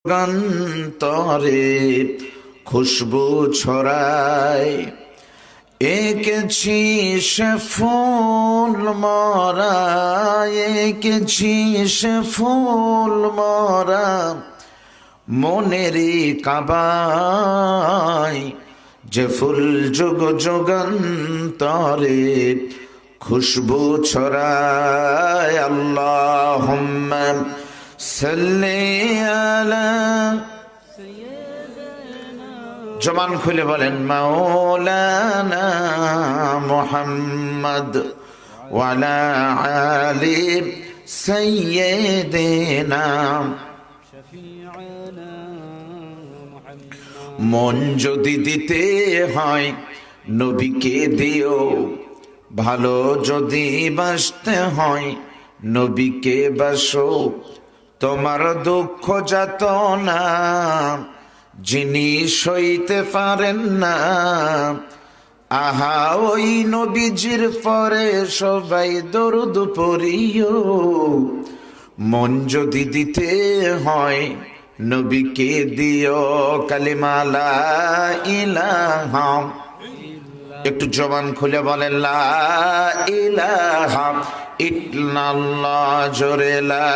গন্তরে খুশবু ছড়ায়, এঁকেছি সে ফুল মরা, এঁকেছি সে ফুল মরা মনেরই কাবায়, যে ফুল যুগ যুগান্তরে খুশবু ছড়ায়। আল্লাহুম্মা সাল্লি আলা, জবান খুলে বলেন মাওলানা মুহাম্মদ ওয়া আলা আলি সাইয়্যিদিনা। মন যদি দিতে হয় নবীকে দিও, ভালো যদি বাসতে হয় নবীকে বাসো। তোমার দুঃখ যাতনা যিনি সইতে পারেন না, আহা ওই নবীজির পরে সবাই দরুদ পড়িও। মন যদি দিতে হয় নবীকে দিও, কালিমা লা ইলাহা, একটু জবান খুলে বলেন লা ইলাহা ইল্লাল্লাহ, জোরে লা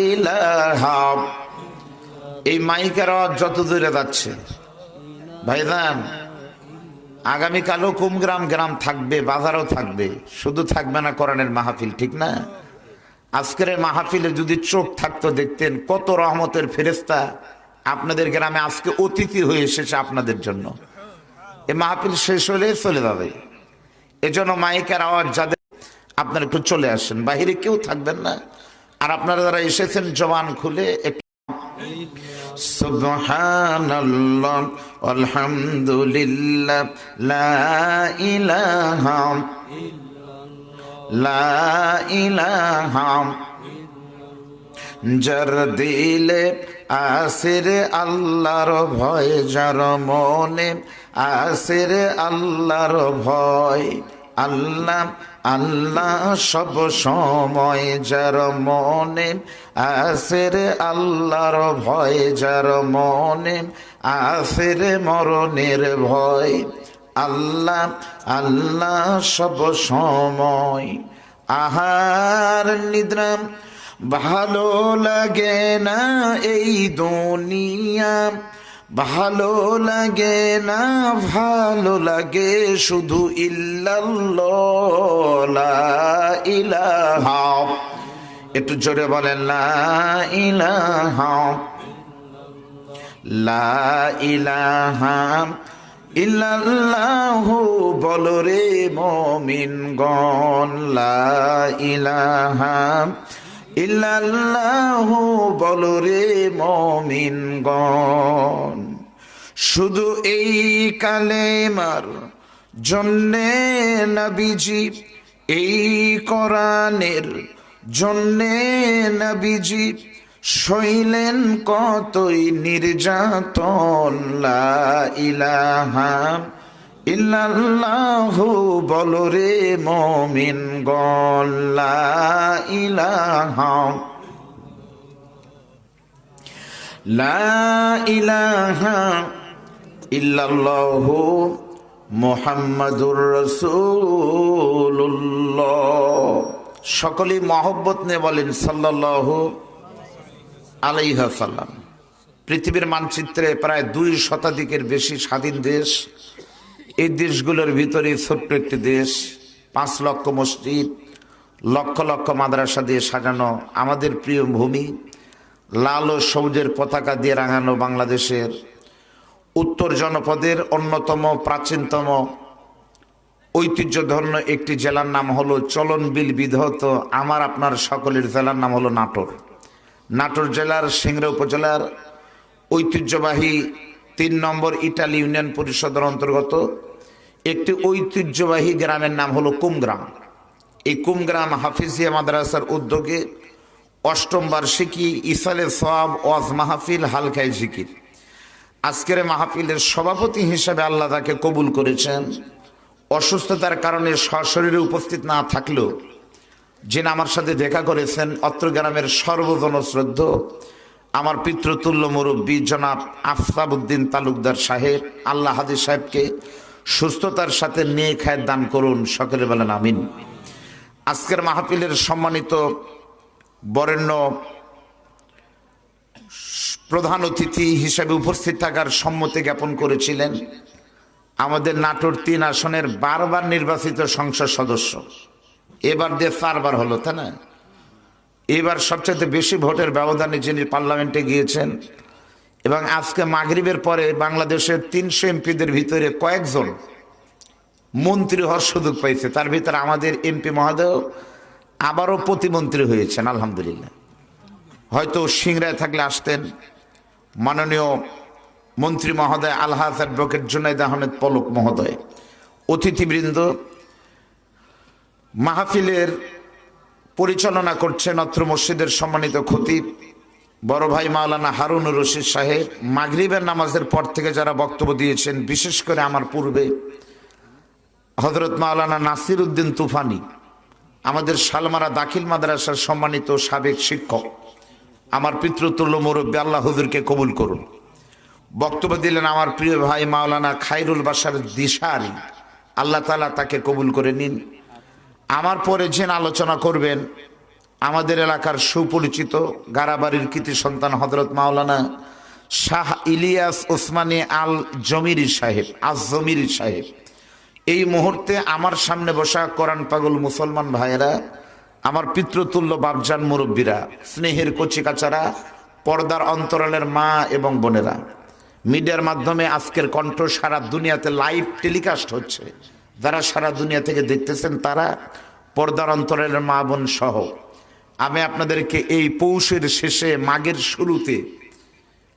ইলাহা। এই মাইকের আওয়াজ যত দূরে যাচ্ছে ভাইজান, আগামীকালও কুমগ্রাম গ্রাম থাকবে, বাজারও থাকবে, শুধু থাকবে না কোরআনের মাহফিল, ঠিক না? আজকের মাহফিলে যদি চোখ থাকতো দেখতেন কত রহমতের ফেরেশতা আপনাদের গ্রামে আজকে অতিথি হয়ে এসেছে আপনাদের জন্য। এই মাহফিল শেষ হলে চলে যাবে, এজন্য মাইকের আওয়াজ যাদের, আপনারা একটু চলে আসেন, বাহিরে কেউ থাকবেন না। আর আপনারা যারা এসেছেন জবান খুলে একটু সুবহানাল্লাহ আলহামদুলিল্লাহ লা ইলাহা লা ইলাহা, যার দিলে আসির আল্লাহর ভয়, যার মনে আসির আল্লাহর ভয়, আল্লাহ আল্লাহ সব সময়, যার মনে আসির আল্লাহর ভয়, যার মনে আসির মরণের ভয়, আল্লাহ আল্লাহ সব সময়। আহার নিদ্রা ভালো লাগে না এই দুনিয়া, ভালো লাগে না, ভালো লাগে শুধু ইল্লাল্লাহ লা ইলাহা। একটু জোরে বলেন লা ইলাহা লা ইলাহা ইল্লাল্লাহু, বলো রে মুমিনগণ লা ইলাহা ইল্লাল্লাহু, বলো রে মুমিনগণ। শুধু এই কালেমার জন্যে নবীজি, এই কোরআনের জন্যে নবীজি সইলেন কতই নির্যাতন। লা ইলাহা ইল্লাল্লাহু, বলো রে মুমিনগণ লা ইলাহা লা ইলাহা ইল্লাল্লাহু মুহাম্মাদুর রাসূলুল্লাহ। সকলেই মহব্বত নিয়ে বলেন সাল্লাল্লাহু আলাইহি ওয়াসাল্লাম। পৃথিবীর মানচিত্রে প্রায় 2 শতাধিকের বেশি স্বাধীন দেশ, এই দেশগুলোর ভিতরে ছোট্ট একটি দেশ, 5 লক্ষ মসজিদ, লক্ষ লক্ষ মাদ্রাসা দিয়ে সাজানো আমাদের প্রিয় ভূমি, লাল ও সবুজের পতাকা দিয়ে রাঙানো বাংলাদেশের উত্তর জনপদের অন্যতম প্রাচীনতম ঐতিহ্যধন্য একটি জেলার নাম হলো চলনবিল বিধৌত আমার আপনার সকলের জেলার নাম হলো নাটোর। নাটোর জেলার সিংড়া উপজেলার ঐতিহ্যবাহী 3 নম্বর ইটালি ইউনিয়ন পরিষদের অন্তর্গত একটি ঐতিহ্যবাহী গ্রামের নাম হলো কুমগ্রাম। এই কুমগ্রাম হাফিজিয়া মাদ্রাসার উদ্যোগে 8ম বার্ষিকী ইসালে সওয়াব ওয়াজ মাহফিল হালকায় জিকির। আজকের মাহফিলের সভাপতি হিসেবে আল্লাহ তাকে কবুল করেছেন। অসুস্থতার কারণে সশরীরে উপস্থিত না থাকলেও যিনি আমার সাথে দেখা করেছেন অত্র গ্রামের সর্বজন শ্রদ্ধ আমার পিতৃতুল্য মুরব্বী জনাব আফতাবউদ্দিন তালুকদার সাহেব, আল্লাহ হাদি সাহেবকে সুস্থতার সাথে নিয়ে খায় দান করুন, সকলে বলেন আমিন। আজকের মাহফিলের সম্মানিত বরেণ্য প্রধান অতিথি হিসেবে উপস্থিত থাকার সম্মতি জ্ঞাপন করেছিলেন আমাদের নাটোর 3 আসনের বারবার নির্বাচিত সংসদ সদস্য, এবার দিয়ে 4 বার হলো, তাই না? এবার সবচেয়ে বেশি ভোটের ব্যবধানে যিনি পার্লামেন্টে গিয়েছেন, এবং আজকে মাগরিবের পরে বাংলাদেশের 300 এমপিদের ভিতরে কয়েকজন মন্ত্রী হওয়ার সুযোগ পাইছে, তার ভিতরে আমাদের এমপি মহোদয় আবারও প্রতিমন্ত্রী হয়েছেন, আলহামদুলিল্লাহ। হয়তো সিংড়ায় থাকলে আসতেন মাননীয় মন্ত্রী মহোদয় আলহাজ অ্যাডভোকেট জুনাইদ আহমেদ পলক মহোদয়। অতিথিবৃন্দ, মাহফিলের পরিচালনা করছেন অত্র মসজিদের সম্মানিত খতিব বড় ভাই মাওলানা হারুনুর রশিদ সাহেব। মাগরিবের নামাজের পর থেকে যারা বক্তব্য দিয়েছেন, বিশেষ করে আমার পূর্বে হযরত মাওলানা নাসির উদ্দিন তুফানি, আমাদের শালমারা দাখিল মাদ্রাসার সম্মানিত সাবেক শিক্ষক, আমার পিতৃতুল্য মুরব্বী, আল্লাহ হুজুরকে কবুল করুন। বক্তব্য দিলেন আমার প্রিয় ভাই মাওলানা খায়রুল বাশার দিশারি, আল্লাহ তাআলা তাকে কবুল করে নিন। আমার পরে যিনি আলোচনা করবেন আমাদের এলাকার সুপরিচিত গারাবাড়ির কৃতি সন্তান হযরত মাওলানা শাহ ইলিয়াস ওসমানী আল জমিরি সাহেব, জমিরি সাহেব। এই মুহূর্তে আমার সামনে বসা কোরআন পাগল মুসলমান ভাইয়েরা, আমার পিতৃতুল্য বাপজান মুরব্বীরা, স্নেহের কচিকাচারা, পর্দার অন্তরালের মা এবং বোনেরা, মিডিয়ার মাধ্যমে আজকের কণ্ঠ সারা দুনিয়াতে লাইভ টেলিকাস্ট হচ্ছে, যারা সারা দুনিয়া থেকে দেখতেছেন তারা, পর্দার অন্তরালের মা বোন সহ, আমি আপনাদেরকে এই পৌষের শেষে মাঘের শুরুতে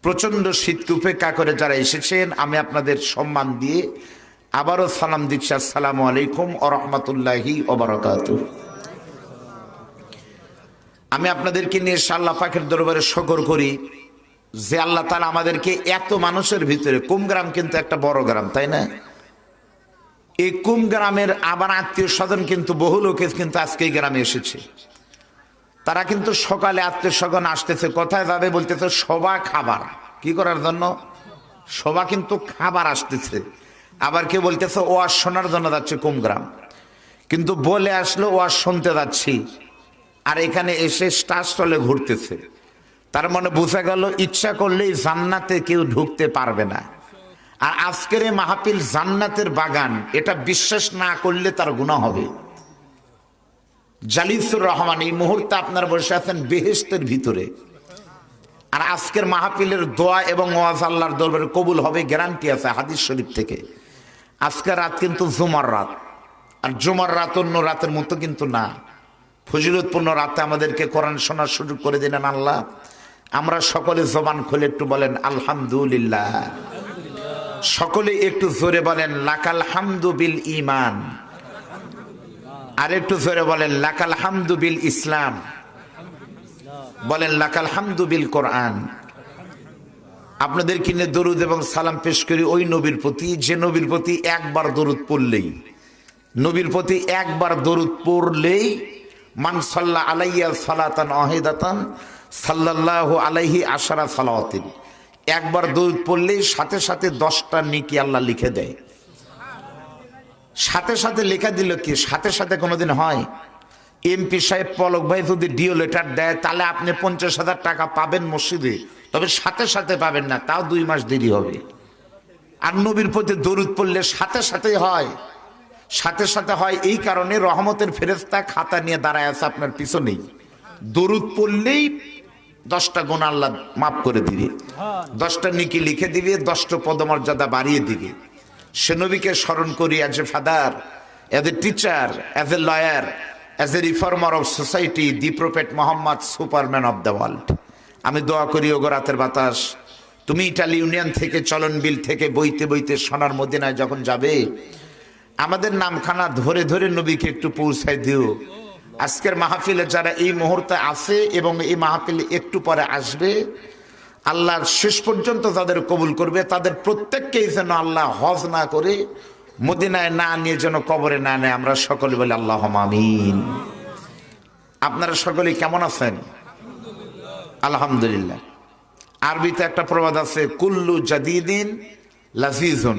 প্রচণ্ড শীতকে উপেক্ষা করে যারা এসেছেন, আমি আপনাদের সম্মান দিয়ে আবারও সালাম দিচ্ছি, আসসালামু আলাইকুম ওয়া রাহমাতুল্লাহি ওয়া বারাকাতুহু। আমি আপনাদেরকে নিয়ে আল্লাহ পাকের দরবারে শুকর করি যে আল্লাহ তাআলা আমাদেরকে এত মানুষের ভিতরে, কুমগ্রাম কিন্তু একটা বড় গ্রাম, তাই না? এই কুমগ্রামের আবার আত্মীয় স্বজন কিন্তু বহু লোকের কিন্তু আজকে এই গ্রামে এসেছে। তারা কিন্তু সকালে আত্মীয় স্বজন আসতেছে, কোথায় যাবে বলতেছে সভা খাবার, কি করার জন্য? সভা কিন্তু খাবার আসতেছে। আবার কেউ বলতেছে ওয়াজ শোনার জন্য যাচ্ছে কুমগ্রাম, কিন্তু বলে আসলো ওয়াজ শুনতে যাচ্ছি, আর এখানে এসে স্টার স্টলে ঘুরতেছে। তার মানে বোঝা গেল ইচ্ছা করলেই জান্নাতে কেউ ঢুকতে পারবে না। আর আজকের এই মাহফিল জান্নাতের বাগান, এটা বিশ্বাস না করলে তার গুনাহ হবে। জালিসুর রহমান এই মুহূর্তে আপনার বসে আছেন বেহেশতের ভিতরে, আর আজকের মাহফিলের দোয়া এবং ওয়াজ আল্লাহর দরবারে কবুল হবে, গ্যারান্টি আছে হাদিস শরীফ থেকে। আজকের রাত কিন্তু জুমার রাত, আর জুমার রাত অন্য রাতের মতো কিন্তু না, ফজিলতপূর্ণ রাতে আমাদেরকে কোরআন শোনার সুযোগ করে দিলেন আল্লাহ। আমরা সকলে জবান খুলে একটু বলেন আলহামদুলিল্লাহ, সকলে একটু জোরে বলেন লাকাল হামদু বিল ঈমান, আর একটু জোরে বলেন লাকাল হামদু বিল ইসলাম, বলেন লাকাল হামদু বিল কোরআন। আপনাদের কিনে দরুদ এবং সালাম পেশ করি ওই নবীর প্রতি, যে নবীর প্রতি একবার দরুদ পড়লেই, নবীর প্রতি একবার দরুদ পড়লেই মান সাল্লা আলাইয়া সালাতান ওয়াহিদাতান সাল্লাল্লাহু আলাইহি আশারা সালাওয়াতিন, একবার দরুদ পড়লেই সাথে সাথে 10টা নেকি আল্লাহ লিখে দেয়। সাথে সাথে লেখা দিল কি? সাথে সাথে কোনোদিন হয়? এমপি সাহেব পলক ভাই যদি ডিও লেটার দেয় তাহলে আপনি 50,000 টাকা পাবেন মসজিদে, তবে সাথে সাথে পাবেন না, তাও 2 মাস দেরি হবে। আর নবীর প্রতি দরুদ পড়লে সাথে সাথে হয়। সাথে সাথে হয় এই কারণে রহমতের ফেরেশতা খাতা নিয়ে দাঁড়ায় আছে আপনার পিছনেই, দরুদ পড়লেই 10টা গুনাহ আল্লাহ মাফ করে দিবে, 10টা নেকি লিখে দিবে, 10টা পদমর্যাদা বাড়িয়ে দিবে। সে নবীকে স্মরণ করি as a father, as a teacher, as a lawyer, as a reformer of society, the prophet Mohammad, Superman of the world. আমি দোয়া করি ওগো রাতের বাতাস, তুমি ইটালি ইউনিয়ন থেকে, চলন বিল থেকে বইতে বইতে সোনার মদিনায় যখন যাবে, আমাদের নামখানা ধরে ধরে নবীকে একটু পৌঁছায় দিও। আজকের মাহফিলে যারা এই মুহূর্তে আছে এবং এই মাহফিলে একটু পরে আসবে, আল্লাহর শেষ পর্যন্ত যাদের কবুল করবে তাদের প্রত্যেককেই যেন আল্লাহ হজ না করে মদিনায় না নিয়ে যেন কবরে না নেয়। আমরা সকলে বলি আল্লাহুম্মা আমিন। আপনারা সকলে কেমন আছেন? আলহামদুলিল্লাহ। আরবিতে একটা প্রবাদ আছে, কুল্লু জাদিদিন লাজিজুন,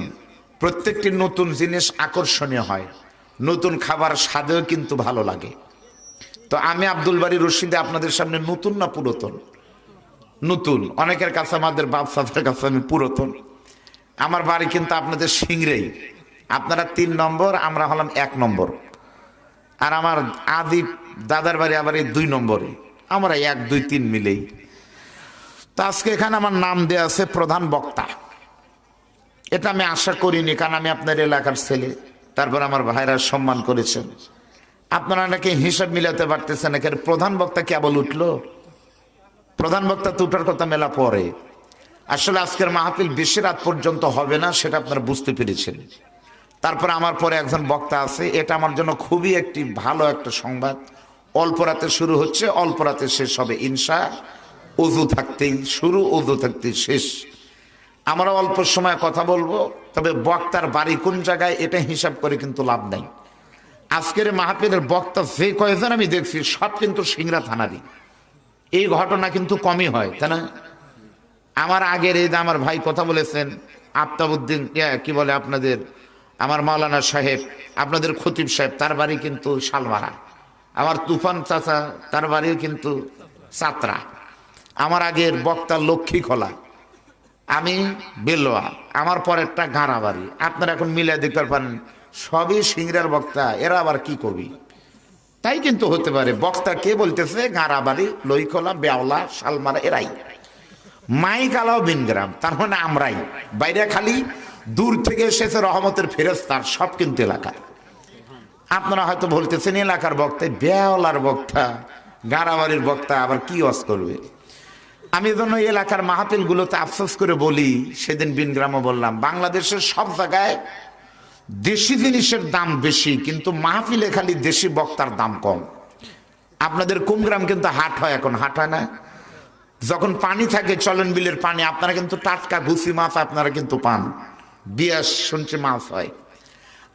প্রত্যেকটি নতুন জিনিস আকর্ষণীয় হয়, নতুন খাবার স্বাদেও কিন্তু ভালো লাগে। তো আমি আব্দুল বারী রশিদে আপনাদের সামনে নতুন না পুরাতন? নতুন। অনেকের কাছে, আমাদের বাপ সাদের কাছে আমি পুরাতন। আমার বাড়ি কিন্তু আপনাদের সিংড়েই, আপনারা 3 নম্বর, আমরা হলাম 1 নম্বর। আর আমার আদি দাদার বাড়ি আবার এই 2 নম্বরে, আমরা 1, 2, 3 মিলেই। তো আজকে এখানে আমার নাম দেয়া আছে প্রধান বক্তা। এটা আমি আশা করিনি, কারণ আমি আপনার এলাকার ছেলে, তারপর আমার ভাইরা সম্মান করেছেন। আপনারা নাকি হিসাব মিলাতে পারতেছেন, এখানে প্রধান বক্তা কেবল উঠলো? প্রধান বক্তা তো উঠার কথা মেলা পরে। আসলে আজকের মাহফিল বেশি রাত পর্যন্ত হবে না, সেটা আপনারা বুঝতে পেরেছেন। তারপর আমার পরে একজন বক্তা আছে, এটা আমার জন্য খুবই একটি ভালো একটা সংবাদ। অল্প রাতে শুরু হচ্ছে, অল্প রাতে শেষ হবে ইনশা। অজু থাকতেই শুরু, অজু থাকতেই শেষ। আমরা অল্প সময় কথা বলবো, তবে বক্তার বাড়ি কোন জায়গায় এটা হিসাব করে কিন্তু লাভ নাই। আজকের মাহফিলের বক্তা যে কয়েকজন আমি দেখছি, সব কিন্তু সিংড়া থানারই। এই ঘটনা কিন্তু কমই হয়, তাই না? আমার আগের এই যে আমার ভাই কথা বলেছেন, আফতাবউদ্দিন, কি বলে আপনাদের, আমার মাওলানা সাহেব, আপনাদের খতিব সাহেব, তার বাড়ি কিন্তু শালমারা। আমার তুফান চাচা, তার বাড়িও কিন্তু চাতরা। আমার আগের বক্তা লক্ষ্মী খোলা, আমি বেলোয়া, আমার পরেরটা গাঁড়া বাড়ি। আপনারা এখন মিলে দেখতে পারেন সবই সিংড়ার বক্তা, এরা আবার কি কবি? তাই কিন্তু হতে পারে বক্তা কে বলতেছে গাঁড়া বাড়ি, লইখোলা, বেওলা, শালমারা, এরাই। মাইকালাও বিনগ্রাম, তার মানে আমরাই। বাইরে খালি দূর থেকে এসেছে রহমতের ফেরেশতার, সব কিন্তু এলাকার। আপনারা হয়তো বলতেছেন এলাকার বক্তা, বেওলার বক্তা, গাঁড়াবাড়ির বক্তা আবার কি ওয়াজ করবে? আমি জন্য এলাকার মাহফিল গুলোতে আফসোস করে বলি, সেদিন বিনগ্রামও বললাম, বাংলাদেশের সব জায়গায় দেশি জিনিসের দাম বেশি, কিন্তু মাহফিলে খালি দেশি বক্তার দাম কম। আপনাদের কুমগ্রাম কিন্তু হাট হয়, এখন হাট হয় না? যখন পানি থাকে, চলন বিলের পানি, আপনারা কিন্তু টাটকা গুছি মাছ আপনারা কিন্তু পান। বিয়াস শুনছি মাছ হয়।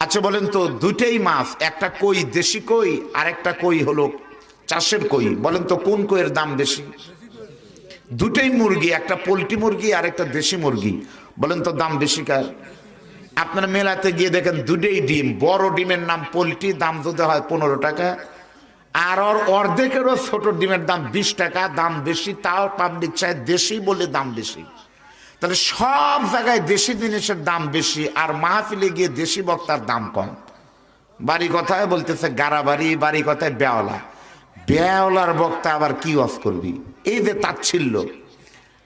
আচ্ছা বলেন তো, দুটেই মাছ, একটা কই দেশি কই, আর একটা কই হলো চাষের কই। বলেন তো কোন কইয়ের দাম বেশি? দুটেই মুরগি, একটা পোলট্রি মুরগি আর একটা দেশি মুরগি। বলেন তো দাম বেশি কার? আপনারা মেলাতে গিয়ে দেখেন দুটেই ডিম। বড় ডিমের নাম পোলট্রি, দাম যদি হয় 15 টাকা, আর অর্ধেকেরও ছোট ডিমের দাম 20 টাকা। দাম বেশি, তাও পাবলিক চায় দেশি বলে দাম বেশি। তাহলে সব জায়গায় দেশি জিনিসের দাম বেশি, আর মাহফিলে গিয়ে দেশি বক্তার দাম কম। বাড়ি কথায় বলতেছে গাড়াবাড়ি, বাড়ি কথায় বেওলা। বেওলার বক্তা আবার কি ওয়াজ করবি? এই যে তাচ্ছিল্য।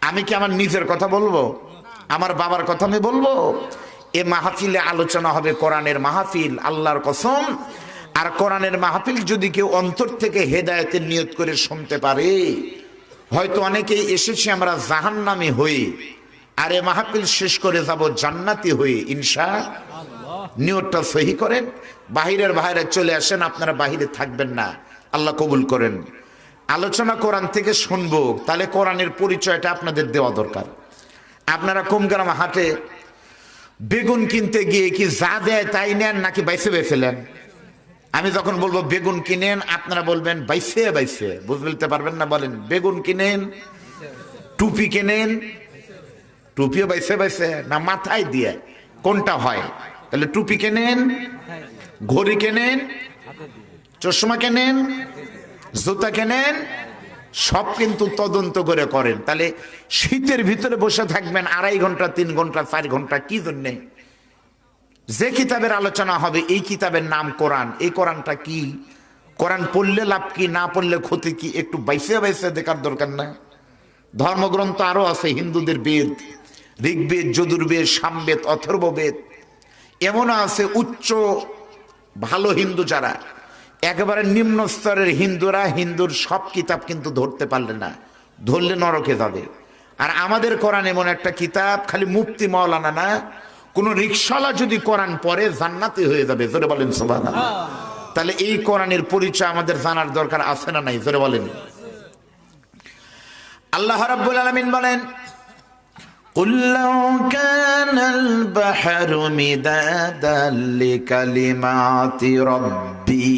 আমি কি আমার নিজের কথা বলবো? আমার বাবার কথা আমি বলবো? এ মাহফিলে আলোচনা হবে কোরআনের মাহফিল, আল্লাহর কসম। আর কোরআনের মাহফিল যদি কেউ অন্তর থেকে হেদায়েতের নিয়ত করে শুনতে পারে, হয়তো অনেকেই এসেছি আমরা জাহান্নামী হয়ে, আর এ মাহফিল শেষ করে যাব জান্নাতি হয়ে ইনশাআল্লাহ। নিয়তটা সহি করেন। বাহিরের বাইরে চলে আসেন, আপনারা বাহিরে থাকবেন না, আল্লাহ কবুল করেন। আলোচনা কোরআন থেকে শুনবো, তাহলে কোরআনের পরিচয়টা আপনাদের দেওয়া দরকার। আপনারা কুমগ্রাম হাটে বেগুন কিনতে গিয়ে কি যা দেয় তাই নেন, নাকি বাইসে বেছে নেন? আমি যখন বলবো বেগুন কিনেন, আপনারা বলবেন বাইসে বাইসে, বুঝতে পারবেন না। বলেন বেগুন কিনেন, টুপি কিনেন, টুপিও বাইসে বাইসে না মাথায় দিয়ে, কোনটা হয়? তাহলে টুপি কেনেন, ঘড়ি কেনেন, চশমা কেনেন, জুতা কেনেন, সব কিন্তু তদন্ত করে করেন। তাহলে শীতের ভিতরে বসে থাকবেন 2.5 ঘন্টা, 3 ঘন্টা, 4 ঘন্টা, কি জন্যে? যে কিতাবের আলোচনা হবে, এই কিতাবের নাম কোরআন। এই কোরআনটা কি? কোরআন পড়লে লাভ কি, না পড়লে ক্ষতি কি? একটু বাইসে বাইসে দেখার দরকার না? ধর্মগ্রন্থ আরো আছে, হিন্দুদের বেদ, ঋগ্বেদ, যজুর্বেদ, সামবেদ, অথর্ববেদ। এমনও আছে উচ্চ ভালো হিন্দু যারা, একেবারে নিম্ন স্তরের হিন্দুরা হিন্দুর সব কিতাব কিন্তু ধরতে পারলে না, ধরলে নরকে যাবে। আর আমাদের কোরআন এমন একটা কিতাব, খালি মুফতি মাওলানা না, কোন রিকশাওয়ালা যদি কোরআন পড়ে জান্নাতি হয়ে যাবে। জোরে বলেন সুবহানাল্লাহ। তাহলে এই কোরআনের পরিচয় আমাদের জানার দরকার আছে না নাই? জোরে বলেন। আল্লাহ রাব্বুল আলামিন বলেন, قُلْ لَوْ كَانَ الْبَحْرُ مِدَادًا لِكَلِمَاتِ رَبِّي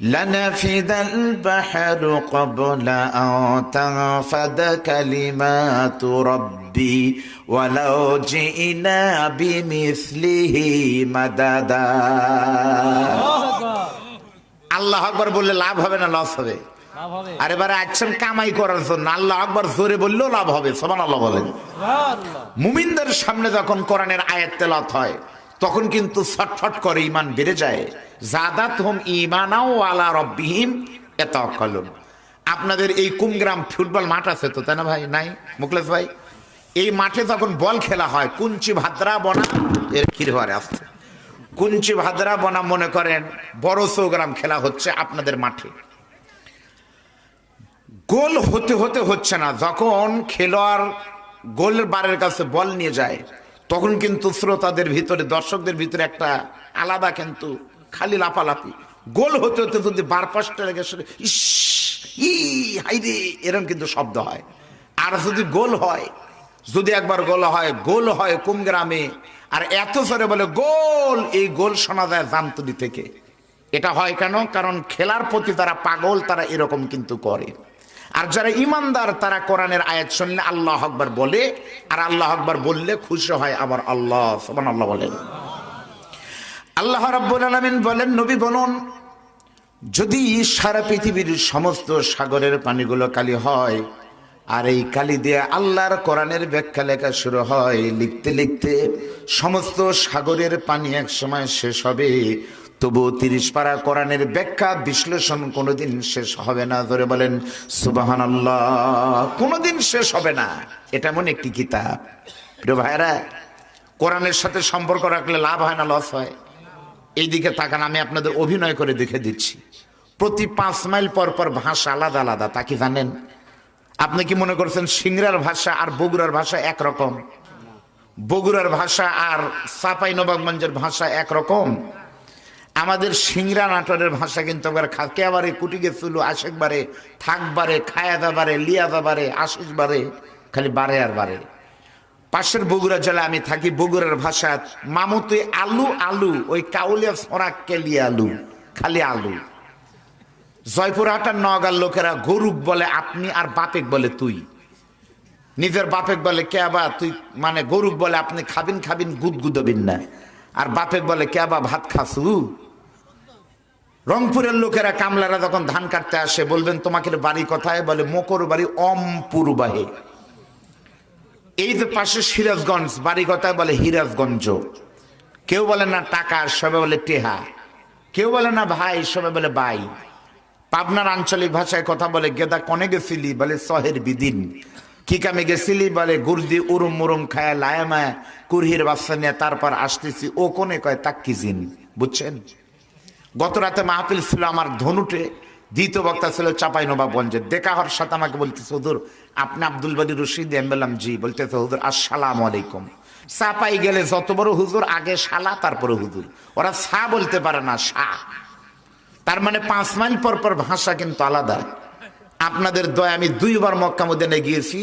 لنفد البحر قبل أن تنفد كلمات ربي ولو جئنا بمثله مددا আল্লাহ আকবার বললে লাভ হবে না লস হবে? আর এবারে আছেন কামাই করার জন্য, আল্লাহ আকবার জোরে বললেও লাভ হবে। সুবহানাল্লাহ বলেন। মুমিনদের সামনে যখন কোরআনের আয়াত তেলাওয়াত হয় তখন কিন্তু ছটফট করে ঈমান বেড়ে যায়। জাদাতহুম ঈমানাও আলা রাব্বিহিম ইয়াতাওয়াক্কালুন। আপনাদের এই কুমগ্রাম ফুটবল মাঠ আছে তো, তাই না ভাই? নাই মুখলেস ভাই? এই মাঠে যখন বল খেলা হয় কুঞ্চি ভাদ্রা বনা এর কিরবারে আসছে, কুঞ্চি ভাদ্রা বনা মনে করেন বড় চৌগ্রাম খেলা হচ্ছে আপনাদের মাঠে, গোল হতে হতে হচ্ছে না, যখন খেলোয়াড় গোলের বারের কাছে বল নিয়ে যায় তখন কিন্তু শ্রোতাদের ভিতরে, দর্শকদের ভিতরে একটা আলাদা কিন্তু খালি লাফালাফি। গোল হতে হতে যদি বার পাশটা লেগে ইস ই হাইরে এরকম কিন্তু শব্দ হয়। আর যদি গোল হয়, যদি একবার গোল হয় কুমগ্রামে, আর এত জোরে বলে গোল, এই গোল শোনা যায় জামতলি থেকে। এটা হয় কেন? কারণ খেলার প্রতি তারা পাগল, তারা এরকম কিন্তু করে। আর যারা ইমানদার তারা কোরআনের আয়াত শুনলে আল্লাহ আকবার বলে, আর আল্লাহ আকবার বললে খুশি হয় আবার আল্লাহ সুবহানাল্লাহ বলেন। আল্লাহ রাব্বুল আলামিন বলেন, নবী বলুন, যদি সারা পৃথিবীর সমস্ত সাগরের পানিগুলো কালি হয় আর এই কালি দিয়ে আল্লাহর কোরআনের ব্যাখ্যা লেখা শুরু হয়, লিখতে লিখতে সমস্ত সাগরের পানি এক সময় শেষ হবে, তবু 30 পারা কোরআনের ব্যাখ্যা বিশ্লেষণ কোনোদিন শেষ হবে না। ধরে বলেন সুবহানাল্লাহ। কোনোদিন শেষ হবে না। এটা এমন একটি কিতাব। প্রিয় ভাইরা, কোরআনের সাথে সম্পর্ক রাখলে লাভ হয় না লস হয়? এইদিকে তাকান, আমি আপনাদের অভিনয় করে দেখে দিচ্ছি। প্রতি 5 মাইল পর পর ভাষা আলাদা আলাদা, তা কি জানেন? আপনি কি মনে করছেন সিংড়ার ভাষা আর বগুড়ার ভাষা একরকম? বগুড়ার ভাষা আর চাঁপাইনবাবগঞ্জের ভাষা একরকম? আমাদের সিংড়া নাটোরের ভাষা কিন্তু একেবারে কুটি গেছিল, আশেক বারে, থাক বারে, খায়াদা বারে, লিয়াদা বারে, আশিস বারে, খালি বারে আর বারে। পাশের বগুড়া জেলায় আমি থাকি, বগুড়ার ভাষা মামুতে আলু আলু, ওই কাউলিয়া ফরাক কেলিয়া আলু, খালি আলু। জয়পুরহাটার নওগাঁর লোকেরা গরুক বলে আপনি, আর বাপেক বলে তুই। নিজের বাপেক বলে কে বা তুই, মানে গরুক বলে আপনি খাবিন খাবিন গুদগুদবিন না, আর বাপেক বলে কে বা ভাত খাসু। রংপুরের লোকেরা কামলারা যখন ধান কাটতে আসে বলবেন তোমাকে বাড়ি কোথায়? বলে মোকর বাড়ি অমপুর বাহে। এই যে পাশে সিরাজগঞ্জ, বাড়ি কোথায়? বলে হিরাজগঞ্জ। কেউ বলে না টাকা, সবে বলে টেহা। কেউ বলে না ভাই, সবে বলে বাই। পাবনার আঞ্চলিক ভাষায় কথা বলে গেদা কনে গেছিলি? বলে সহের বিদিন। কি কামে গেছিলি? বলে গুরদি উরুম মুরুম খায়া লায়ামায় কুরহির বাচ্চা নিয়ে তারপর আসতেছি। ও কোনে কয় তাক্কি জিন। বুঝছেন? গত রাতে মাহফিল ছিল আমার ধনুটে, দ্বিতীয় বক্তা ছিল চাঁপাইনবাবগঞ্জের। দেখা হওয়ার সাথে আমাকে বলতেছে হুজুর আপনি আব্দুল বাদী রশিদ? আমি বললাম জি। বলতেছে হুজুর আসসালামু আলাইকুম। চাপাই গেলে যত বড় হুজুর আগে শালা তারপরে হুজুর, ওরা সা বলতে পারে না, সা। তার মানে 5 মাইল পর পর ভাষা কিন্তু আলাদা। আপনাদের দয়া, আমি 2 বার মক্কা মদিনায় গিয়েছি,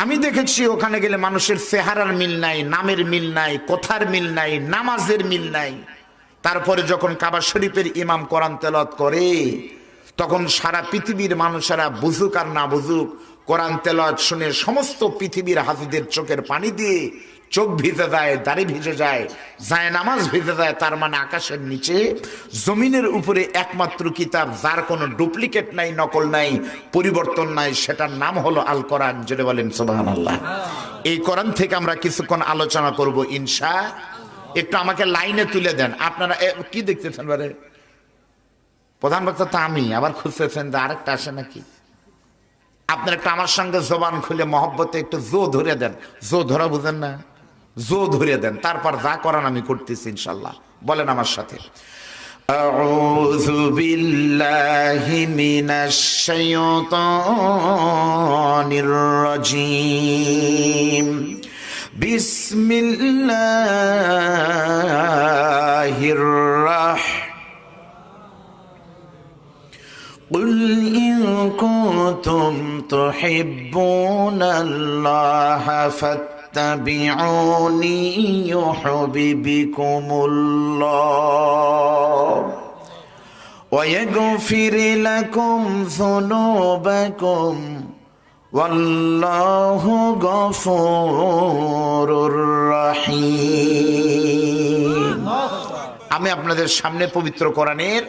আমি দেখেছি ওখানে গেলে মানুষের চেহারার মিল নাই, নামের মিল নাই, কথার মিল নাই, নামাজের মিল নাই। তারপরে যখন কাবা শরীফের ইমাম কোরআন তেলাওয়াত করে তখন সারা পৃথিবীর মানুষেরা বুঝুক আর না বুঝুক, কোরআন তেলাওয়াত শুনে সমস্ত পৃথিবীর হাজিদের চোখের পানি দিয়ে চোখ ভিজে যায়, দাড়ি ভিজে যায়, নামাজ ভিজে যায়। তার মানে আকাশের নিচে জমিনের উপরে একমাত্র কিতাব যার কোনো ডুপ্লিকেট নাই, নকল নাই, পরিবর্তন নাই, সেটার নাম হলো আল কোরআন। জোরে বলেন সুবহানাল্লাহ। এই কোরআন থেকে আমরা কিছুক্ষণ আলোচনা করব ইনশাআল্লাহ। একটু আমাকে লাইনে তুলে দেন। আপনারা কি দেখতেছেন? বারে প্রধান বক্তা তো আমি, আবার খুঁজতেছেন যে আরেকটা আসে নাকি? আপনার একটা আমার সঙ্গে জবান খুলে মহব্বতে একটু জো ধরে দেন। জো ধরা বুঝেন না? জো ধরে দেন, তারপর যা করান আমি করতেছি ইনশাল্লাহ। বলেন আমার সাথে, আউযু বিল্লাহি মিনাশ শাইতানির রাজীম। বিসমিল্লাহির রাহমানির قل إن كنتم تحبون الله فاتبعوني يحببكم الله ويغفر لكم ذنوبكم والله غفور رحيم। আমি আপনাদের সামনে পবিত্র কোরআনের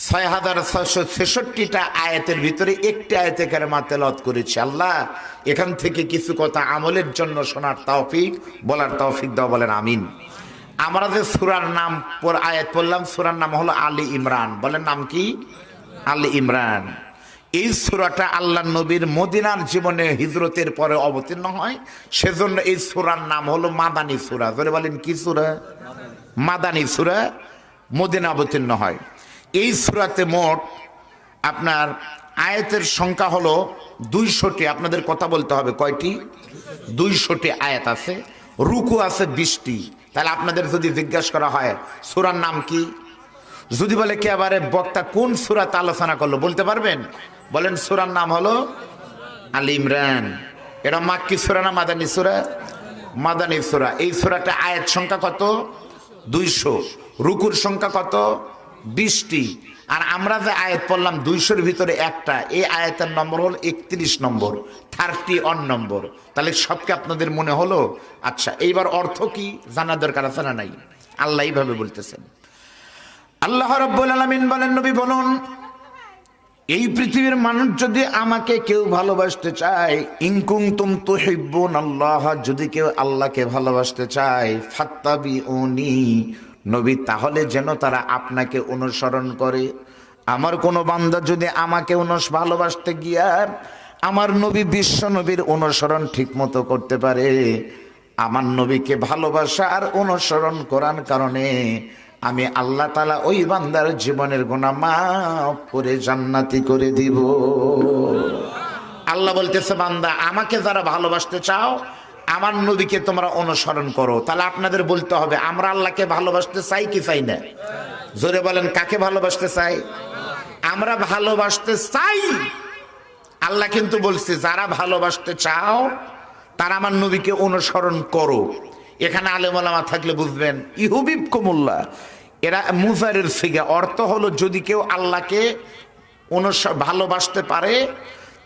6666টা আয়াতের ভিতরে একটি আয়াতে কারিমা তেলাওয়াত করেছি। আল্লাহ এখান থেকে কিছু কথা আমলের জন্য শোনার তৌফিক, বলার তৌফিক দাও, বলেন আমিন। আমরা যে সূরার নাম আয়াত পড়লাম, সূরার নাম হলো আলী ইমরান। বলেন নাম কি? আলী ইমরান। এই সূরাটা আল্লাহ নবীর মদিনার জীবনে হিজরতের পরে অবতীর্ণ হয়, সেজন্য এই সূরার নাম হলো মাদানী সূরা। ধরে বলেন কি সূরা? মাদানী সূরা, মদিনা অবতীর্ণ হয়। এই সূরাতে মোট আপনার আয়াতের সংখ্যা হলো 200টি। আপনাদের কথা বলতে হবে কয়টি? 200টি আয়াত আছে। রুকু আছে 20টি। তাহলে আপনাদের যদি জিজ্ঞাসা করা হয় সূরার নাম কি, যদি বলে কে আবার বক্তা কোন সূরাতে আলোচনা করলো, বলতে পারবেন? বলেন সূরার নাম হলো আলী ইমরান। এটা মাক্কি সূরা না মাদানী সূরা? মাদানী সূরা। এই সূরাটা আয়াত সংখ্যা কত? 200। রুকুর সংখ্যা কত? 20টি। আর আমরা যে আয়াত পড়লাম 200-র ভিতরে একটা, এই আয়াতের নম্বর হল 31 নম্বর, 31 নম্বর। তাহলে সবকে আপনাদের মনে হলো? আচ্ছা, এইবার অর্থ কি জানা দরকার আছে না নাই? আল্লাহ এইভাবে বলতেছেন। আল্লাহ রাব্বুল আলামিন বলেন, নবী বলুন, এই পৃথিবীর মানুষ যদি আমাকে কেউ ভালোবাসতে চায়, ইন কুনতুম তুহিব্বুনাল্লাহ, যদি কেউ আল্লাহকে ভালোবাসতে চায়, ফাত্তাবিউনি, নবী তাহলে যেন তারা আপনাকে অনুসরণ করে। আমার কোনো বান্দা যদি আমাকে ভালোবাসতে গিয়া আমার নবী বিশ্ব নবীর অনুসরণ ঠিক মতো করতে পারে, আমার নবীকে ভালোবাসা আর অনুসরণ করার কারণে আমি আল্লাহ তাআলা ওই বান্দার জীবনের গুনাহ মাফ করে জান্নাতি করে দিব। আল্লাহ বলতেছে, বান্দা আমাকে যারা ভালোবাসতে চাও, আমার নবীকে তোমরা অনুসরণ করো। তাহলে আপনাদের বলতে হবে আমরা আল্লাহকে ভালোবাসতে চাই কি চাই না? জোরে বলেন, কাকে ভালোবাসতে চাই? আমরা ভালোবাসতে চাই। আল্লাহ কিন্তু বলছে যারা ভালোবাসতে চাও তারা আমার নবীকে অনুসরণ করো। এখানে আলেম ওলামা থাকলে বুঝবেন, ইহুবিবকুমুল্লাহ, এরা মুজারের সিগা, অর্থ হলো যদি কেউ আল্লাহকে ভালোবাসতে পারে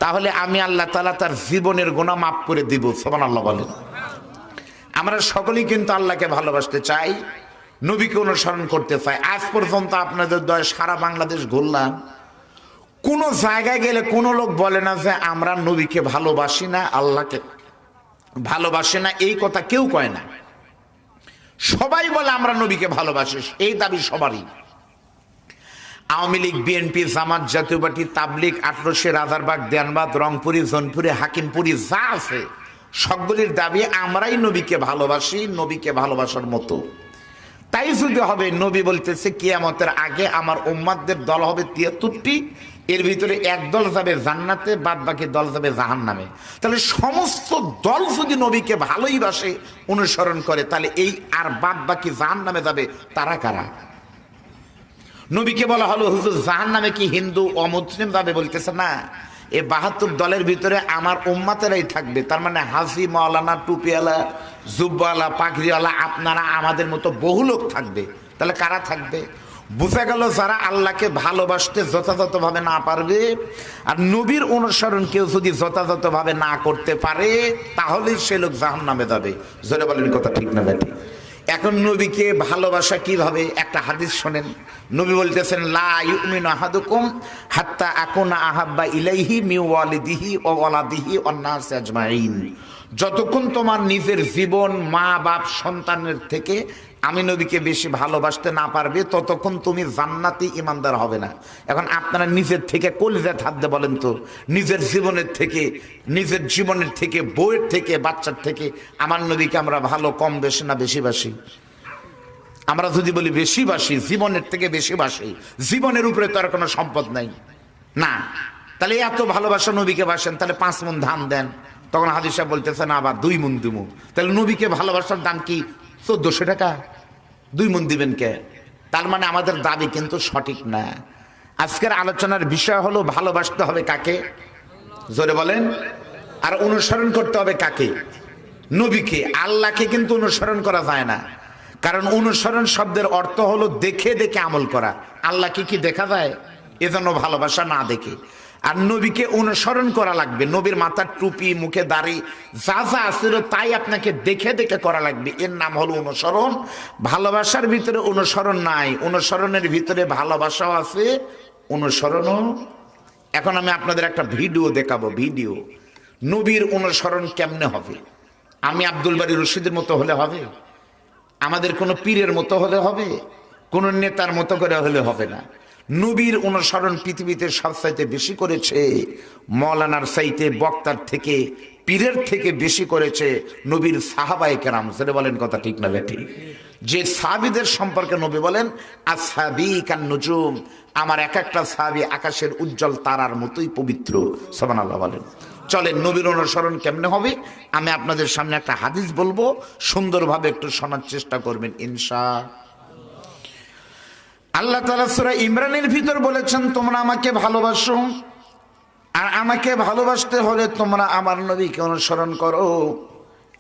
তাহলে আমি আল্লাহ তাআলা তার জীবনের গুনাহ মাফ করে দিব। সুবহানাল্লাহ বলেন। আমরা সকলেই কিন্তু আল্লাহকে ভালোবাসতে চাই, নবীকে অনুসরণ করতে চাই। আজ পর্যন্ত আপনাদের দয় সারা বাংলাদেশ ঘুরলাম, কোন জায়গায় গেলে কোন লোক বলে না যে আমরা নবীকে ভালোবাসি না, আল্লাহকে ভালোবাসে না, এই কথা কেউ কয় না। সবাই বলে আমরা নবীকে ভালোবাসি, এই দাবি সবারই। আওয়ামী লীগ, বিএনপি, জামাত, জাতীয় পার্টি, তাবলিগ, 1800, রাজারবাগ, দেয়ানবাদ, রংপুরি, জোনপুরি, হাকিমপুরি যা আছে সবগুলির দাবি আমরাই নবীকে ভালোবাসি, নবীকে ভালোবাসার মতো। তাই যদি হবে, নবী বলতেছে কিয়ামতের আগে আমার উম্মাতদের দল হবে 73টি, এর ভিতরে এক দল যাবে জান্নাতে, বাদ বাকি দল যাবে জাহান্নামে। তাহলে সমস্ত দল যদি নবীকে ভালোই বাসে, অনুসরণ করে, তাহলে এই আর বাদ বাকি জাহান্নামে যাবে তারা কারা? নবীকে বলা হলো হুজুর জাহান্নামে কি হিন্দু অমুসলিম যাবে? বলতেছে না, এই 72 দলের ভিতরে আমার উম্মাতেরাই থাকবে। তার মানে হাজি, মাওলানা, টুপিওয়ালা, জুব্বাওয়ালা, পাগড়িওয়ালা, আপনারা আমাদের মতো বহু লোক থাকবে। তাহলে কারা থাকবে? বুঝা গেল যারা আল্লাহকে ভালোবাসতে যথাযথভাবে না পারবে, আর নবীর অনুসরণ কেউ যদি যথাযথভাবে না করতে পারে, তাহলেই সে লোক জাহান্নামে যাবে। জোরে বলেন কথা ঠিক না ব্যাটি? এখন নবীকে ভালোবাসা কিভাবে? একটা হাদিস শোনেন। নবী বলতেছেন, লা ইউমিনু আহাদুকুম হাত্তা আকুনা আহাব্বা ইলাইহি মিন ওয়ালিদিহি ওয়া ওয়ালাদিহি ওয়ান নাস আজমাইন। যতক্ষণ তোমার নিজের জীবন, মা বাপ, সন্তানের থেকে আমি নবীকে বেশি ভালোবাসতে না পারবে, ততক্ষণ তুমি জান্নাতি ইমানদার হবে না। এখন আপনারা নিজের থেকে কলিজা থাকতে বলেন তো, নিজের জীবনের থেকে, বউয়ের থেকে, বাচ্চার থেকে আমার নবীকে আমরা ভালো কম বেশি না বেশি বাসি? আমরা যদি বলি বেশি বাসি, জীবনের থেকে বেশি বাসি, জীবনের উপরে তো আর কোনো সম্পদ নাই না, তাহলে এত ভালোবাসা নবীকে বাসেন, তাহলে 5 মণ ধান দেন। তখন হাদিস সাহেব বলতেছেন আবার 2 মণ দিমু। তাহলে নবীকে ভালোবাসার দাম কি 1400 টাকা? 2 মণ দিবেন কে? তার মানে আমাদের দাবি কিন্তু সঠিক না। আজকের আলোচনার বিষয় হলো ভালোবাসতে হবে কাকে? জোরে বলেন। আর অনুসরণ করতে হবে কাকে? নবীকে। আল্লাহকে কিন্তু অনুসরণ করা যায় না, কারণ অনুসরণ শব্দের অর্থ হলো দেখে দেখে আমল করা। আল্লাহকে কি দেখা যায়? এজন্য ভালোবাসা না দেখে। আর নবীকে অনুসরণ করা লাগবে। নবীর মাথার টুপি, মুখে দাড়ি যা যা আছিল তাই আপনাকে দেখে দেখে করা লাগবে। এর নাম হলো অনুসরণ। ভালোবাসার ভিতরে অনুসরণ নাই, অনুসরণের ভিতরে ভালোবাসাও আছে, অনুসরণও। এখন আমি আপনাদের একটা ভিডিও দেখাবো। ভিডিও নবীর অনুসরণ কেমনে হবে। আমি আব্দুল বারী রশিদের মতো হলে হবে? আমাদের কোনো পীরের মতো হলে হবে? কোনো নেতার মতো করে হলে হবে না। নবীর অনুসরণ পৃথিবীতে সবচাইতে বেশি করেছে মৌলানার চাইতে, বক্তার থেকে, পীরের থেকে বেশি করেছে নবীর সাহাবায়ে কেরাম। সেটা বলেন কথা ঠিক না বেঠিক? যে সাহাবীদের সম্পর্কে নবী বলেন আসহাবী কান নুজুম, আমার এক একটা সাহাবী আকাশের উজ্জ্বল তারার মতোই পবিত্র। সুবহানাল্লাহ বলেন। চলেন নবীর অনুসরণ কেমনে হবে আমি আপনাদের সামনে একটা হাদিস বলবো, সুন্দরভাবে একটু শোনার চেষ্টা করবেন ইনশাআল্লাহ। আল্লাহ তাআলা সূরা ইমরানের ভিতর বলেছেন তোমরা আমাকে ভালোবাসো, আর আমাকে ভালোবাসতে হলে তোমরা আমার নবীকে অনুসরণ করো।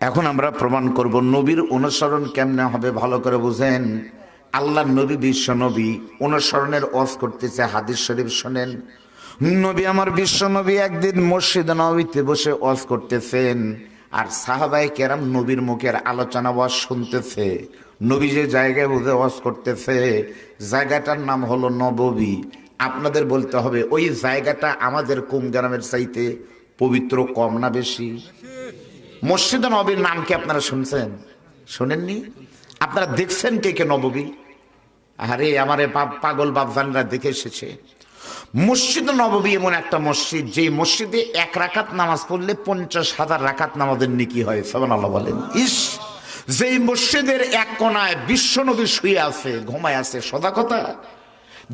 এখন আমরা প্রমাণ করব নবীর অনুসরণ কেমনে হবে, ভালো করে বুঝেন। আল্লাহর নবী বিশ্ব নবী, অনুসরণের ওয়াজ করতেছে। হাদিস শরীফ শোনেন। নবী আমার বিশ্ব নবী একদিন মসজিদ নববীতে বসে ওয়াজ করতেছেন, আর সাহাবায়ে কেরাম নবীর মুখের আলোচনা ওয়াজ শুনতেছে। নবী যে জায়গায় বসে ওয়াজ করতেছে জায়গাটার নাম হলো নববী। আপনাদের বলতে হবে ওই জায়গাটা আমাদের কোন গ্রামের চাইতে পবিত্র কম না বেশি? মসজিদ নববীর নাম কি আপনারা শুনছেন? শোনেননি? আপনারা দেখছেন কে কে নববী? আরে আমারে পাগল বাপজানরা দেখে এসেছে। মসজিদ নববী এমন একটা মসজিদ যে মসজিদে এক রাকাত নামাজ পড়লে 50,000 রাকাত নামাজের নেকি হয়। সুবহানাল্লাহ বলেন। ইস, যেই মসজিদের এক কোনায় বিশ্বনবী শুয়ে আছে, ঘুমায় আছে, সদা কথা।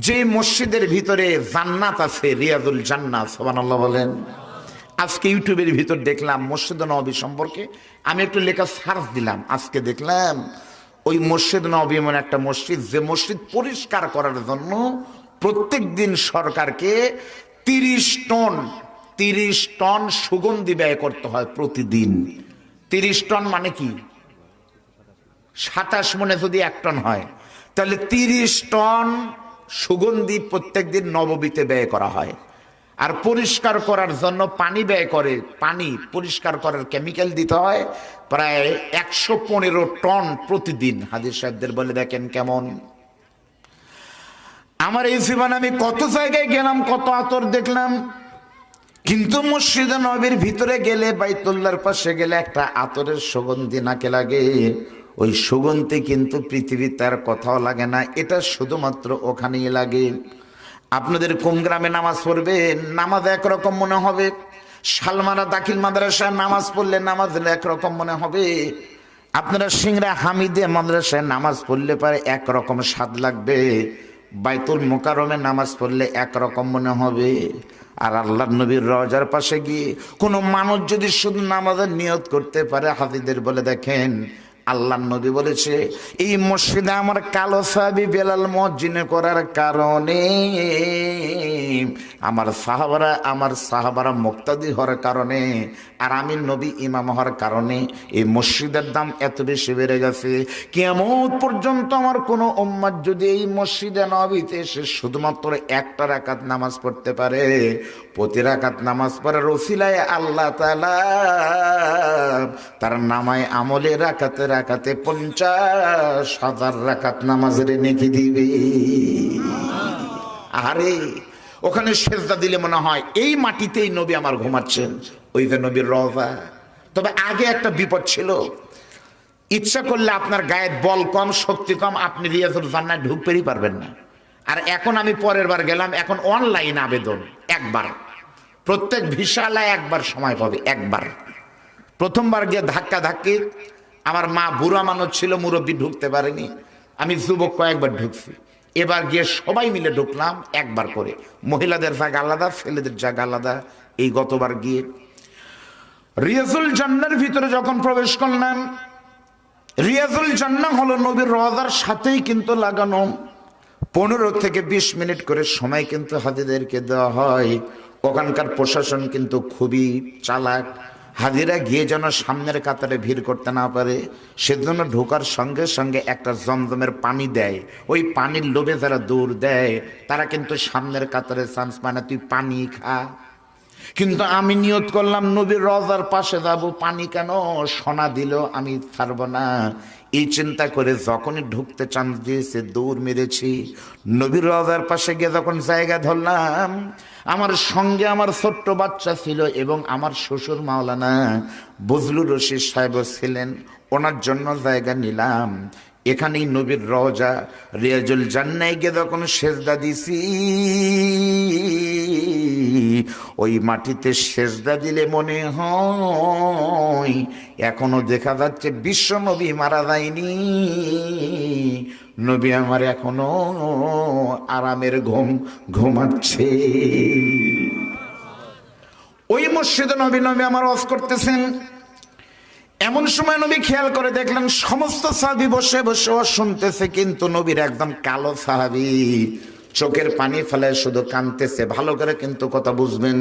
যে মসজিদের ভিতরে জান্নাত আছে, রিয়াদুল জান্নাত। সুবহানাল্লাহ বলেন। আজকে ইউটিউবের ভিতর দেখলাম মসজিদ নববী সম্পর্কে, আমি একটু লেখা সার্চ দিলাম, আজকে দেখলাম ওই মসজিদ নববী এমন একটা মসজিদ যে মসজিদ পরিষ্কার করার জন্য প্রত্যেক দিন সরকারকে 30 টন সুগন্ধি ব্যয় করতে হয় প্রতিদিন। 30 টন মানে কি? 27 মনে যদি 1 টন হয়, তাহলে 30 টন সুগন্ধি প্রত্যেক দিন নববীতে ব্যয় করা হয়। আর পরিষ্কার করার জন্য পানি ব্যয় করে, পানি পরিষ্কার করার কেমিক্যাল দিতে হয় প্রায় 115 টন প্রতিদিন। হাদিস সাহেবদের বলে দেখেন কেমন। আমার এই জীবনে আমি কত জায়গায় গেলাম, কত আতর দেখলাম, কিন্তু মসজিদে নববীর ভিতরে গেলে, বাইতুল্লাহর পাশে গেলে একটা আতরের সুগন্ধি নাকে লাগে। ওই সুগন্ধি কিন্তু পৃথিবীতে আর কোথাও লাগে না, এটা শুধুমাত্র ওখানেই লাগে। আপনাদের কোন গ্রামে নামাজ পড়বেন, নামাজ একরকম মনে হবে। শালমারা দাখিল মাদ্রাসায় নামাজ পড়লে নামাজ একরকম মনে হবে। আপনারা সিংড়া হামিদে মাদ্রাসায় নামাজ পড়লে পারে একরকম স্বাদ লাগবে। বাইতুল মুকাররমে নামাজ পড়লে একরকম মনে হবে। আর আল্লাহর নবীর রওজার পাশে গিয়ে কোনো মানুষ যদি শুধু নামাজের নিয়ত করতে পারে, হাফিজদের বলে দেখেন আল্লাহর নবী বলেছে এই মসজিদে আমার কালো সাহাবী বেলাল মুয়াজ্জিন করার কারণে, আমার সাহাবারা মুক্তাদি হওয়ার কারণে, আর আমি নবী ইমাম হওয়ার কারণে এই মসজিদের দাম এত বেশি বেড়ে গেছে। কিয়ামত পর্যন্ত আমার কোনো উম্মত যদি এই মসজিদে নববীতে এসে শুধুমাত্র একটা রাকাত নামাজ পড়তে পারে, প্রতি রাকাত নামাজ পড়ার ওসিলায় আল্লাহ তাআলা তার নামায় আমলে রাকাতে রাকাতে 50,000 রাকাত নামাজের নেকি দিবে। আরে ওখানে সেজদা দিলে মনে হয় এই মাটিতেই নবী আমার ঘুমাচ্ছেন, ওই যে নবীর রওজা। তবে আগে একটা বিপদ ছিল, ইচ্ছা করলে আপনার গায়ে বল কম, শক্তি কম, আপনি রিয়াজুল জান্নাত ঢুকতেই পারবেন না। আর এখন আমি পরের বার গেলাম, এখন অনলাইন আবেদন, একবার প্রত্যেক ভিসালায় একবার সময় পাবে, একবার। প্রথমবার গিয়ে ধাক্কা ধাক্কি, আমার মা বুড়া মানুষ ছিল, মুরব্বী ঢুকতে পারেনি, আমি যুবক কয়েকবার ঢুকছি। এবার গিয়ে সবাই মিলে ঢুকলাম একবার করে, মহিলাদের জায়গা আলাদা, ছেলেদের জায়গা আলাদা। এই গতবার গিয়ে রিয়াজুল জান্নার ভিতরে যখন প্রবেশ করলাম, রিয়াজুল জান্নাহ হলো নবীর রওজার সাথেই কিন্তু লাগানো। 15 থেকে 20 মিনিট করে সময় কিন্তু হাজিদেরকে দেওয়া হয়। ওখানকার প্রশাসন কিন্তু খুবই চালাক। হাজিরা গিয়ে যেন সামনের কাতারে ভিড় করতে না পারে, সেজন্য ঢোকার সঙ্গে সঙ্গে একটা জমজমের পানি দেয়। ওই পানির লোভে যারা দৌড় দেয় তারা কিন্তু সামনের কাতারে চান্স পায় না, তুই পানি খা। কিন্তু আমি নিয়ত করলাম নবীর রওজার পাশে যাব, পানি কেন, সোনা দিল আমি ছাড়ব না। এই চিন্তা করে যখনই ঢুকতে চান্স দিয়েছে দৌড় মেরেছি। নবীর রওজার পাশে গিয়ে যখন জায়গা ধরলাম, আমার সঙ্গে আমার ছোট্ট বাচ্চা ছিল এবং আমার শ্বশুর মাওলানা বজলুর রশিদ সাহেব ছিলেন, ওনার জন্য জায়গা নিলাম। এখানেই নবীর রওজা রিয়াজুল জান্নায় গিয়ে যখন সেজদা দিছি, ওই মাটিতে সেজদা দিলে মনে হয় এখনো দেখা যাচ্ছে বিশ্ব নবী মারা যায়নি। নবী আমার এখনো আরামের ঘুম ঘুমাচ্ছে। ওই মসজিদে নবী আমার ওয়াজ করতেছেন। এমন সময় নবী খেয়াল করে দেখলেন সমস্ত সাহাবী বসে বসে ওয়াজ শুনতেছে, কিন্তু নবীর একদম কালো সাহাবী চোখের পানি ফেলে শুধু কাঁদতেছে। ভালো করে কিন্তু কথা বুঝবেন,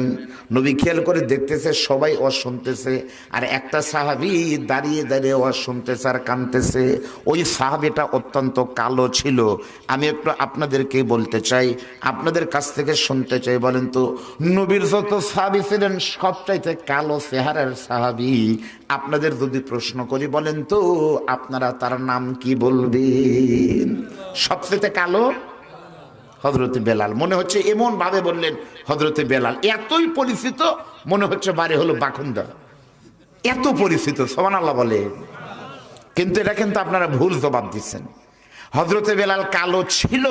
নবী খেয়াল করে দেখতেছে সবাই ওয়াজ শুনতেছে, আর একটা সাহাবী দাঁড়িয়ে দাঁড়িয়ে ওয়াজ শুনতেছে আর কাঁদতেছে। ওই সাহাবীটা অত্যন্ত কালো ছিল। আমি একটু আপনাদেরকে বলতে চাই, আপনাদের কাছ থেকে শুনতে চাই, বলেন তো নবীর যত সাহাবী ছিলেন সবচাইতে কালো চেহারার সাহাবী আপনাদের যদি প্রশ্ন করি, বলেন তো আপনারা তার নাম কি বলবেন? সবচেয়ে কালো হযরত বেলাল। মনে হচ্ছে এমন ভাবে বললেন হযরত বেলাল, এতই পরিচিত মনে হচ্ছে বাড়ি হলো বাখুন্দা, এত পরিচিত। সুবহানাল্লাহ বলে। কিন্তু এটা কিন্তু আপনারা ভুল জবাব দিচ্ছেন। হযরত বেলাল কালো ছিল,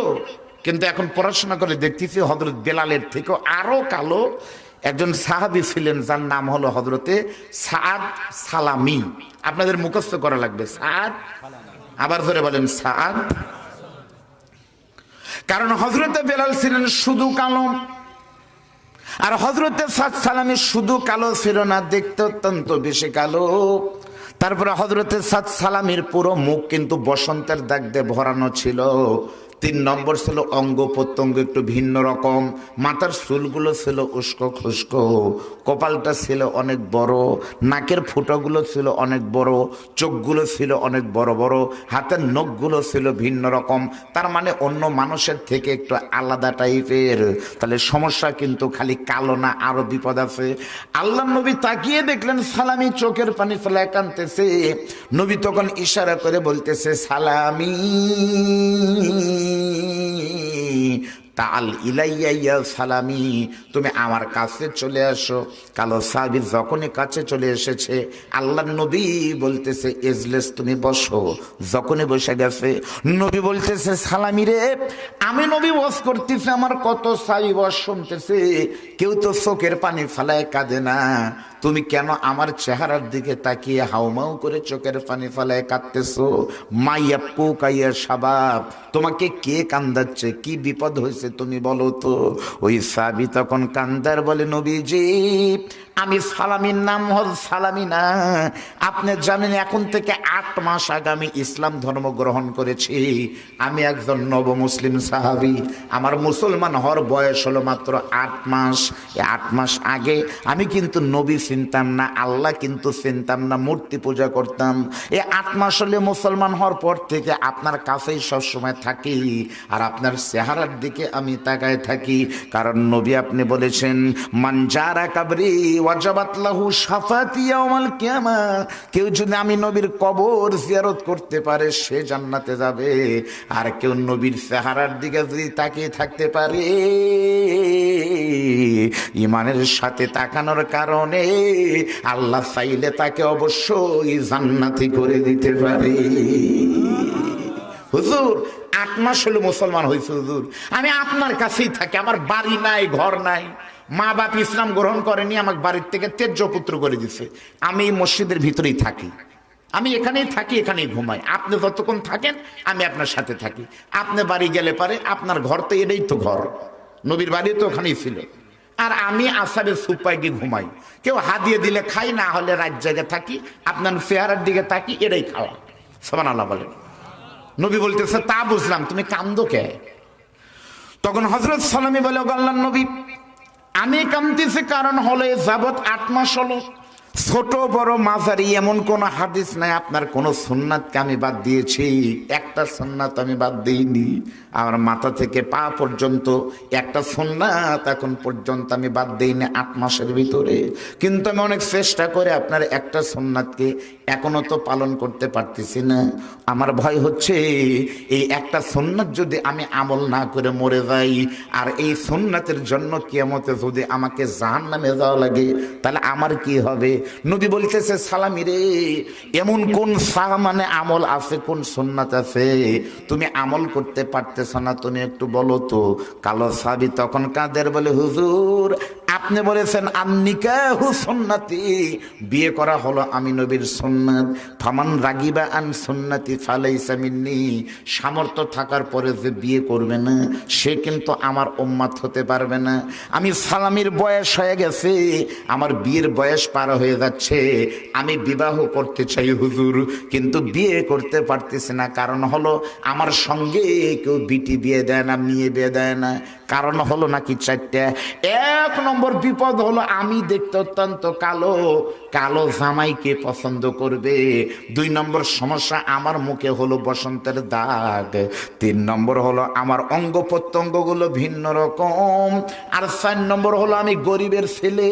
কিন্তু এখন পড়াশোনা করে দেখতেছি হযরত বেলালের থেকেও আরো কালো একজন সাহাবী ছিলেন, যার নাম হলো হযরতে সাদ সালামি। আপনাদের মুখস্থ করা লাগবে, সাদ, আবার ধরে বলেন সাদ। কারণ হযরতে বেলাল ছিলেন শুধু কালো, আর হযরতে সাদ সালামি শুধু কালো ছিল না, দেখতে অত্যন্ত বেশি কালো। তারপরে হযরতে সাদ সালামির পুরো মুখ কিন্তু বসন্তের দাগ দিয়ে ভরানো ছিল। 3 নম্বর ছিল অঙ্গ প্রত্যঙ্গ একটু ভিন্ন রকম, মাথার চুলগুলো ছিল উস্কো খুস্কো, কপালটা ছিল অনেক বড়, নাকের ফুটাগুলো ছিল অনেক বড়, চোখগুলো ছিল অনেক বড় বড়, হাতের নখগুলো ছিল ভিন্ন রকম। তার মানে অন্য মানুষের থেকে একটু আলাদা টাইপের। তাহলে সমস্যা কিন্তু খালি কালো না, আরো বিপদ আছে। আল্লাহ নবী তাকিয়ে দেখলেন সালামি চোখের পানি ফেলে কাঁদতেছে। নবী তখন ইশারা করে বলতেছে, সালামি তাল ইলাইয়া ইয়া সালামি, তুমি আমার কাছে চলে আসো। কালো সাহাবী যখনই কাছে চলে এসেছে, আল্লাহর নবী বলতেছে ইজলিস, তুমি বসো। যখনই বসে গেছে, নবী বলতেছে সালামি রে, আমি নবী ওয়াজ করতেছি, আমার কত সাহাবী ওয়াজ শুনতেছে, কেউ তো চোখের পানি ফেলায় কাঁদে না, তুমি কেন আমার চেহারার দিকে তাকিয়ে হাউমাউ করে চোখের পানি ফেলায় কাঁদতেছো? মাইয়াপ্পু কাইয়া শাবাব, তোমাকে কে কান্দাচ্ছে, কি বিপদ হয়েছে তুমি বলো তো? ওই সাহাবী তখন কান্দার বলে, নবীজি আমি সালামির নাম হল সালামি না, আপনি জানেন এখন থেকে 8 মাস আগে আমি ইসলাম ধর্ম গ্রহণ করেছি। আমি একজন নব মুসলিম সাহাবী, আমার মুসলমান হওয়ার বয়স হলো মাত্র 8 মাস। এই 8 মাস আগে আমি কিন্তু নবী চিনতাম না, আল্লাহ কিন্তু চিনতাম না, মূর্তি পূজা করতাম। এই 8 মাস হলে মুসলমান হওয়ার পর থেকে আপনার কাছেই সবসময় থাকি, আর আপনার চেহারার দিকে আমি তাকায় থাকি। কারণ নবী আপনি বলেছেন, মান জারা কাবরি ওয়াজাবাত লাহু শাফাতি ইয়াউমাল কিয়ামা, কেউ যদি আমি নবীর কবর জিয়ারত করতে পারে সে জান্নাতে যাবে। আর কেউ নবীর চেহারার দিকে যদি তাকিয়ে থাকতে পারে, ইমানের সাথে তাকানোর কারণে আল্লাহ চাইলে তাকে অবশ্যই জান্নাতি করে দিতে পারে। হুজুর 8 মাস হলো মুসলমান হয়েছে, হুজুর আমি আপনার কাছেই থাকি, আমার বাড়ি নাই ঘর নাই, মা বাপ ইসলাম গ্রহণ করেনি, আমাকে বাড়ির থেকে তেজ্য পুত্র করে দিছে, আমি মসজিদের ভিতরেই থাকি, আমি এখানেই থাকি, এখানেই ঘুমাই, আপনি যতক্ষণ থাকেন আমি আপনার সাথে থাকি, আপনি বাড়ি গেলে পারে আপনার ঘর তো এটাই তো ঘর, নবীর বাড়ি তো ওখানেই ছিল, আর আমি আসারের সুপায় গিয়ে ঘুমাই, কেউ হাদিয়ে দিলে খাই, না হলে রাত জায়গায় থাকি, আপনার চেহারার দিকে তাকি, এটাই খাওয়া। সুবহানাল্লাহ বলেন। নবী বলতেছে তা বুঝলাম, তুমি কান্দো কে? তখন হযরত সালামি বলে, আল্লাহর নবী আমি কাঁদতেছি কারণ হলো যাবত 8 মাস হলো ছোট বড় মাঝারি এমন কোন হাদিস নাই আপনার কোন সুন্নাতকে আমি বাদ দিয়েছি। একটা সুন্নাত আমি বাদ দিইনি। আমার মাথা থেকে পা পর্যন্ত একটা সুন্নাত এখন পর্যন্ত আমি বাদ দিইনি 8 মাসের ভিতরে। কিন্তু আমি অনেক চেষ্টা করে আপনার একটা সুন্নাতকে এখনো তো পালন করতে পারতেছি না। আমার ভয় হচ্ছে এই একটা সুন্নাত যদি আমি আমল না করে মরে যাই, আর এই সুন্নাতের জন্য কিয়ামতে যদি আমাকে জাহান্নামে যাওয়া লাগে, তাহলে আমার কি হবে? নবী বলতেছে, সালামি রে, এমন কোন মানে আমল আছে, কোন সুন্নাত আছে তুমি আমল করতে পারতেছ না, তুমি একটু বলো তো। কালো সাহাবী তখন কাদের বলে, হুজুর আপনি বলেছেন আন্নিকাহু সুন্নতি, বিয়ে করা হলো আমি নবীর সুন্নাত। ফামান রাগিবা আন সুন্নতি ফালাইসা মিন্নি, সামর্থ্য থাকার পরে যে বিয়ে করবে না সে কিন্তু আমার উম্মত হতে পারবে না। আমি সালামির বয়স হয়ে গেছে, আমার বিয়ের বয়স পার হয়ে যাচ্ছে, আমি বিবাহ করতে চাই হুজুর, কিন্তু বিয়ে করতে পারতেছি না। কারণ হলো আমার সঙ্গে কেউ বিটি বিয়ে দেয় না, মেয়ে বিয়ে দেয় না। কারণ হলো নাকি 4টা। 1 নম্বর বিপদ হলো আমি দেখতে অত্যন্ত কালো, কালো জামাইকে পছন্দ করবে। 2 নম্বর সমস্যা, আমার মুখে হলো বসন্তের দাগ। 3 নম্বর হলো আমার অঙ্গ প্রত্যঙ্গ গুলো ভিন্ন রকম। আর 4 নম্বর হলো আমি গরিবের ছেলে,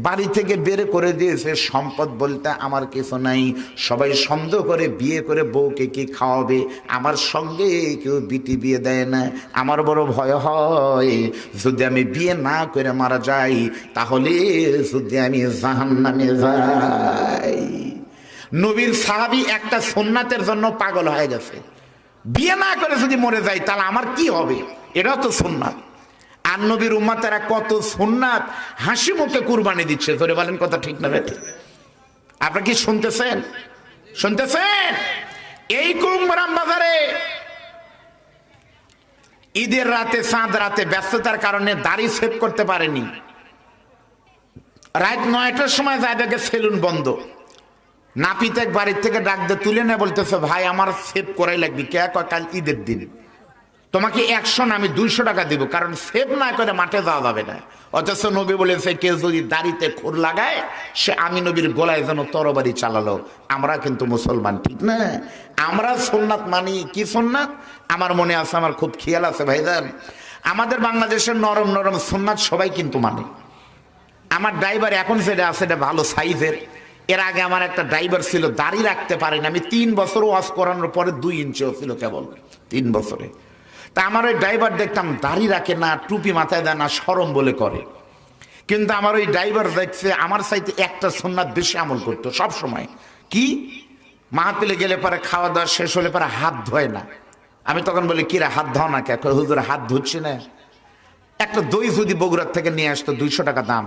বাড়ি থেকে বের করে দিয়েছে, সম্পদ বলতে আমার কিছু নাই। সবাই সন্দেহ করে বিয়ে করে বউকে কি খাওয়াবে, আমার সঙ্গে কেউ বিটি বিয়ে দেয় না। আমার বড় ভয় হয় যদি আমি বিয়ে না করে মারা যাই, তাহলে যদি আমি জাহান্নামে যাই। নবীর সাহাবী একটা সুন্নাতের জন্য পাগল হয়ে গেছে, বিয়ে না করে যদি মরে যাই তাহলে আমার কি হবে? এটাও তো সুন্নাত। আর নবীর উম্মতেরা কত সুন্নাত হাসি মুখে কুরবানি দিচ্ছে, ধরে বলেন কথা ঠিক না বেঠিক? আপনারা কি শুনতেছেন? শুনতেছেন? এই কুমরাম বাজারে ঈদের রাতে, চাঁদ রাতে ব্যস্ততার কারণে দাড়ি সেভ করতে পারেনি। রাত 9টার সময় যায় দেখে সেলুন বন্ধ। নাপিত এক বাড়ির থেকে ডাক দিয়ে তুলে নেয়, বলতেছে ভাই আমার সেভ করাই লাগবে। কে কয় কাল ঈদের দিন, তোমাকে 100 না আমি 200 টাকা দিব, কারণ সেভ না করে মাঠে যাওয়া যাবে না। অথচ নবী বলেছে কেউ যদি দাড়িতে খুর লাগায় সে আমি নবীর গলায় যেন তরবারি চালালো। আমরা কিন্তু মুসলমান, ঠিক না? আমরা সুন্নাত মানি। কি সুন্নাত? আমার মনে আছে, আমার খুব খেয়াল আছে ভাইজান, আমাদের বাংলাদেশের নরম নরম সুন্নাত সবাই কিন্তু মানে। আমার ড্রাইভার এখন যেটা আছে এটা ভালো সাইজের। এর আগে আমার একটা ড্রাইভার ছিল, দাড়ি রাখতে পারেনি। আমি 3 বছর ওয়াজ করানোর পরে 2 ইঞ্চিও ছিল কেবল 3 বছরে। তা আমার ওই ড্রাইভার দেখতাম দাড়ি রাখে না, টুপি মাথায় দেয় না, শরম বলে করে। কিন্তু আমার ওই ড্রাইভার দেখছে আমার চাইতে একটা সুন্নাত বেশি আমল করতো সব সময়। কি? মাহফিলে গেলে পরে খাওয়া দাওয়া শেষ হলে পরে হাত ধোয় না। আমি তখন বলি কিরা হাত ধোও না কে? হুজুর হাত ধুচ্ছি না। একটা দই যদি বগুড়ার থেকে নিয়ে আসতো 200 টাকা দাম,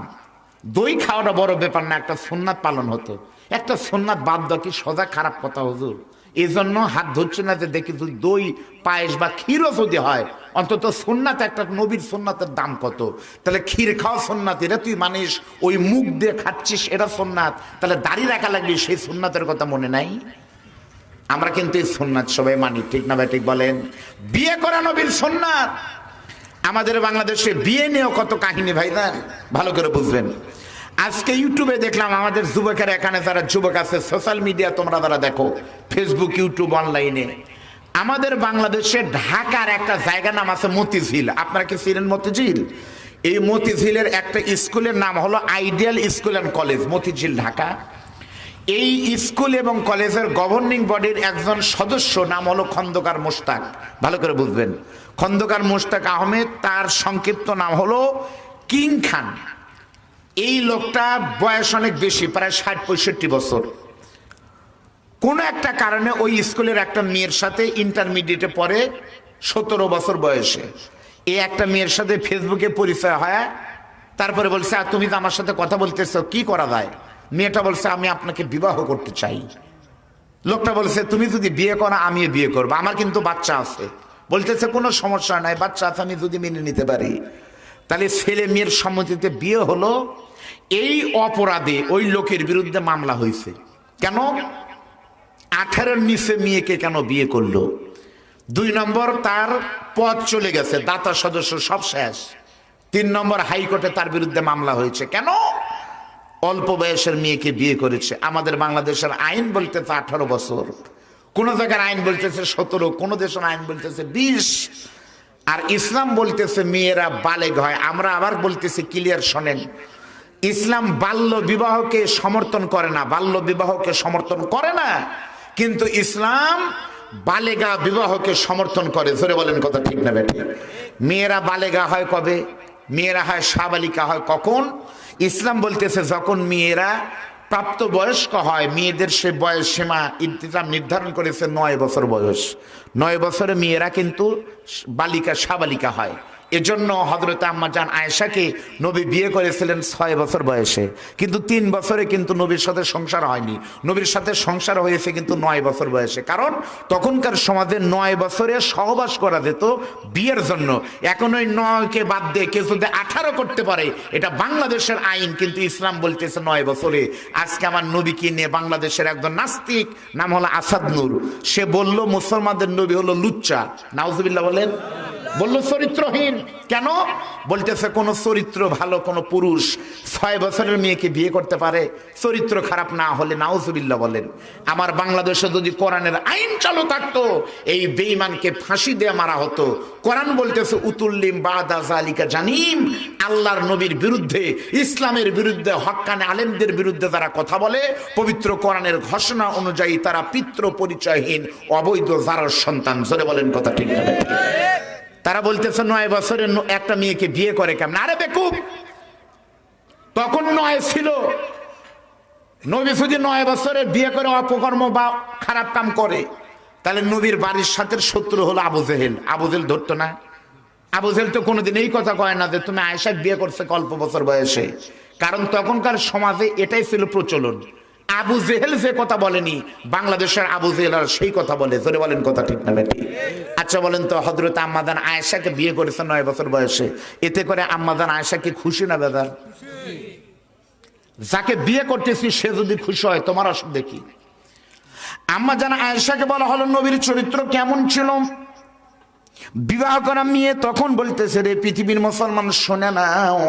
দই খাওয়াটা বড় ব্যাপার না, একটা সুন্নাত পালন হতো। একটা সুন্নাত বাদ দেওয়া কি সোজা খারাপ কথা হুজুর? এই জন্য হাত ধরছে না যে দেখি যদি দই পায়েস বা ক্ষীরও যদি হয়, অন্তত সুন্নাত, একটা নবীর সুন্নাতের দাম কত? তাহলে ক্ষীর খাওয়া সুন্নাত, এটা তুই মানিস, ওই মুখ দিয়ে খাচ্ছিস এটা সুন্নাত, তাহলে দাড়ি রাখা লাগবে, সেই সুন্নাতের কথা মনে নাই? আমরা কিন্তু এই সুন্নাত সবাই মানি, ঠিক না ভাই ঠিক বলেন? বিয়ে করা নবীর সুন্নাত। আমাদের বাংলাদেশে বিয়ে নিয়েও কত কাহিনী ভাইজান, ভালো করে বুঝবেন। আজকে ইউটিউবে দেখলাম আমাদের যুবকের, এখানে যারা যুবক আছে, সোশ্যাল মিডিয়া তোমরা যারা দেখো, ফেসবুক, ইউটিউব, অনলাইনে, আমাদের বাংলাদেশে ঢাকার একটা জায়গা নাম আছে মতিঝিল। আপনারা কি চিনেন মতিঝিল? এই মতিঝিলের একটা স্কুলের নাম হলো ideal school and college, Motijheel, Dhaka. এই স্কুল এবং কলেজের গভর্নিং বডির একজন সদস্য নাম হলো খন্দকার মোশতাক। ভালো করে বুঝবেন, খন্দকার মোশতাক আহমেদ, তার সংক্ষিপ্ত নাম হলো কিং খান। এই লোকটা বয়স অনেক বেশি, প্রায় 60-65 বছর। কোন একটা কারণে ওই স্কুলের একটা মেয়ের সাথে ইন্টারমিডিয়েটে পড়ে, 17 বছর বয়সে। এই একটা মেয়ের সাথে ফেসবুকে পরিচয় হয়। তারপরে বলছে তুমি তো আমার সাথে কথা বলতেছো, কি করা যায়? মেয়েটা বলছে আমি আপনাকে বিবাহ করতে চাই। লোকটা বলছে তুমি যদি বিয়ে করো আমিও বিয়ে করবো, আমার কিন্তু বাচ্চা আছে। বলতেছে কোনো সমস্যা নাই, বাচ্চা আছে আমি যদি মেনে নিতে পারি। তাহলে ছেলে মেয়ের সম্মতিতে বিয়ে হলো। এই অপরাধে ওই লোকের বিরুদ্ধে মামলা হয়েছে। কেন? 18-র নিচে মেয়েকে কেন বিয়ে করলো? 2 নম্বর, তার পদ চলে গেছে, দাতা সদস্য সব শেষ। 3 নম্বর, হাইকোর্টে তার বিরুদ্ধে মামলা হয়েছে। কেন? অল্প বয়সের মেয়েকে বিয়ে করেছে। আমাদের বাংলাদেশের আইন বলতেছে 18 বছর, কোন জায়গার আইন বলতেছে 17, কোন দেশের আইন বলতেছে 20, আর ইসলাম বলতেছে মেয়েরা বালেগ হয়। আমরা আবার বলতেছি, ক্লিয়ার শোনেন, ইসলাম বাল্য বিবাহকে সমর্থন করে না, বাল্য বিবাহকে সমর্থন করে না, কিন্তু ইসলাম বালেগা বিবাহকে সমর্থন করে। জোরে বলেন কথা ঠিক না বেঠিক? মেয়েরা বালেগা হয় কবে? মেয়েরা হয় সাবালিকা হয় কখন? ইসলাম বলতেছে যখন মেয়েরা প্রাপ্তবয়স্ক হয়। মেয়েদের সে বয়স সীমা ইসলাম নির্ধারণ করেছে 9 বছর বয়স। 9 বছরে মেয়েরা কিন্তু বালিকা সাবালিকা হয়। এজন্য হযরত আম্মা জান আয়েশাকে নবী বিয়ে করেছিলেন 6 বছর বয়সে, কিন্তু 3 বছরে কিন্তু নবীর সাথে সংসার হয়নি। নবীর সাথে সংসার হয়েছে কিন্তু 9 বছর বয়সে, কারণ তখনকার সমাজে 9 বছরে সহবাস করা যেত বিয়ের জন্য। এখন ওই 9কে বাদ দিয়ে কেউ যদি 18 করতে পারে, এটা বাংলাদেশের আইন, কিন্তু ইসলাম বলতেছে 9 বছরে। আজকে আমার নবীকে নিয়ে বাংলাদেশের একজন নাস্তিক, নাম হলো আসাদ নূর, সে বলল মুসলমানদের নবী হলো লুচ্চা। নাউজুবিল্লাহ বলেন। বলল চরিত্রহীন। কেন? বলতেছে কোন চরিত্র ভালো কোন পুরুষ 6 বছরের মেয়েকে বিয়ে করতে পারে, চরিত্র খারাপ না হলে? নাউজুবিল্লাহ বলেন। আমার বাংলাদেশে যদি কোরআনের আইন চালু থাকতো, এই বেঈমানকে ফাঁসি দিয়ে মারা হতো। কোরআন বলতেছে উতুল্লিম বাদা জালিকা জানিম, আল্লাহর নবীর বিরুদ্ধে, ইসলামের বিরুদ্ধে, হক্কানে আলেমদের বিরুদ্ধে যারা কথা বলে, পবিত্র কোরআনের ঘোষণা অনুযায়ী তারা পিতৃ পরিচয়হীন অবৈধ জারর সন্তান। জোরে বলেন কথা ঠিক না? তারা বলতেছে 9 বছরের একটা মেয়েকে বিয়ে করে কেমন? আরে বেকুব, তখন 9 ছিল। নবী যদি 9 বছরের বিয়ে করে অপকর্ম বা খারাপ কাম করে, তাহলে নবীর বাড়ির সাথে শত্রু হলো আবু জেহেল। আবু জেহেল ধরতো না? আবু জেহেল তো কোনোদিন এই কথা কয় না যে তুমি আয়েশা বিয়ে করছে অল্প বছর বয়সে, কারণ তখনকার সমাজে এটাই ছিল প্রচলন। আবু জেহেল যে কথা বলেনি, বাংলাদেশের আবু জেহেল আর সেই কথা বলে। জোরে বলেন কথা ঠিক না বেটি? আচ্ছা বলেন তো, হযরত আম্মা জান আয়েশাকে বিয়ে করেছে 9 বছর বয়সে, এতে করে আম্মা জান আয়েশা কি খুশি না বেজার? যাকে বিয়ে করতেছি সে যদি খুশি হয়, তোমার অসুবিধা কি? আম্মা জান আয়েশাকে বলা হলো নবীর চরিত্র কেমন ছিল। বিবাহ করা মেয়ে তখন বলতেছে, রে পৃথিবীর মুসলমান শোনে নাও,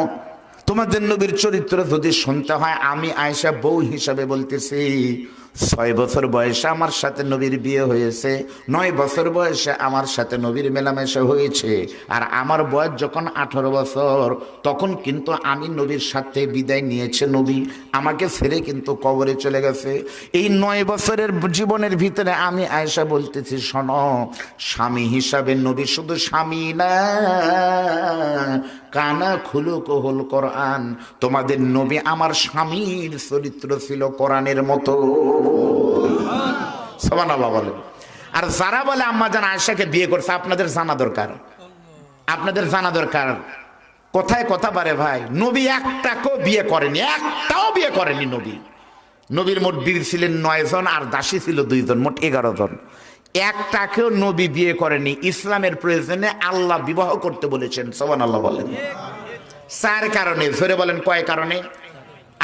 তোমাদের নবীর চরিত্র যদি শুনতে হয়, আমি আয়েশা বউ হিসাবে বলতেছি, 6 বছর বয়সে আমার সাথে নবীর বিয়ে হয়েছে, 9 বছর বয়সে আমার সাথে নবীর মেলামেশা হয়েছে, আর আমার বয়স যখন 18 বছর, তখন কিন্তু আমি নবীর সাথে বিদায় নিয়েছে। নবী আমাকে ছেড়ে কিন্তু কবরে চলে গেছে। এই 9 বছরের জীবনের ভিতরে আমি আয়েশা বলতেছি, শোনো, স্বামী হিসাবে নবী শুধু স্বামী না, কানা খুলুক হল কোরআন। তোমাদের নবী আমার স্বামীর চরিত্র ছিল কোরআনের মতো। সুবহানাল্লাহ বলেন। আর যারা বলে আম্মা জান আয়েশাকে বিয়ে করছে, আপনাদের জানা দরকার, আপনাদের জানা দরকার কোথায় কথা পারে ভাই। নবী একটাকেও বিয়ে করেনি, একটাও বিয়ে করেনি নবী। নবীর মোট বীর ছিলেন 9 জন, আর দাসী ছিল 2 জন, মোট 11 জন। একটাকেও নবী বিয়ে করেনি। ইসলামের প্রয়োজনে আল্লাহ বিবাহ করতে বলেছেন। সুবহানাল্লাহ বলেন। 4 কারণে। জোরে বলেন কয় কারণে?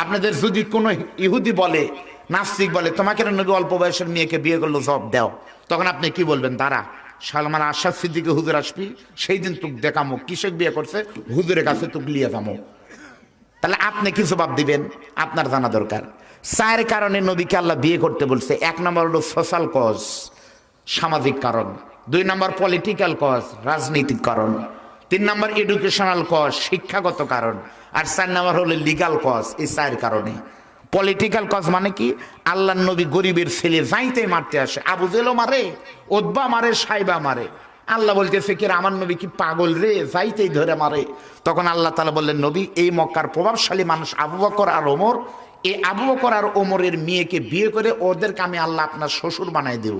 আপনাদের যদি কোনো ইহুদি বলে, নাস্তিক বলে, তোমাকে নবী অল্প বয়সের মেয়েকে বিয়ে করলো, জবাব দাও, তখন আপনি কি বলবেন? দাঁড়া, সালমান আশরাফ সিদ্দিকী হুজুর আসবি, সেই দিন তুক দেখামো কিসে বিয়ে করছে, হুজুরের কাছে তুক লিয়ে যাবো। তাহলে আপনি কি জবাব দিবেন? আপনার জানা দরকার। 4 কারণে নবীকে আল্লাহ বিয়ে করতে বলছে। 1 নম্বর হলো সোশ্যাল কজ, সামাজিক কারণ। 2 নম্বর পলিটিক্যাল কজ, রাজনৈতিক কারণ। 3 নম্বর এডুকেশনাল কজ, শিক্ষাগত কারণ। আর 4 নম্বর হলো লিগাল কজ। এই 4 কারণে। পলিটিক্যাল কজ মানে কি? আল্লাহর নবী গরিবের ছেলে যাইতে মারতে আসে, আবু জেহেলও মারে, উতবা মারে, সাইবা মারে। আল্লাহ বলতেছে কি, আমার নবী কি পাগল রে, যাইতেই ধরে মারে। তখন আল্লাহ তাআলা বললেন, নবী, এই মক্কার প্রভাবশালী মানুষ আবু বকর আর ওমর, এই আবু বকর আর ওমরের মেয়েকে বিয়ে করে ওদেরকে আমি আল্লাহ আপনার শ্বশুর বানাই দেব।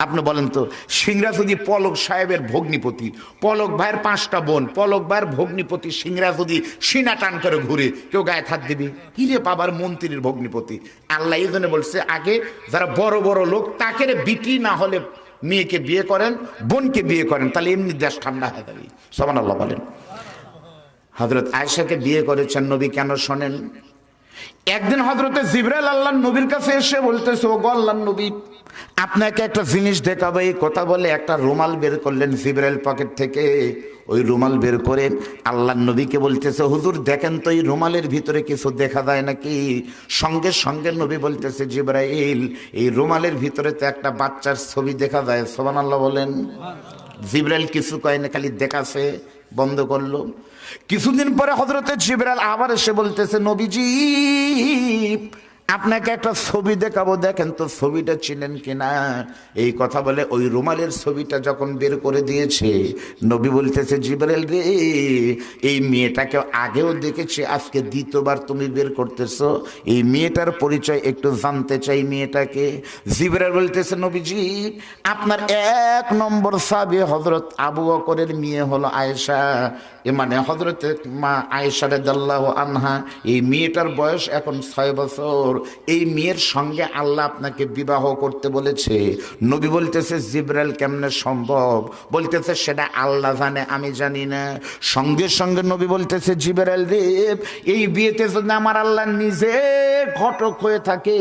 আপনি বলেন তো, সিংরা যদি পলক সাহেবের ভগ্নিপতি, পলক ভাইয়ের 5টা বোন, পলক ভাইয়ের ভগ্নিপতি সিংরা যদি সিনা টান করে ঘুরে, কেউ গায়ে থাক দিবি? হিরে বাবার মন্ত্রীর ভগ্নিপতি। আল্লাহ এই জন্য বলছে, আগে যারা বড় বড় লোক, তাকে বিক্রি না হলে মেয়েকে বিয়ে করেন, বোনকে বিয়ে করেন, তাহলে এমনি দেশ ঠান্ডা হয়ে যাবে। সুবহানাল্লাহ বলেন। হযরত আয়েশাকে বিয়ে করেছেন নবী কেন শোনেন। একদিন হযরতে জিবরাইল আল্লাহর নবীর কাছে এসে বলতেছে, ও গো আল্লাহর নবী, আপনাকে একটা জিনিস দেখাবো, এই কথা বলে একটা রুমাল বের করলেন জিবরাইল পকেট থেকে। ওই রুমাল বের করে আল্লাহর নবীকে বলতেছে, হুজুর দেখেন তো এই রুমালের ভিতরে কিছু দেখা যায় নাকি? সঙ্গে সঙ্গে নবী বলতেছে, জিবরাইল এই রুমালের ভিতরে তো একটা বাচ্চার ছবি দেখা যায়। সুবহানাল্লাহ বলেন। জিবরাইল কিছু কয় না, খালি দেখাছে, বন্ধ করলো। কিছুদিন পরে হযরতে জিবরাইল আবার এসে বলতেছে, নবীজি আপনাকে একটা ছবি দেখাবো, দেখেন তো ছবিটা চিনেন কিনা। এই কথা বলে ওই রুমালের ছবিটা যখন বের করে দিয়েছে, নবী বলতেছে, জিবরাইল রে এই মেয়েটাকে আগেও দেখেছি, আজকে দ্বিতীয়বার তুমি বের করতেছো, এই মেয়েটার পরিচয় একটু জানতে চাই মেয়েটাকে। জিবরাইল বলতেছে, নবীজি আপনার 1 নম্বর সাহাবী হযরত আবু বকরের মেয়ে হলো আয়েশা, মানে হযরতে মা আয়েশা রাদিয়াল্লাহু আনহা। এই মেয়েটার বয়স এখন 6 বছর। এই মেয়ের সঙ্গে আল্লাহ আপনাকে বিবাহ করতে বলেছে। নবী বলতেছে, জিবরাইল কেমনে সম্ভব? বলতেছে, সেটা আল্লাহ জানে, আমি জানি না। সঙ্গে সঙ্গে নবী বলতেছে, জিবরাইল রে এই বিয়েতে যদি আমার আল্লাহ নিজে ঘটক হয়ে থাকে,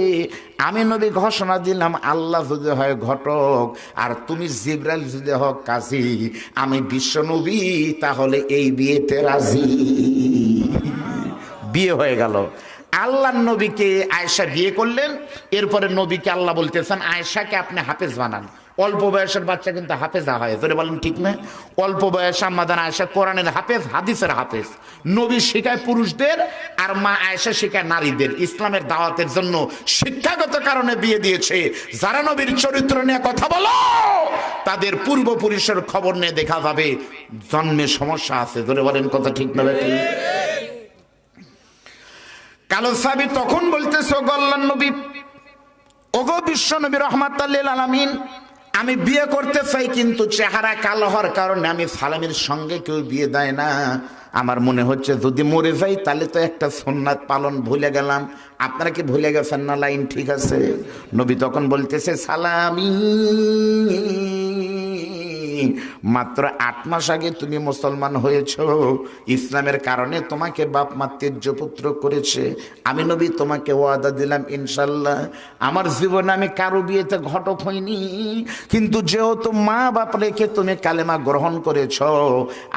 আমি নবী ঘোষণা দিলাম, আল্লাহ যদি হয় ঘটক আর তুমি জিবরাইল যদি হও কাজী, আমি বিশ্ব নবী তাহলে এই বিয়েতে রাজি। বিয়ে হয়ে গেল। আল্লাহর নবীকে আয়েশা বিয়ে করলেন। এরপরে নবীকে আল্লাহ বলতেছেন, আয়েশাকে আপনি হাফেজ বানান। অল্প বয়সের বাচ্চা কিন্তু হাফেজা হয়, তোরে বলেন ঠিক না? অল্প বয়সে আম্মাদান আয়েশা কোরআনের হাফেজ, হাদিসের হাফেজ। নবী শিখায় পুরুষদের আর মা আয়েশা শিখায় নারীদের। ইসলামের দাওয়াতের জন্য শিক্ষাগত কারণে বিয়ে দিয়েছে। যারা নবীর চরিত্র নিয়ে কথা বলো, তাদের পূর্বপুরুষের খবর নিয়ে দেখা যাবে জন্মে সমস্যা আছে। তোরে বলেন কথা ঠিক না? কালো সাহাবী তখন বলতেছে, ওগো আল্লাহর নবী, ওগো বিশ্ব নবী রাহমাতাল লিল আলামিন, আমি বিয়ে করতে চাই, কিন্তু চেহারা কালো হওয়ার কারণে আমি সালামের সঙ্গে কেউ বিয়ে দেয় না। আমার মনে হচ্ছে যদি মরে যাই তাহলে তো একটা সুন্নাত পালন ভুলে গেলাম। আপনারা কি ভুলে গেছেন না? লাইন ঠিক আছে। নবী তখন বলতেছে, সালামি মাত্র 8 মাস আগে তুমি মুসলমান হয়েছ, ইসলামের কারণে তোমাকে বাপ মা ত্যায্য পুত্র করেছে। আমি নবী তোমাকে ওয়াদা দিলাম, ইনশাল্লাহ আমার জীবনে আমি কারো বিয়েতে ঘটক হইনি, কিন্তু যেহেতু মা বাপ রেখে তুমি কালেমা গ্রহণ করেছ,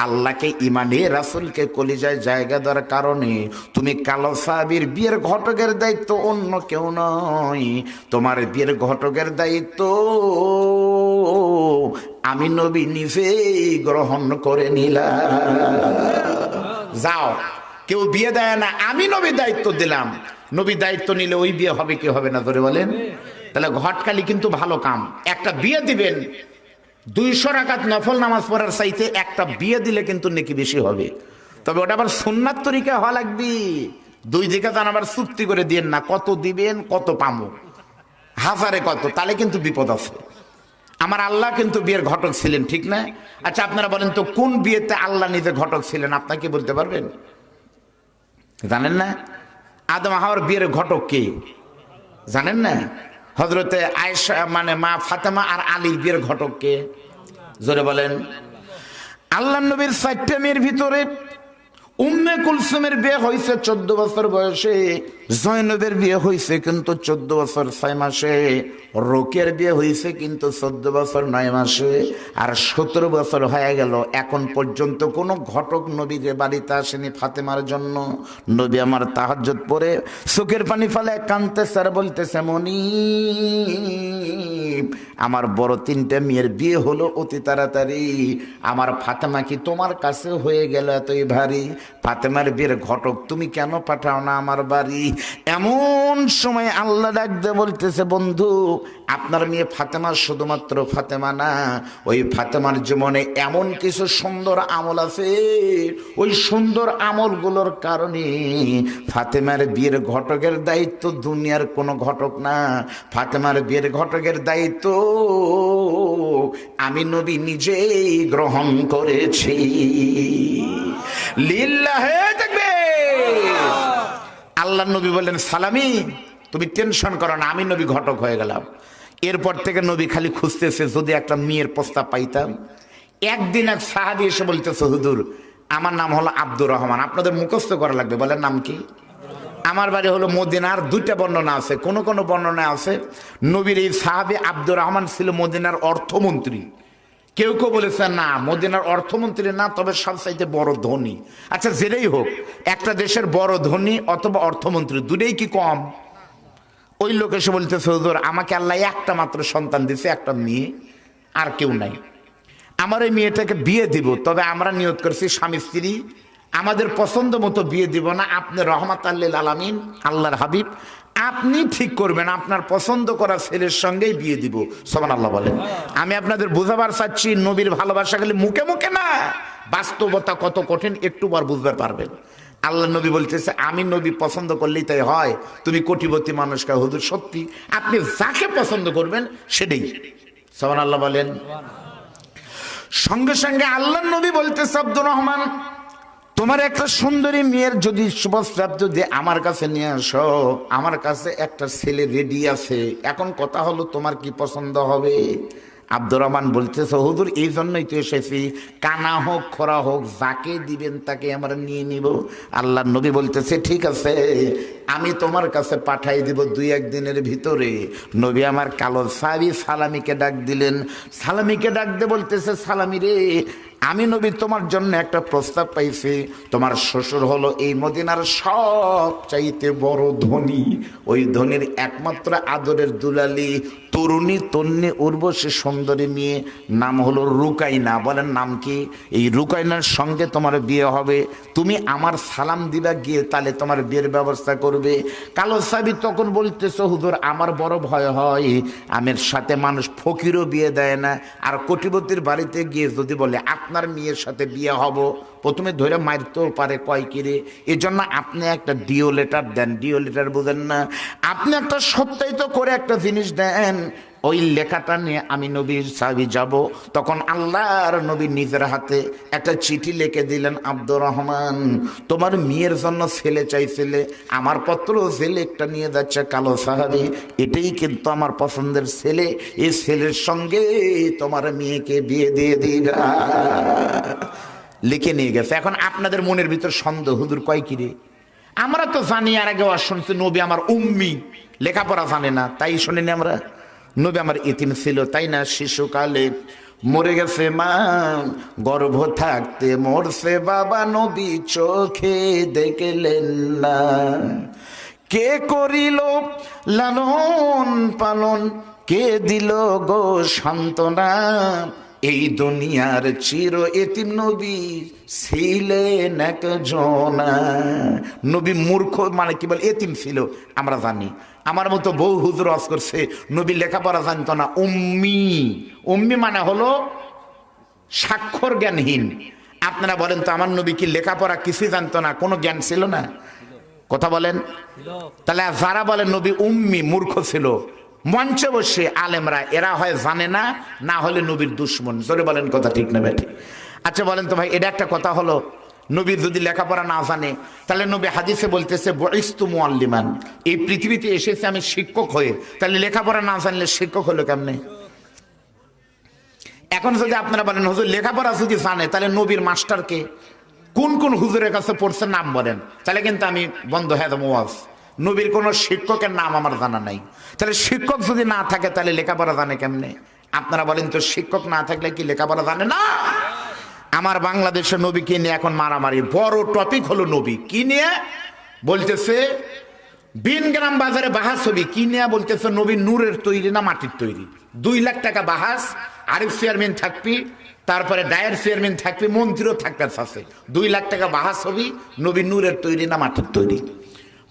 আল্লাহকে ইমানে রাসূলকে কলিজায় জায়গা দেওয়ার কারণে তুমি কালো সাহাবীর বিয়ের ঘটকের দায়িত্ব অন্য কেউ নয়। তোমার বিয়ের ঘটকের দায়িত্ব আমি নবী নিজেই গ্রহণ করে নিলাম। যাও, কেউ বিয়ে দেয় না, আমি নবী দায়িত্ব দিলাম। নবী দায়িত্ব নিলে ওই বিয়ে হবে কি হবে না, ধরে বলেন? তাহলে ঘটকালি কিন্তু ভালো কাম। একটা বিয়ে দিবেন, 200 রাকাত নফল নামাজ পড়ার চাইতে একটা বিয়ে দিলে কিন্তু নেকি বেশি হবে। তবে ওটা আবার সুন্নাত তরিকা হওয়া লাগবে। 2 দিকে তার আবার চুক্তি করে দিয়েন না, কত দিবেন কত পামো, হাজারে কত, তাহলে কিন্তু বিপদ আছে। আমার আল্লাহ কিন্তু বিয়ের ঘটক ছিলেন, ঠিক না? আচ্ছা আপনারা বলেন তো, কোন বিয়েতে আল্লাহ নিজে ঘটক ছিলেন? আপনারা কি বলতে পারবেন? জানেন না? আদম হাওয়ার বিয়ের ঘটক কে জানেন না? হযরতে আয়েশা মানে মা ফাতেমা আর আলীর বিয়ের ঘটক কে? জোরে বলেন। আল্লাহর নবীর 4টা মেয়ের ভিতরে উম্মে কুলসুমের বিয়ে হয়েছে 14 বছর বয়সে, জয়নবের বিয়ে হয়েছে কিন্তু 14 বছর 6 মাসে, রোকের বিয়ে হয়েছে কিন্তু 14 বছর 9 মাসে, আর 17 বছর হয়ে গেল। এখন পর্যন্ত কোনো ঘটক নবীর বাড়িতে আসেনি ফাতেমার জন্য। নবী আমার তাহাজ্জুদ পড়ে চোখের পানি ফেলে কাঁদতেছে আর বলতেছে, মনি আমার বড় 3টা মেয়ের বিয়ে হলো অতি তাড়াতাড়ি, আমার ফাতেমা কি তোমার কাছে হয়ে গেল এতই ভারী? ফাতেমার বিয়ের ঘটক তুমি কেন পাঠাও না আমার বাড়ি? এমন সময় আল্লাহ ডাক দিয়ে বলতেছে, বন্ধু আপনার মেয়ে ফাতেমা শুধুমাত্র ফাতেমা না, ওই ফাতেমার জীবনে এমন কিছু সুন্দর আমল আছে, ওই সুন্দর আমলগুলোর কারণে ফাতেমার বিয়ের ঘটকের দায়িত্ব দুনিয়ার কোনো ঘটক না। ফাতেমার বিয়ের ঘটকের দায়িত্ব আমি নবী নিজেই গ্রহণ করেছি। লিল্লাহে তাকবীর। আল্লাহ নবী বলেন, সালামি তুমি টেনশন করো না, আমি নবী ঘটক হয়ে গেলাম। এরপর থেকে নবী খালি খুঁজতেছে যদি একটা মেয়ের প্রস্তাব পাইতাম। একদিন এক সাহাবী এসে বলতেছে, হুজুর আমার নাম হলো আব্দুর রহমান, আপনাদের মুখস্থ করা লাগবে। বলেন নাম কি? আমার বাড়ি হলো মদিনার। দুইটা বর্ণনা আছে, কোন কোন বর্ণনা আছে নবীর এই সাহাবী আব্দুর রহমান ছিল মদিনার অর্থমন্ত্রী। কেউ কেউ বলেছেন না, মদিনার অর্থমন্ত্রী না, তবে সবচাইতে বড় ধনী। আচ্ছা, যেটাই হোক, একটা দেশের বড় ধনী অথবা অর্থমন্ত্রী, দুটোই কি কম? ওই লোক এসে বলতেছে, হুজুর আমাকে আল্লাহ একটা মাত্র সন্তান দিছে, একটা মেয়ে, আর কেউ নাই। আমার এই মেয়েটাকে বিয়ে দিব, তবে আমরা নিয়ত করছি স্বামী স্ত্রী, আমাদের পছন্দ মতো বিয়ে দিব না, আপনি রহমাতুল লিল আলামিন আল্লাহর হাবিব, আপনি ঠিক করবেন, আপনার পছন্দ করা ছেলের সঙ্গেই বিয়ে দিব। সুবহানাল্লাহ বলেন। আমি আপনাদের বোঝাবার চাচ্ছি, নবীর ভালোবাসা খালি মুখে মুখে না, বাস্তবতা কত কঠিন একটু পর বুঝতে পারবেন। আল্লাহ নবী বলতেছে, আমি নবী পছন্দ করলেই তাই হয়? তুমি কোটিপতি মানুষকে, হুজুর সত্যি, আপনি যাকে পছন্দ করবেন সেটাই। সুবহানাল্লাহ বলেন। সঙ্গে সঙ্গে আল্লাহ নবী বলতেছে, আব্দুর রহমান, তোমার একটা সুন্দরী মেয়ের যদি সুপ্রস্তাব যদি আমার কাছে নিয়ে আসো, আমার কাছে একটা ছেলে রেডি আছে, এখন কথা হলো তোমার কি পছন্দ হবে? আব্দুর রহমান বলতেছে, হুজুর এই জন্যই তো এসেছি, কানা হোক খোরা হোক যাকে দিবেন তাকে আমরা নিয়ে নিব। আল্লাহ নবী বলতেছে, ঠিক আছে, আমি তোমার কাছে পাঠাই দিব 2-1 দিনের ভিতরে। নবী আমার কালো সাহাবী সালামীকে ডাক দিলেন। সালামীকে ডাক দিয়ে বলতেছে, সালামী রে, আমি নবী তোমার জন্য একটা প্রস্তাব পাইছি। তোমার শ্বশুর হলো এই মদিনার সবচাইতে বড় ধনী, ওই ধনীর একমাত্র আদরের দুলালি, তরুণী তন্নি উর্বশী সুন্দরী মেয়ে, নাম হলো রুকাইনা। বলেন নাম কি? এই রুকাইনার সঙ্গে তোমার বিয়ে হবে, তুমি আমার সালাম দিবা গিয়ে, তাহলে তোমার বিয়ের ব্যবস্থা করবে। কালো সাহাবী তখন বলতেছে, হুজুর আমার বড় ভয় হয়, আমের সাথে মানুষ ফকিরও বিয়ে দেয় না, আর কোটিপতির বাড়িতে গিয়ে যদি বলে আপনার মেয়ের সাথে বিয়ে হব, প্রথমে ধরে মারতেও পারে, কয় কিরে, এই জন্য আপনি একটা ডিও লেটার দেন। ডিও লেটার বুঝেন না? আপনি একটা সত্যায়িত করে একটা জিনিস দেন, ওই লেখাটা নিয়ে আমি নবীর সাহাবী যাব। তখন আল্লাহর নবী নিজের হাতে একটা চিঠি লিখে দিলেন, আব্দুর রহমান, তোমার মেয়ের জন্য ছেলে চাইছিলে, আমার পত্র ছেলে একটা নিয়ে যাচ্ছে কালো সাহাবী, এটাই কিন্তু আমার পছন্দের ছেলে, এই ছেলের সঙ্গে তোমার মেয়েকে বিয়ে দিয়ে দিবা। লিখে নিয়ে গেছে। এখন আপনাদের মনের ভিতর সন্দেহ, হুজুর কয় কিরে, আমরা তো জানি, আর আগে শুনছি নবী আমার উম্মি, লেখাপড়া জানে না, তাই শুনিনি আমরা। নবী আমার ইতিম ছিল, তাই না? শিশুকালে মরে গেছে মা, গর্ভ থাকতে মরছে বাবা, নবী চোখে দেখলেন না। কে করিল লালন পালন, কে দিল গো সান্ত্বনা, এই দুনিয়ার চির এতিম নবী ছিলেন একজনা। নবী মূর্খ মানে কি বল, এতিম ছিল আমরা জানি। আমার মতো বহু হুজুর ওয়াজ করছে, নবী লেখাপড়া জানতো না, উম্মি। উম্মি মানে হলো স্বাক্ষর জ্ঞানহীন। আপনারা বলেন তো, আমার নবী কি লেখাপড়া কিছুই জানতো না, কোনো জ্ঞান ছিল না? কথা বলেন। তাহলে যারা বলেন নবী উম্মি, মূর্খ ছিল, মঞ্চে বসে আলেমরা, এরা হয় জানে না, না হলে নবীর দুশ্মন। জোরে বলেন কথা ঠিক না বেঠিক? আচ্ছা বলেন তো ভাই, এটা একটা কথা হলো, নবীর যদি লেখাপড়া না জানে, তাহলে নবী হাদিসে বলতেছে বুইস্তু মুআল্লিমান, এই পৃথিবীতে এসেছে আমি শিক্ষক হয়ে, তাহলে লেখাপড়া না জানলে শিক্ষক হলো কেমনে? এখন যদি আপনারা বলেন হুজুর লেখাপড়া যদি জানে, তাহলে নবীর মাস্টারকে কোন কোন হুজুরের কাছে পড়ছে নাম বলেন, তাহলে কিন্তু আমি বন্ধ হয়ে যাবো ওয়াজ। নবীর কোন শিক্ষকের নাম আমার জানা নাই, তাহলে শিক্ষক যদি না থাকে তাহলে লেখাপড়া জানে কেমনে? আপনারা বলেন তো, শিক্ষক না থাকলে কি লেখাপড়া জানে না? আমার বাংলাদেশের নবীকে নিয়ে এখন মারামারি, বড় টপিক হলো নবী কি নিয়ে। বলতেছে বিনগ্রাম বাজারে বাহাস ছবি কি নিয়ে, বলতেছে নবী নূরের তৈরি না মাটির তৈরি। 2 লাখ টাকা বাহাস, আরিফ চেয়ারম্যান থাকবি, তারপরে ডায়ের চেয়ারম্যান থাকবি, মন্ত্রীও থাকবে আছে। 2 লাখ টাকা বাহাস ছবি, নবী নূরের তৈরি না মাটির তৈরি।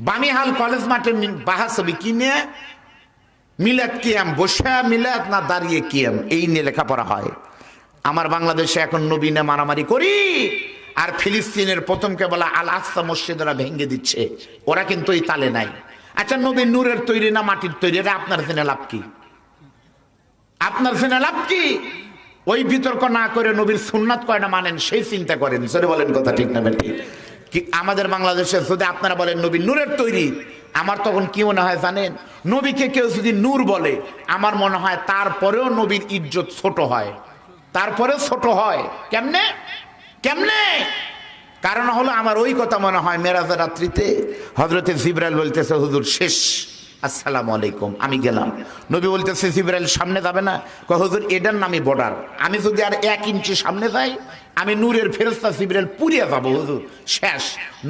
বামিহাল কলেজ মাঠে বাহাস ছবি কি নিয়ে, মিলাদ কিয়াম, বসা মিলাদ না দাঁড়িয়ে কিয়াম, এই নিয়ে লেখাপড়া হয়। আমার বাংলাদেশে এখন নবী নিয়ে মারামারি করি, আর ফিলিস্তিনের প্রথমকে বলা আল আকসা মসজিদ ওরা ভেঙে দিচ্ছে, ওরা কিন্তু এই তালে নাই। আচ্ছা নবী নূরের তৈরি না মাটির তৈরি, এটা আপনার জেনে লাভ কি? আপনার জেনে লাভ কি? ওই বিতর্ক না করে নবীর সুন্নাত কয়টা মানেন সেই চিন্তা করেন। সরে বলেন কথা ঠিক না বেঠিক? কি আমাদের বাংলাদেশে যদি আপনারা বলেন নবী নূরের তৈরি, আমার তখন কি মনে হয় জানেন? নবীকে কেউ যদি নূর বলে, আমার মনে হয় তারপরেও নবীর ইজ্জত ছোট হয়, তারপরে ছোট হয়। কেমনে কেমনে? কারণ হলো আমার ওই কথা মনে হয় মেরাজের রাত্রিতে হযরতে জিবরাইল বলতেছে হুজুর শেষ, আসসালামু আলাইকুম, আমি গেলাম। নবী বলতেছে জিবরাইল সামনে যাবে না? কয় হুজুর এটার নামই বর্ডার, আমি যদি আর 1 ইঞ্চি সামনে যাই আমি নূরের ফেরেশতা জিবরাইল পুড়িয়ে যাবো হুজুর, শেষ,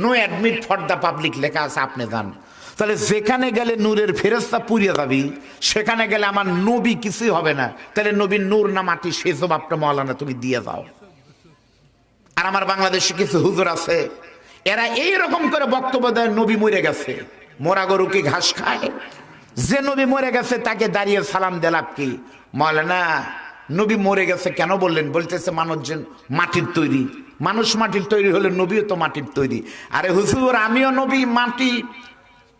no admit for the public লেখা আছে, আপনি যান। তাহলে যেখানে গেলে নূরের ফেরেশতা পুড়িয়ে যাবি, সেখানে গেলে আমার নবী কিছুই হবে না। তাহলে নবীর নূর না মাটি, সে জবাবটা মাওলানা তুমি দিয়ে যাও। আর আমার বাংলাদেশে কিছু হুজুর আছে, এরা এইরকম করে বক্তব্য দেয় নবী মরে গেছে। মোরা গরু কি ঘাস খায়? যে নবী মরে গেছে তাকে দাঁড়িয়ে সালাম দিলাম কি? মাওলানা নবী মরে গেছে কেন বললেন? বলতেছে মানুষ যে মাটির তৈরি, মানুষ মাটির তৈরি হলে নবীও তো মাটির তৈরি। আরে হুজুর আমিও নবী মাটি,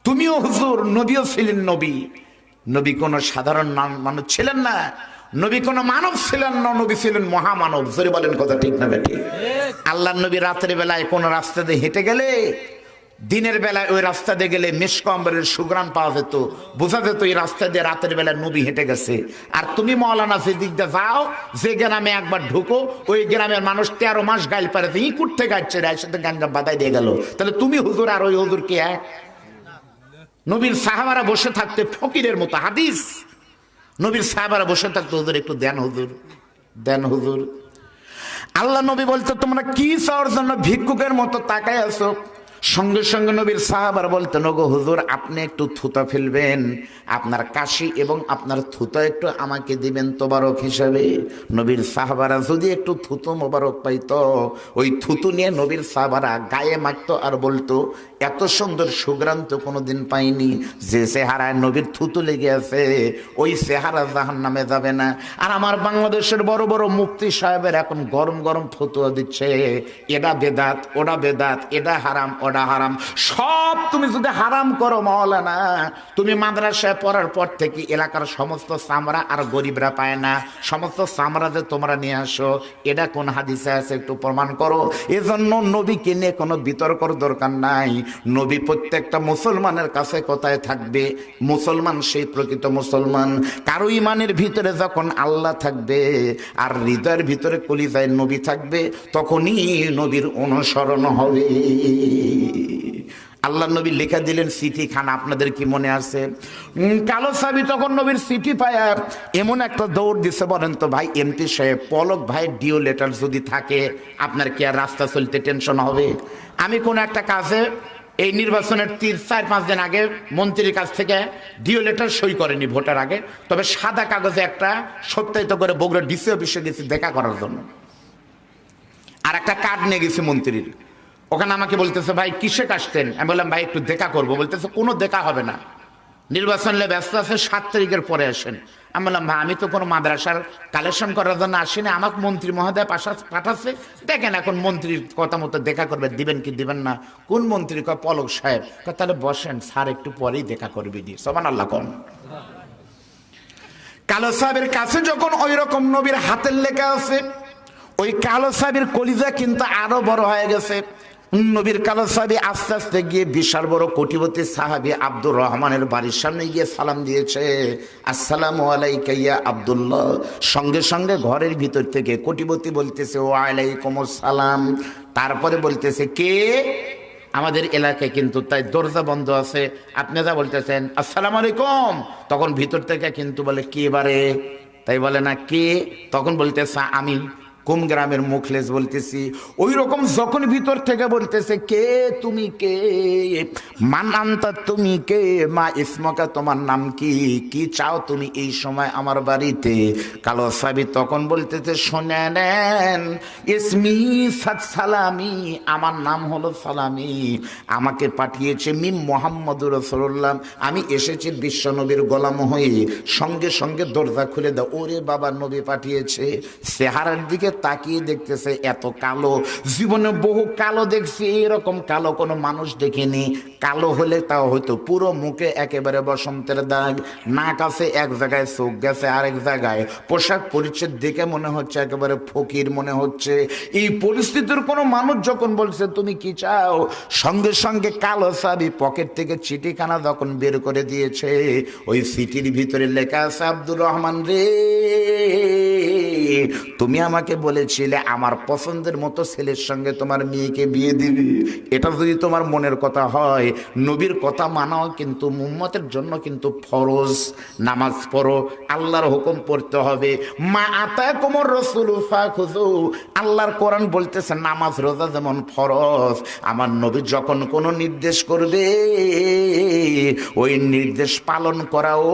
তুমিও হুজুর, নবীও ছিলেন নবী। নবী কোনো সাধারণ মানুষ ছিলেন না, নবী কোনো মানব ছিলেন না, নবী ছিলেন মহামানব। জোরে বলেন কথা ঠিক না বেঠিক? আল্লাহর নবী রাতের বেলায় কোন রাস্তা দিয়ে হেঁটে গেলে, দিনের বেলায় ওই রাস্তা দিয়ে গেলে মিশক আম্বরের সুঘ্রাণ পাওয়া যেত, বোঝা যেত এই রাস্তা দিয়ে রাতের বেলায় নবী হেঁটে গেছে। আর তুমি মাওলানা যে দিক দিয়ে যাও, যে গ্রামে একবার ঢুকো, ওই গ্রামের মানুষ 13 মাস গাইল পারে ইকুট থেকে গাইছে, সাথে গাঞ্জা বাদাই দিয়ে গেল। তাহলে তুমি হুজুর আর ওই হুজুর কি এক? নবীর সাহাবারা বসে থাকতে ফকিরের মতো, হাদিস নবীর সাহাবারা বসে থাকতে, হুজুর একটু দেন হুজুর, দেন হুজুর। আল্লাহ নবী বলতো তোমরা কি চাওয়ার জন্য ভিক্ষুকের মতো তাকায় আছো? সঙ্গে সঙ্গে নবীর সাহাবারা বলতেন ওগো হুজুর আপনি একটু থুতা ফেলবেন, আপনার কাশি এবং আপনার থুতা একটু আমাকে দিবেন তোবারক হিসাবে। নবীর সাহাবারা যদি একটু থুতু মোবারক পাইতো, ওই থুতু নিয়ে নবীর সাহাবারা গায়ে মাখতো আর বলতো এত সুন্দর সুগ্রাণ তো কোনোদিন পাইনি। যে চেহারায় নবীর থুতু লেগে আছে ওই চেহারা জাহান্নামে যাবে না। আর আমার বাংলাদেশের বড় বড় মুফতি সাহেবের এখন গরম গরম ফতুয়া দিচ্ছে, এটা বেদাত, ওটা বেদাত, এটা হারাম, ওটা হারাম। সব তুমি যদি হারাম করো মাওলানা, তুমি মাদ্রাসায় পড়ার পর থেকে এলাকার সমস্ত চামড়া আর গরিবরা পায় না, সমস্ত চামড়া যে তোমরা নিয়ে আসো, এটা কোন হাদিসে আছে একটু প্রমাণ করো। এজন্য নবীকে নিয়ে কোনো বিতর্কর দরকার নাই। নবী প্রত্যেকটা মুসলমানের কাছে কোথায় থাকবে? মুসলমান সেই প্রকৃত মুসলমান। কারো ইমানের ভিতরে যখন আল্লাহ থাকবে আর হৃদয়ের ভিতরে কলিজায় নবী থাকবে, তখনই নবীর অনুসরণ হবে। আল্লাহ নবী লেখা দিলেন চিঠি খান, আপনাদের কি মনে আছে? কালো সাবি তখন নবীর চিঠি পায় এমন একটা দৌড় দিছে, বলেন তো ভাই এমপি সাহেব পলক ভাই ডিও লেটার যদি থাকে আপনার কি আর রাস্তা চলতে টেনশন হবে? আমি কোন একটা কাজে এই নির্বাচনের 4-5 দিন আগে মন্ত্রীর কাছ থেকে ডিও লেটার সই করেনি ভোটার আগে, তবে সাদা কাগজে একটা সত্যায়িত করে বগুড়া ডিসি অফিসে গেছি দেখা করার জন্য, আর একটা কার্ড নিয়ে গেছি মন্ত্রীর। ওখানে আমাকে বলতেছে ভাই কিসে আসতেন? আমি বললাম ভাই একটু দেখা করবো। বলতেছে কোনো দেখা হবে না, নির্বাচন ব্যস্ত আছে, 7 তারিখের পরে আসেন। আমি বললাম ভাই আমি তো কোনো মাদ্রাসার কালেকশন করার জন্য আসিনি, আমাকে মন্ত্রী মহোদয় পাঠাচ্ছে, দেখেন এখন মন্ত্রীর কথা মতো দেখা করবে, দিবেন কি দিবেন না। কোন মন্ত্রী? কয় পলক সাহেব। তাহলে বসেন, স্যার একটু পরেই দেখা করবে দি। সুবহানাল্লাহ কোন। কালো সাহেবের কাছে যখন ওই রকম নবীর হাতের লেখা আছে, ওই কালো সাহেবের কলিজা কিন্তু আরো বড় হয়ে গেছে। নবীর কালো সাহাবী আস্তে আস্তে গিয়ে বিশাল বড় কোটিপতি সাহাবী আব্দুর রহমানের বাড়ির সামনে গিয়ে সালাম দিয়েছে, আসসালামু আলাইকা ইয়া আব্দুল্লাহ। সঙ্গে সঙ্গে ঘরের ভিতর থেকে কোটিপতি বলতেছে ওয়া আলাইকুমুস সালাম। তারপরে বলতেছে কে? আমাদের এলাকায় কিন্তু তাই দরজা বন্ধ আছে, আপনি যা বলতেছেন আসসালামু আলাইকুম, তখন ভিতর থেকে কিন্তু বলে কে বারে? তাই বলে না কে, তখন বলতেছে আমি কোন গ্রামের মুখলেস বলতেছি। ওই রকম যখন ভিতর থেকে বলতেছে কে তুমি কে, মান আনতা তুমি কে, মা ইসমকা তোমার নাম কি, কি চাও তুমি এই সময় আমার বাড়িতে? কালো সাহাবী তখন বলতেছে শুনে নেন, ইসমি সালামি, আমার নাম হলো সালামি, আমাকে পাঠিয়েছে মিম মুহাম্মদুর রাসূলুল্লাহ, আমি এসেছি বিশ্ব নবীর গোলাম হয়ে। সঙ্গে সঙ্গে দরজা খুলে দাও। ওরে বাবা নবী পাঠিয়েছে। চেহারার দিকে তাকিয়ে দেখতেছে এত কালো, জীবনে বহু কালো দেখছি, এরকম কালো কোনো মানুষ দেখিনি। কালো হলে তাও হয়তো পুরো মুখে একেবারে বসন্তের দাগ, নাক আছে এক জায়গায়, চোখ গেছে আরেক জায়গায়, পোশাক পরিচ্ছদ দেখে মনে হচ্ছে একেবারে ফকির মনে হচ্ছে। এই পরিস্থিতির কোনো মানুষ যখন বলছে তুমি কি চাও, সঙ্গে সঙ্গে কালো সাহাবী পকেট থেকে চিঠিখানা যখন বের করে দিয়েছে, ওই চিঠির ভিতরে লেখা আছে আব্দুর রহমান রে, তুমি আমাকে বলেছিলে আমার পছন্দের মতো ছেলের সঙ্গে তোমার মেয়েকে বিয়ে দিবি। এটা যদি তোমার মনের কথা হয়, নবীর কথা মানাও কিন্তু উম্মতের জন্য কিন্তু ফরজ। নামাজ পড়ো, আল্লাহর হুকুম পড়তে হবে। মা আতাকুমুর রাসূলু ফাখুযু, আল্লাহর কোরআন বলতেছে নামাজ রোজা যেমন ফরজ, আমার নবী যখন কোনো নির্দেশ করবে ওই নির্দেশ পালন করাও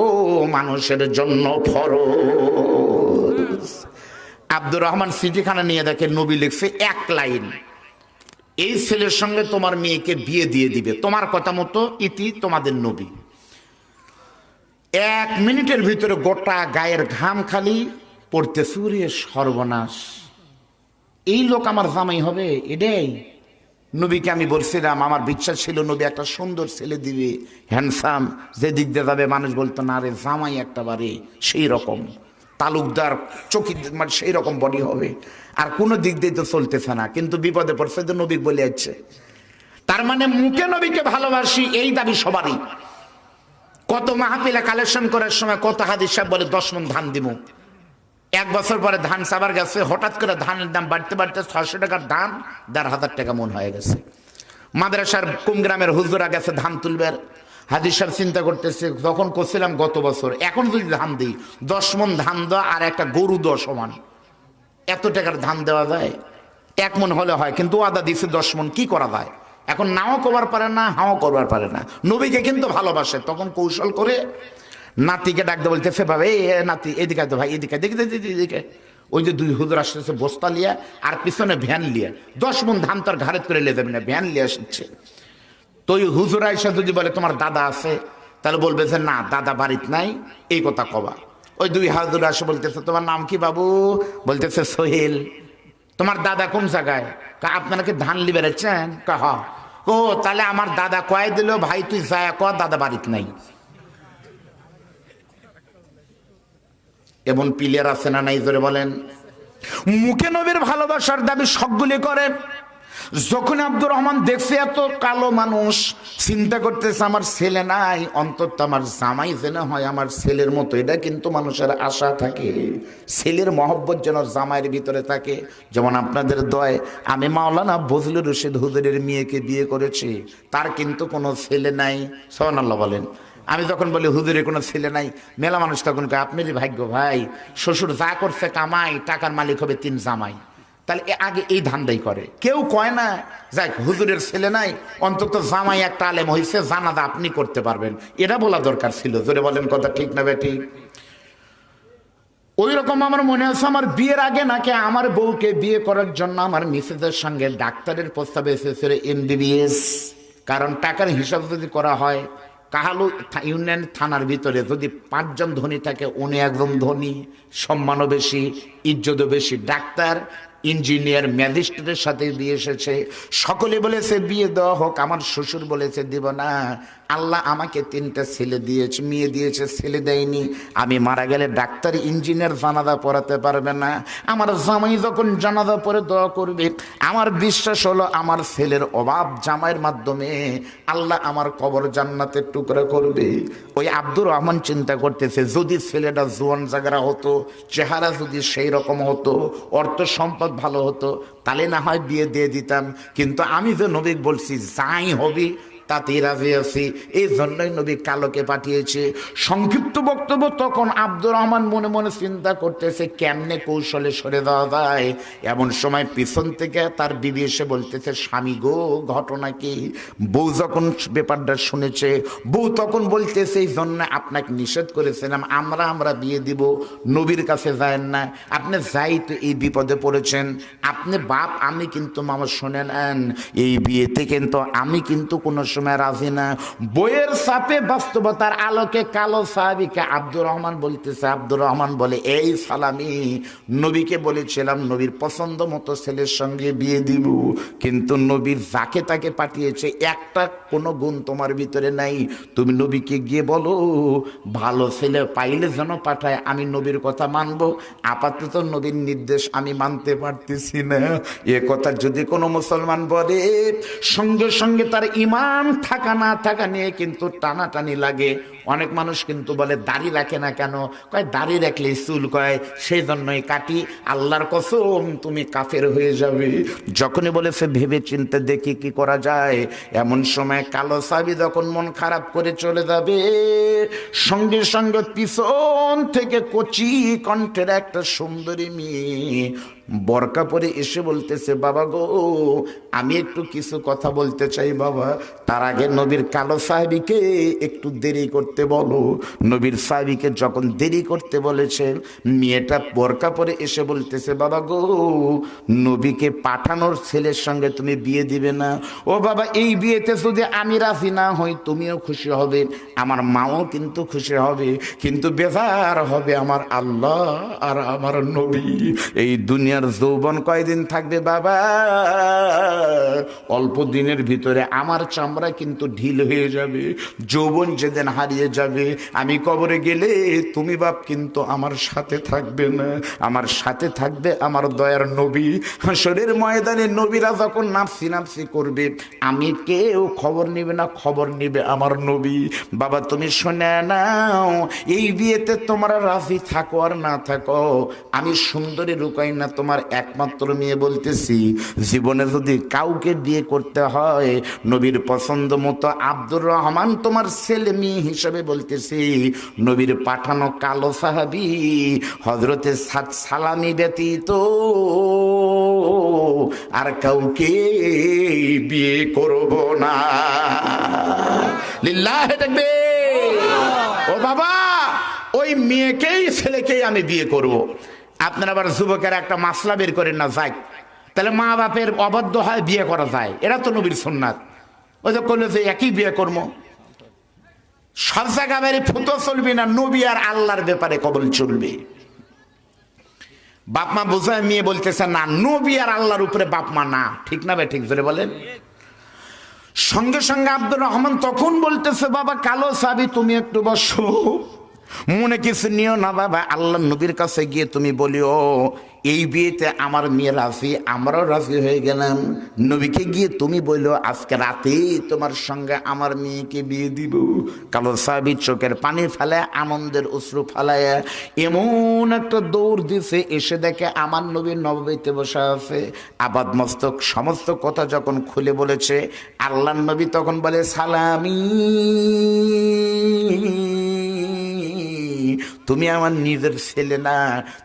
মানুষের জন্য ফরজ। আব্দুর রহমান চিঠিখানা নিয়ে দেখে নবী লিখছে এক লাইন, এই ছেলের সঙ্গে তোমার মেয়েকে বিয়ে দিয়ে দিবে, তোমার কথা মতো ইতি তোমাদের নবী। 1 মিনিটের ভিতরে গোটা গায়ের ঘাম খালি পড়তে সুরে, সর্বনাশ, এই লোক আমার জামাই হবে। এটাই নবীকে আমি বলছিলাম, আমার বিশ্বাস ছিল নবী একটা সুন্দর ছেলে দিবে, হ্যান্ডসাম, যে দিক দিয়ে যাবে মানুষ বলতো না রে জামাই একটা বারে সেই রকম তালুকদার চকি, মানে সেই রকম বডি হবে, আর কোনো দিক দিয়ে তো চলতেছে না। কিন্তু বিপদে পড়ছে তো নবী বলে যাচ্ছে। তার মানে মুখে নবীকে ভালোবাসি এই দাবি সবারই। কত মাহফিলে কালেকশন করার সময় কত হাদিস সাহেব বলে 10 মণ ধান দিব। 1 বছর পরে ধান চাবার গেছে, হঠাৎ করে ধানের দাম বাড়তে বাড়তে 600 টাকার ধান 1500 টাকা মন হয়ে গেছে। মাদ্রাসার কুমগ্রামের হুজুরা গেছে ধান তুলবার, হাদিস সাহেব চিন্তা করতেছে যখন করছিলাম গত বছর, এখন যদি ধান দিই 10 মণ ধান দেওয়া আর একটা গরু দেওয়া সমান, এত টাকার ধান দেওয়া যায়? 1 মণ হলে হয়, কিন্তু আদা দিছে 10 মণ, কি করা যায়? এখন নাও করবার পারে না, হাও করবার পারে না। নবীকে কিন্তু ভালোবাসে, তখন কৌশল করে নাতিকে ডাকতে বলতেছে ভাবে এই নাতি এদিকে তো ভাই এদিকে দেখি এদিকে। ওই যে 2 হুজুর আসতেছে বস্তা লিয়া আর পিছনে ভ্যান লিয়া, 10 মণ ধান তার ঘাড়ে করে লিয়ে যাবে না, ভ্যান লিয়ে আসছে। তো ওই হুজুর আইসা যদি বলে তোমার দাদা আছে, তাহলে বলবে যে না দাদা বাড়িতে নাই, এই কথা কবা। ওই 2 হুজুর আসে বলতেছে তোমার নাম কি বাবু? বলতেছে সোহেল। তোমার দাদা কোন জায়গায়? আপনারা কি ধান লিবে রেছেন? কাহা ও, তাহলে আমার দাদা কয় দিল ভাই তুই যায় ক দাদা বাড়িতে নাই। এমন প্লেয়ার আছে না নাই জোরে বলেন? মুখে নবীর ভালোবাসার দাবি সবগুলি করে। যখন আব্দুর রহমান দেখছে এত কালো মানুষ, চিন্তা করতেছে আমার ছেলে নাই, অন্তত আমার জামাই যেন হয় আমার ছেলের মতো। এটা কিন্তু মানুষের আশা থাকে, ছেলের মহব্বত যেন জামাইয়ের ভিতরে থাকে। যেমন আপনাদের দয় আমি মাওলানা বজলুর রশিদ হুজুরের মেয়েকে বিয়ে করেছি, তার কিন্তু কোনো ছেলে নাই। সুবহানাল্লাহ বলেন। আমি যখন বলি হুজুরের কোনো ছেলে নাই, মেলা মানুষ তখন কয় আপনারই ভাগ্য ভাই, শ্বশুর যা করছে কামাই, টাকার মালিক হবে 3 জামাই। তাহলে আগে এই ধান্দাই করে। কেউ কয় না যাক হুজুরের ছেলে নাই, অন্তত জামাই একটা আলেম হয়েছে, জানাজা আপনি করতে পারবেন, এটা বলা দরকার ছিল। জোরে বলেন কথা ঠিক না বেঠিক? ওই রকম আমার মনে আছে আমার বিয়ের আগে নাকি আমার বউকে বিয়ে করার জন্য আমার মিসেসের সঙ্গে ডাক্তারের প্রস্তাব এসেছিল MBBS। কারণ টাকার হিসাব যদি করা হয়, কাহালু ইউনিয়ন থানার ভিতরে যদি 5 জন ধনী থাকে, উনি একজন ধনী, সম্মানও বেশি, ইজ্জতও বেশি। ডাক্তার, ইঞ্জিনিয়ার, ম্যাজিস্ট্রেটের সাথে বিয়ে এসেছে। সকলে বলেছে বিয়ে দেওয়া হোক, আমার শ্বশুর বলেছে দিব না। আল্লাহ আমাকে 3টা ছেলে দিয়েছে, মেয়ে দিয়েছে, ছেলে দেয়নি। আমি মারা গেলে ডাক্তার ইঞ্জিনিয়ার জানাজা পড়াতে পারবে না। আমার জামাই যখন জানাজা পড়ে দোয়া করবে, আমার বিশ্বাস হলো আমার ছেলের অভাব জামাইয়ের মাধ্যমে আল্লাহ আমার কবর জান্নাতের টুকরা করবে। ওই আব্দুর রহমান চিন্তা করতেছে যদি ছেলেটা জোয়ান জাগরা হতো, চেহারা যদি সেই রকম হতো, অর্থ সম্পদ ভালো হতো, তাহলে না হয় বিয়ে দিয়ে দিতাম। কিন্তু আমি যে নবী বলছি যাই হবি তাতেই রাজি আছি, এই জন্যই নবী কালোকে পাঠিয়েছে। সংক্ষিপ্ত বক্তব্য। তখন আব্দুর রহমান মনে মনে চিন্তা করতেছে কেমনে কৌশলে সরে দেওয়া যায়। এমন সময় পিছন থেকে তার বিবি এসে বলতেছে স্বামী গো ঘটনা কি? বউ যখন ব্যাপারটা শুনেছে, বউ তখন বলতেছে এই জন্য আপনাকে নিষেধ করেছিলাম, আমরা বিয়ে দিব, নবীর কাছে যায়েন না। আপনি যাই তো এই বিপদে পড়েছেন, আপনি বাপ, আমি কিন্তু মামা শুনে নেন, এই বিয়েতে কিন্তু আমি কিন্তু কোনো সময় রাজি না। বইয়ের চাপে বাস্তবতার আলোকে কালো সাহাবীকে আব্দুর রহমান বলতেছে, আব্দুর রহমান বলে এই সালামি, নবীকে বলেছিলাম নবীর পছন্দ মতো ছেলের সঙ্গে বিয়ে দিব, কিন্তু নবীর যাকে তাকে পাঠিয়েছে, একটা কোনো গুণ তোমার ভিতরে নাই। তুমি নবীকে গিয়ে বলো ভালো ছেলে পাইলে যেন পাঠায়, আমি নবীর কথা মানবো। আপাতত নবীর নির্দেশ আমি মানতে পারতেছি না। এ কথা যদি কোনো মুসলমান বলে, সঙ্গে সঙ্গে তার ইমান থাকা না থাকা নিয়ে কিন্তু টানাটানি লাগে। অনেক মানুষ কিন্তু বলে দাড়ি রাখে না কেন, কয় দাড়ি রাখলে চুল কয় সেই জন্যই কাটি। আল্লাহর কসম তুমি কাফের হয়ে যাবে। যখনই বলেছে ভেবে চিন্তে দেখি কি করা যায়, এমন সময় কালো সাহাবী যখন মন খারাপ করে চলে যাবে, সঙ্গে সঙ্গে পিছন থেকে কচি কণ্ঠের একটা সুন্দরী মেয়ে বরকা পরে এসে বলতেছে, বাবা গো আমি একটু কিছু কথা বলতে চাই বাবা। তার আগে নবীর কালো সাহাবীকে একটু দেরি করতে বলো। নবীর সাহাবীকে যখন দেরি করতে বলেছেন, মেয়েটা বরকা পরে এসে বলতেছে, বাবা গো নবীকে পাঠানোর ছেলের সঙ্গে তুমি বিয়ে দিবে না? ও বাবা এই বিয়েতে যদি আমি রাজি না হই তুমিও খুশি হবে, আমার মাও কিন্তু খুশি হবে, কিন্তু বেজার হবে আমার আল্লাহ আর আমার নবী। এই দুনিয়ার যৌবন কয়দিন থাকবে বাবা? অল্প দিনের ভিতরে আমার চামড়া কিন্তু ঢিল হয়ে যাবে। যৌবন যেদিন হারিয়ে যাবে, আমি কবরে গেলে তুমি বাপ কিন্তু আমার সাথে থাকবে না, আমার সাথে থাকবে আমার দয়ার নবী। হাসরের ময়দানে নবীরা যখন নাফসি নাফসি করবে, আমি কেউ খবর নিবে না, খবর নিবে আমার নবী। বাবা তুমি শুনে নাও, এই বিয়েতে তোমরা রাজি থাকো আর না থাকো, আমি সুন্দরী রুকাই না তোমার একমাত্র মেয়ে বলতেছি, জীবনে যদি কাউকে বিয়ে করতে হয় নবীর পছন্দ মতো আব্দুর রহমান তোমার ছেলে মেয়ে হিসেবে বলতেছি, নবীর পাঠানো কালো সাহাবী হযরতে সালামি ব্যতীত আর কাউকে বিয়ে করব না। লিল্লাহি তাকবীর। ও বাবা ওই মেয়েকেই ছেলেকেই আমি বিয়ে করব। আপনারা আবার যুবকের একটা মাসলা বের করেন না, যাই তাহলে মা বাপের অবাধ্য হয় বিয়ে করা যায়, এরা তো নবীর সুন্নাত। ওই তো করলে যে একই বিয়ে করবো, সব জায়গা বেড়ে ফুটো চলবে না, নবী আর আল্লাহর ব্যাপারে কবল চলবে। বাপ মা বোঝায় মেয়ে বলতেছে না, নবী আর আল্লাহর উপরে বাপ মা না, ঠিক না ভাই? ঠিক ধরে বলেন। সঙ্গে সঙ্গে আব্দুর রহমান তখন বলতেছে, বাবা কালো সাহাবী তুমি একটু বসো, মনে কিছু নিও না বাবা, আল্লাহ নবীর কাছে গিয়ে তুমি বলিও এই বিয়েতে আমার মেয়ে রাজি, আমরাও রাজি হয়ে গেলাম। নবীকে গিয়ে তুমি বললো আজকে রাতে তোমার সঙ্গে আমার মেয়েকে বিয়ে দিব। কালো সাহাবী চোখের পানি ফেলে আনন্দের অশ্রু ফালায় এমন একটা দৌড় দিছে, এসে দেখে আমার নবী নববীতে বসে আছে। আবাদ মস্তক সমস্ত কথা যখন খুলে বলেছে, আল্লাহ নবী তখন বলে, সালামি তুমি আমার নিজের ছেলে না,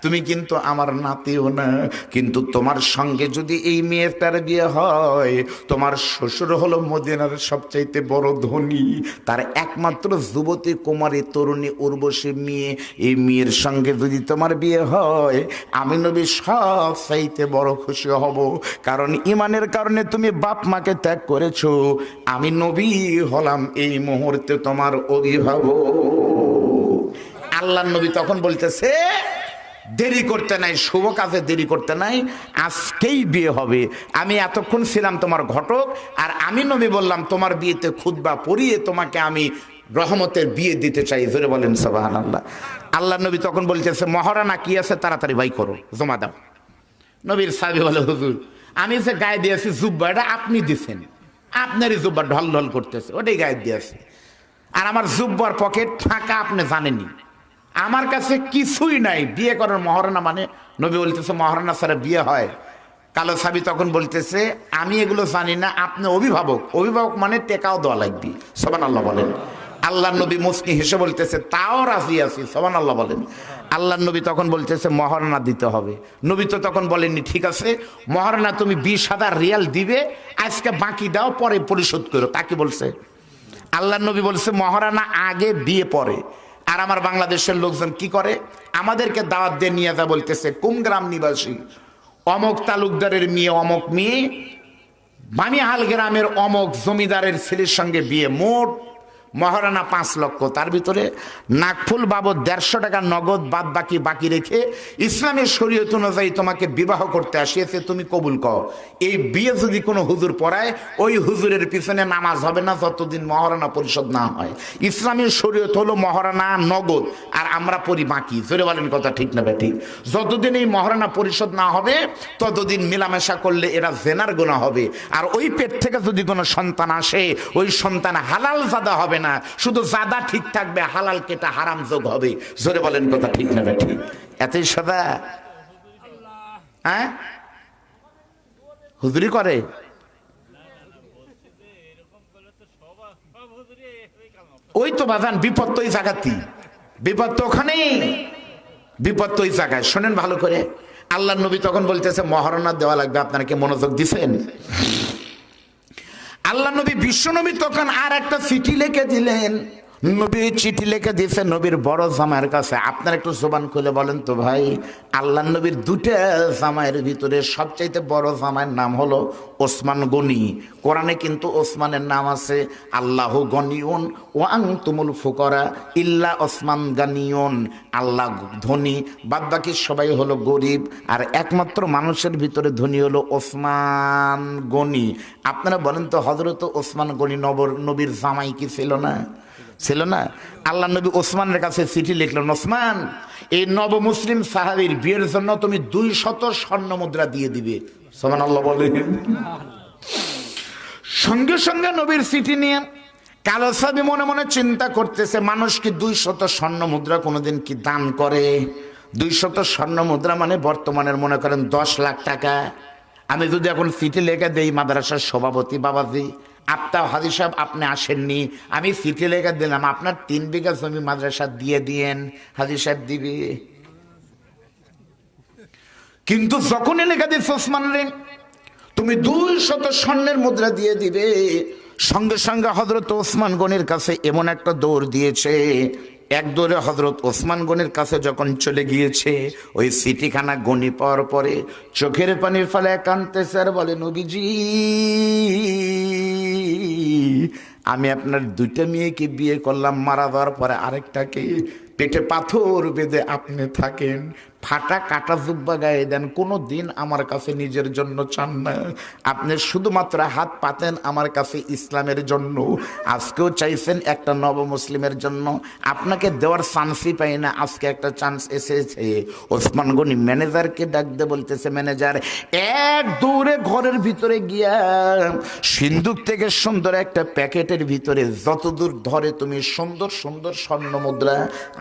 তুমি কিন্তু আমার নাতিও না, কিন্তু তোমার সঙ্গে যদি এই মেয়েটার বিয়ে হয়, তোমার শ্বশুর হলো মদিনার সবচাইতে বড় ধনী, তার একমাত্র যুবতী কুমারী তরুণী উর্বশী মেয়ে, এই মেয়ের সঙ্গে যদি তোমার বিয়ে হয় আমি নবী সব চাইতে বড় খুশি হব, কারণ ইমানের কারণে তুমি বাপ মাকে ত্যাগ করেছো, আমি নবী হলাম এই মুহূর্তে তোমার অভিভাবক। আল্লাহ নবী তখন বলতেছে, দেরি করতে নাই, শুভ কাজে দেরি করতে নাই, আজকেই বিয়ে হবে। আমি এতক্ষণ ছিলাম তোমার ঘটক, আর আমি নবী বললাম তোমার বিয়েতে খুতবা পড়িয়ে তোমাকে আমি রহমতের বিয়ে দিতে চাই। জোরে বলেন সুবহানাল্লাহ। আল্লাহ নবী তখন বলতেছে, মহারানা কি আছে তাড়াতাড়ি বাই করো, জমা দাও। নবীর সাহাবী বলে, হুজুর আমি যে গায়ে দিয়েছি জুব্বা, এটা আপনি দিছেন, আপনারই জুব্বা ঢল ঢল করতেছে, ওটাই গায়ে দিয়েছি, আর আমার জুব্বার পকেট ফাঁকা, আপনি জানেনই, আমার কাছে কিছুই নাই, বিয়ে করার মহারানা মানে? নবী বলতেছে মহারানা ছাড়া বিয়ে হয়? কালো সাহাবী তখন বলতেছে, আমি এগুলো জানি না, আপনি অভিভাবক, অভিভাবক মানে টেকাও দেওয়া লাগবে। সুবহানাল্লাহ বলেন। আল্লাহ নবী মুস্কি হেসে বলতেছে, তাও রাজি আছি। সুবহানাল্লাহ বলেন। আল্লাহ নবী তখন বলতেছে মহারানা দিতে হবে। নবী তো তখন বলেননি, ঠিক আছে মহারানা তুমি 20,000 রিয়াল দিবে, আজকে বাকি দাও, পরে পরিশোধ করো। তাকে বলছে? আল্লাহ নবী বলছে মহারানা আগে, বিয়ে পরে। আর আমার বাংলাদেশের লোকজন কি করে, আমাদেরকে দাওয়াত দিয়ে নিয়ে যা বলতেছে, কুমগ্রাম নিবাসী অমক তালুকদারের মেয়ে, অমক মেয়ে বানিহাল গ্রামের অমক জমিদারের ছেলের সঙ্গে বিয়ে, মোট মহারানা 5 লক্ষ, তার ভিতরে নাকফুল বাবদ 150 টাকা নগদ বাদ বাকি রেখে ইসলামের শরীয়ত অনুযায়ী তোমাকে বিবাহ করতে আসিয়েছে, তুমি কবুল কর। এই বিয়ে যদি কোনো হুজুর পড়ায়, ওই হুজুরের পিছনে নামাজ হবে না যতদিন মহারানা পরিশোধ না হয়। ইসলামের শরীয়ত হলো মহারানা নগদ, আর আমরা পড়ি বাকি। জোরে বলেন কথা ঠিক না ঠিক? যতদিন এই মহারানা পরিশোধ না হবে ততদিন মেলামেশা করলে এরা জেনার গুনাহ হবে। আর ওই পেট থেকে যদি কোনো সন্তান আসে, ওই সন্তান হালাল জাদা হবে না, শুধু জাদা ঠিক থাকবে, হালাল কেটা হারাম যোগ হবে। জোরে বলেন কথা ঠিক না ঠিক? এতই সাদা। হ্যাঁ, হুজুরি করে। ওই তো বাজান, বিপদ তো ওই জায়গাতেই, বিপদ তো ওখানেই, বিপদ তো ওই জায়গায়। শোনেন ভালো করে, আল্লাহ নবী তখন বলতেছে মহারণা দেওয়া লাগবে, আপনারা কি মনোযোগ দিছেন? আল্লাহ নবী, বিশ্ব নবী তখন আর একটা চিঠি লিখে দিলেন। নবী চিঠি লিখে দিয়েছে নবীর বড় জামাইয়ের কাছে। আপনার একটু জবান খুলে বলেন তো ভাই, আল্লাহ নবীর 2টা জামাইয়ের ভিতরে সবচাইতে বড় জামাইয়ের নাম হলো ওসমান গনি। কোরআনে কিন্তু ওসমানের নাম আছে আল্লাহু গনিউন ওয়া আনতুমুল ফুকারা ইল্লা ওসমান গানিউন। আল্লাহ ধনী, বাদ বাকি সবাই হলো গরিব, আর একমাত্র মানুষের ভিতরে ধনী হলো ওসমান গনি। আপনারা বলেন তো, হযরত ওসমান গনি নবীর জামাই কি ছিল না? ছিল না? আল্লাহ নবী ওসমানের কাছে চিঠি লিখলেন, ওসমান, এই নব মুসলিম সাহাবীর বিয়ের জন্য তুমি 200 স্বর্ণ মুদ্রা দিয়ে দিবে। সুবহানাল্লাহ বলেন। সঙ্গে সঙ্গে নবীর চিঠি নিয়ে কালো সাহাবী মনে মনে চিন্তা করতেছে, মানুষ কি 200 স্বর্ণ মুদ্রা কোনোদিন কি দান করে? 200 স্বর্ণ মুদ্রা মানে বর্তমানের মনে করেন 10 লাখ টাকা। আমি যদি এখন চিঠি লিখে দেই, মাদ্রাসার সভাপতি বাবাজি, আপনার হাজী সাহেব আপনি আসেননি, আমি চিঠি লেখা দিলাম, আপনার 3 বিঘা জমি মাদ্রাসা দিয়ে দিয়েন, হাজী সাহেব দিবে? কিন্তু যখনই লেখা দিচ্ছে ওসমান রে তুমি 200 স্বর্ণের মুদ্রা দিয়ে দিবে, সঙ্গে সঙ্গে হযরত ওসমান গনির কাছে এমন একটা দৌড় দিয়েছে। এক দৌড়ে হযরত ওসমান গনির কাছে যখন চলে গিয়েছে, ওই চিঠিখানা গনি পাওয়ার পরে চোখের পানি ফেলে কাঁদতেছে আর বলে, নবীজি, আমি আপনার 2টা মেয়েকে বিয়ে করলাম, মারা যাওয়ার পরে আরেকটাকে পেটে পাথর বেঁধে আপনি থাকেন, ফাটা কাটা জুব্বা গায়ে দেন, কোনো দিন আমার কাছে নিজের জন্য চান না, আপনি শুধুমাত্র হাত পাতেন আমার কাছে ইসলামের জন্য। আজকেও চাইছেন একটা নব মুসলিমের জন্য, আপনাকে দেওয়ার চান্সই পাই না, আজকে একটা চান্স এসেছে। ওসমান গনি ম্যানেজারকে ডাক দিয়ে বলতেছে, ম্যানেজার, এক দৌড়ে ঘরের ভিতরে গিয়া সিন্দুক থেকে সুন্দর একটা প্যাকেটের ভিতরে যতদূর ধরে তুমি সুন্দর সুন্দর স্বর্ণ মুদ্রা,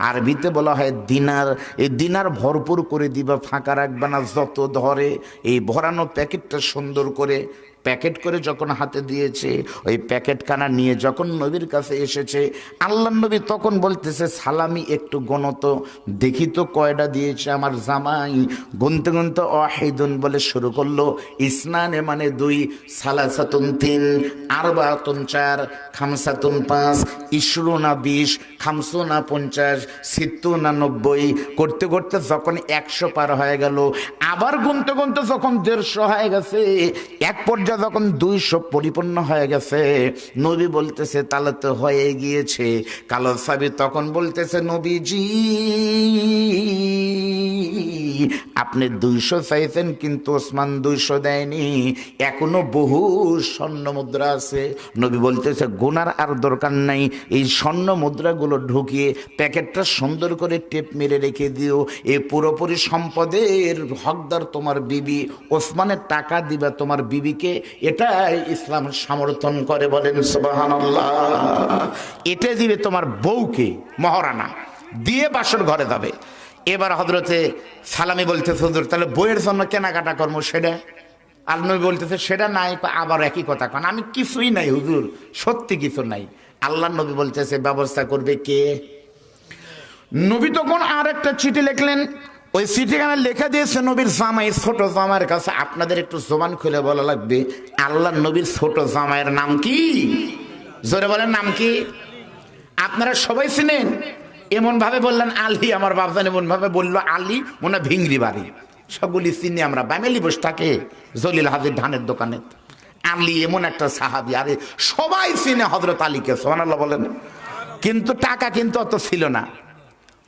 আরবিতে বলা হয় দিনার, এই দিনার ভরপুর করে দিবা, ফাঁকা রাখবা না, যত ধরে এই ভরানো প্যাকেটটা সুন্দর করে প্যাকেট করে যখন হাতে দিয়েছে, ওই প্যাকেটখানা নিয়ে যখন নবীর কাছে এসেছে, আল্লাহ নবী তখন বলতেছে, সালামি একটু গণত দেখি তো কয়টা দিয়েছে আমার জামাই। গুনতে গুনতে ওয়াহিদুন বলে শুরু করলো, ইসনানে মানে 2, সালাসাতুন 3, আরবাতুন 4, খামসাতুন 5, ইশরুনা 20, খামসুনা 50, সিত্তুনা 90, করতে করতে যখন 100 পার হয়ে গেল, আবার গুনতে গুনতে যখন 150 হয়ে গেছে, এক পর্যায়ে যখন 200 পরিপূর্ণ হয়ে গেছে, নবী বলতেছে তাহলে তো হয়ে গিয়েছে। কালো সাহাবী তখন বলতেছে, নবীজি, আপনি 200 চাইছেন কিন্তু ওসমান 200 দেয়নি, এখনো বহু স্বর্ণ মুদ্রা আছে। নবী বলতেছে, গোনার আর দরকার নাই, এই স্বর্ণ মুদ্রাগুলো ঢুকিয়ে প্যাকেটটা সুন্দর করে টেপ মেরে রেখে দিও, এই পুরোপুরি সম্পদের হকদার তোমার বিবি, ওসমানের টাকা দিবা তোমার বিবিকে, এটাই ইসলাম সমর্থন করে। বলেন সুবহানাল্লাহ। এটা দিবে তোমার বউকে, মহারানা দিয়ে বাসর ঘরে যাবে। এবার হযরতে সালামি বলতেছে, হুজুর তাহলে বইয়ের জন্য কেনাকাটা করবো সেটা? আর নবী বলতেছে, সেটা নাই। আবার একই কথা কারণ আমি কিছুই নাই হুজুর, সত্যি কিছু নাই। আল্লাহ নবী বলতেছে, ব্যবস্থা করবে কে? নবী তখন আর একটা চিঠি লিখলেন, ওই চিঠিখানা লেখা দিয়েছে নবীর জামাই, ছোট জামাইয়ের কাছে। আপনাদের একটু জবান খুলে বলা লাগবে, আল্লাহ নবীর ছোট জামাইয়ের নাম কি? জোরে বলেন, নাম কি? আপনারা সবাই চিনেন? এমন ভাবে বললেন আলী, আমার বাপজান এমন ভাবে বললো আলী, মনে ভিংরি বাড়ি, সবগুলি চিনি আমরা। বামেলি বসে থাকে জলিল হাজির ধানের দোকানে, আলী এমন একটা সাহাবী, আরে সবাই চিনে হযরত আলীকে। সুবহানাল্লাহ বলেন। কিন্তু টাকা কিন্তু অত ছিল না।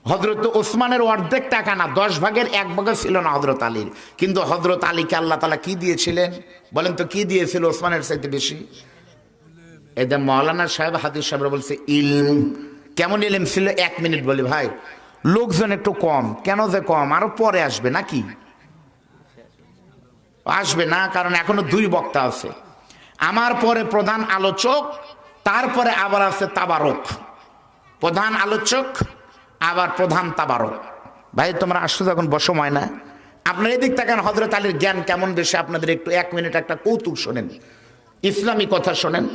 হযরত ওসমানের অর্ধেক টাকা না, 10 ভাগের 1 ভাগও ছিল না হযরত আলীর। কিন্তু হযরত আলীকে আল্লাহ তাআলা কি দিয়েছিলেন বলেন তো? কি দিয়েছিল ওসমানের চাইতে বেশি? এই যে মাওলানা সাহেব হাদিস সাহেবরা বলছে ইলম। কেমন ইলম ছিল? 1 মিনিট বলি ভাই। লোকজন একটু কম, কেন যে কম? আরো পরে আসবে নাকি? আসবে না, কারণ এখনো 2 বক্তা আছে। আমার পরে প্রধান আলোচক, তারপরে আবার আছে তাবারক। প্রধান আলোচক আবার প্রধান তাবারক। ভাই তোমরা আসছো যখন বসো ময়না, আপনার এদিক তাকান। হযরত আলীর জ্ঞান কেমন বেশি আপনাদের একটু 1 মিনিট একটা কৌতুক শোনেন, ইসলামী কথা শোনেন।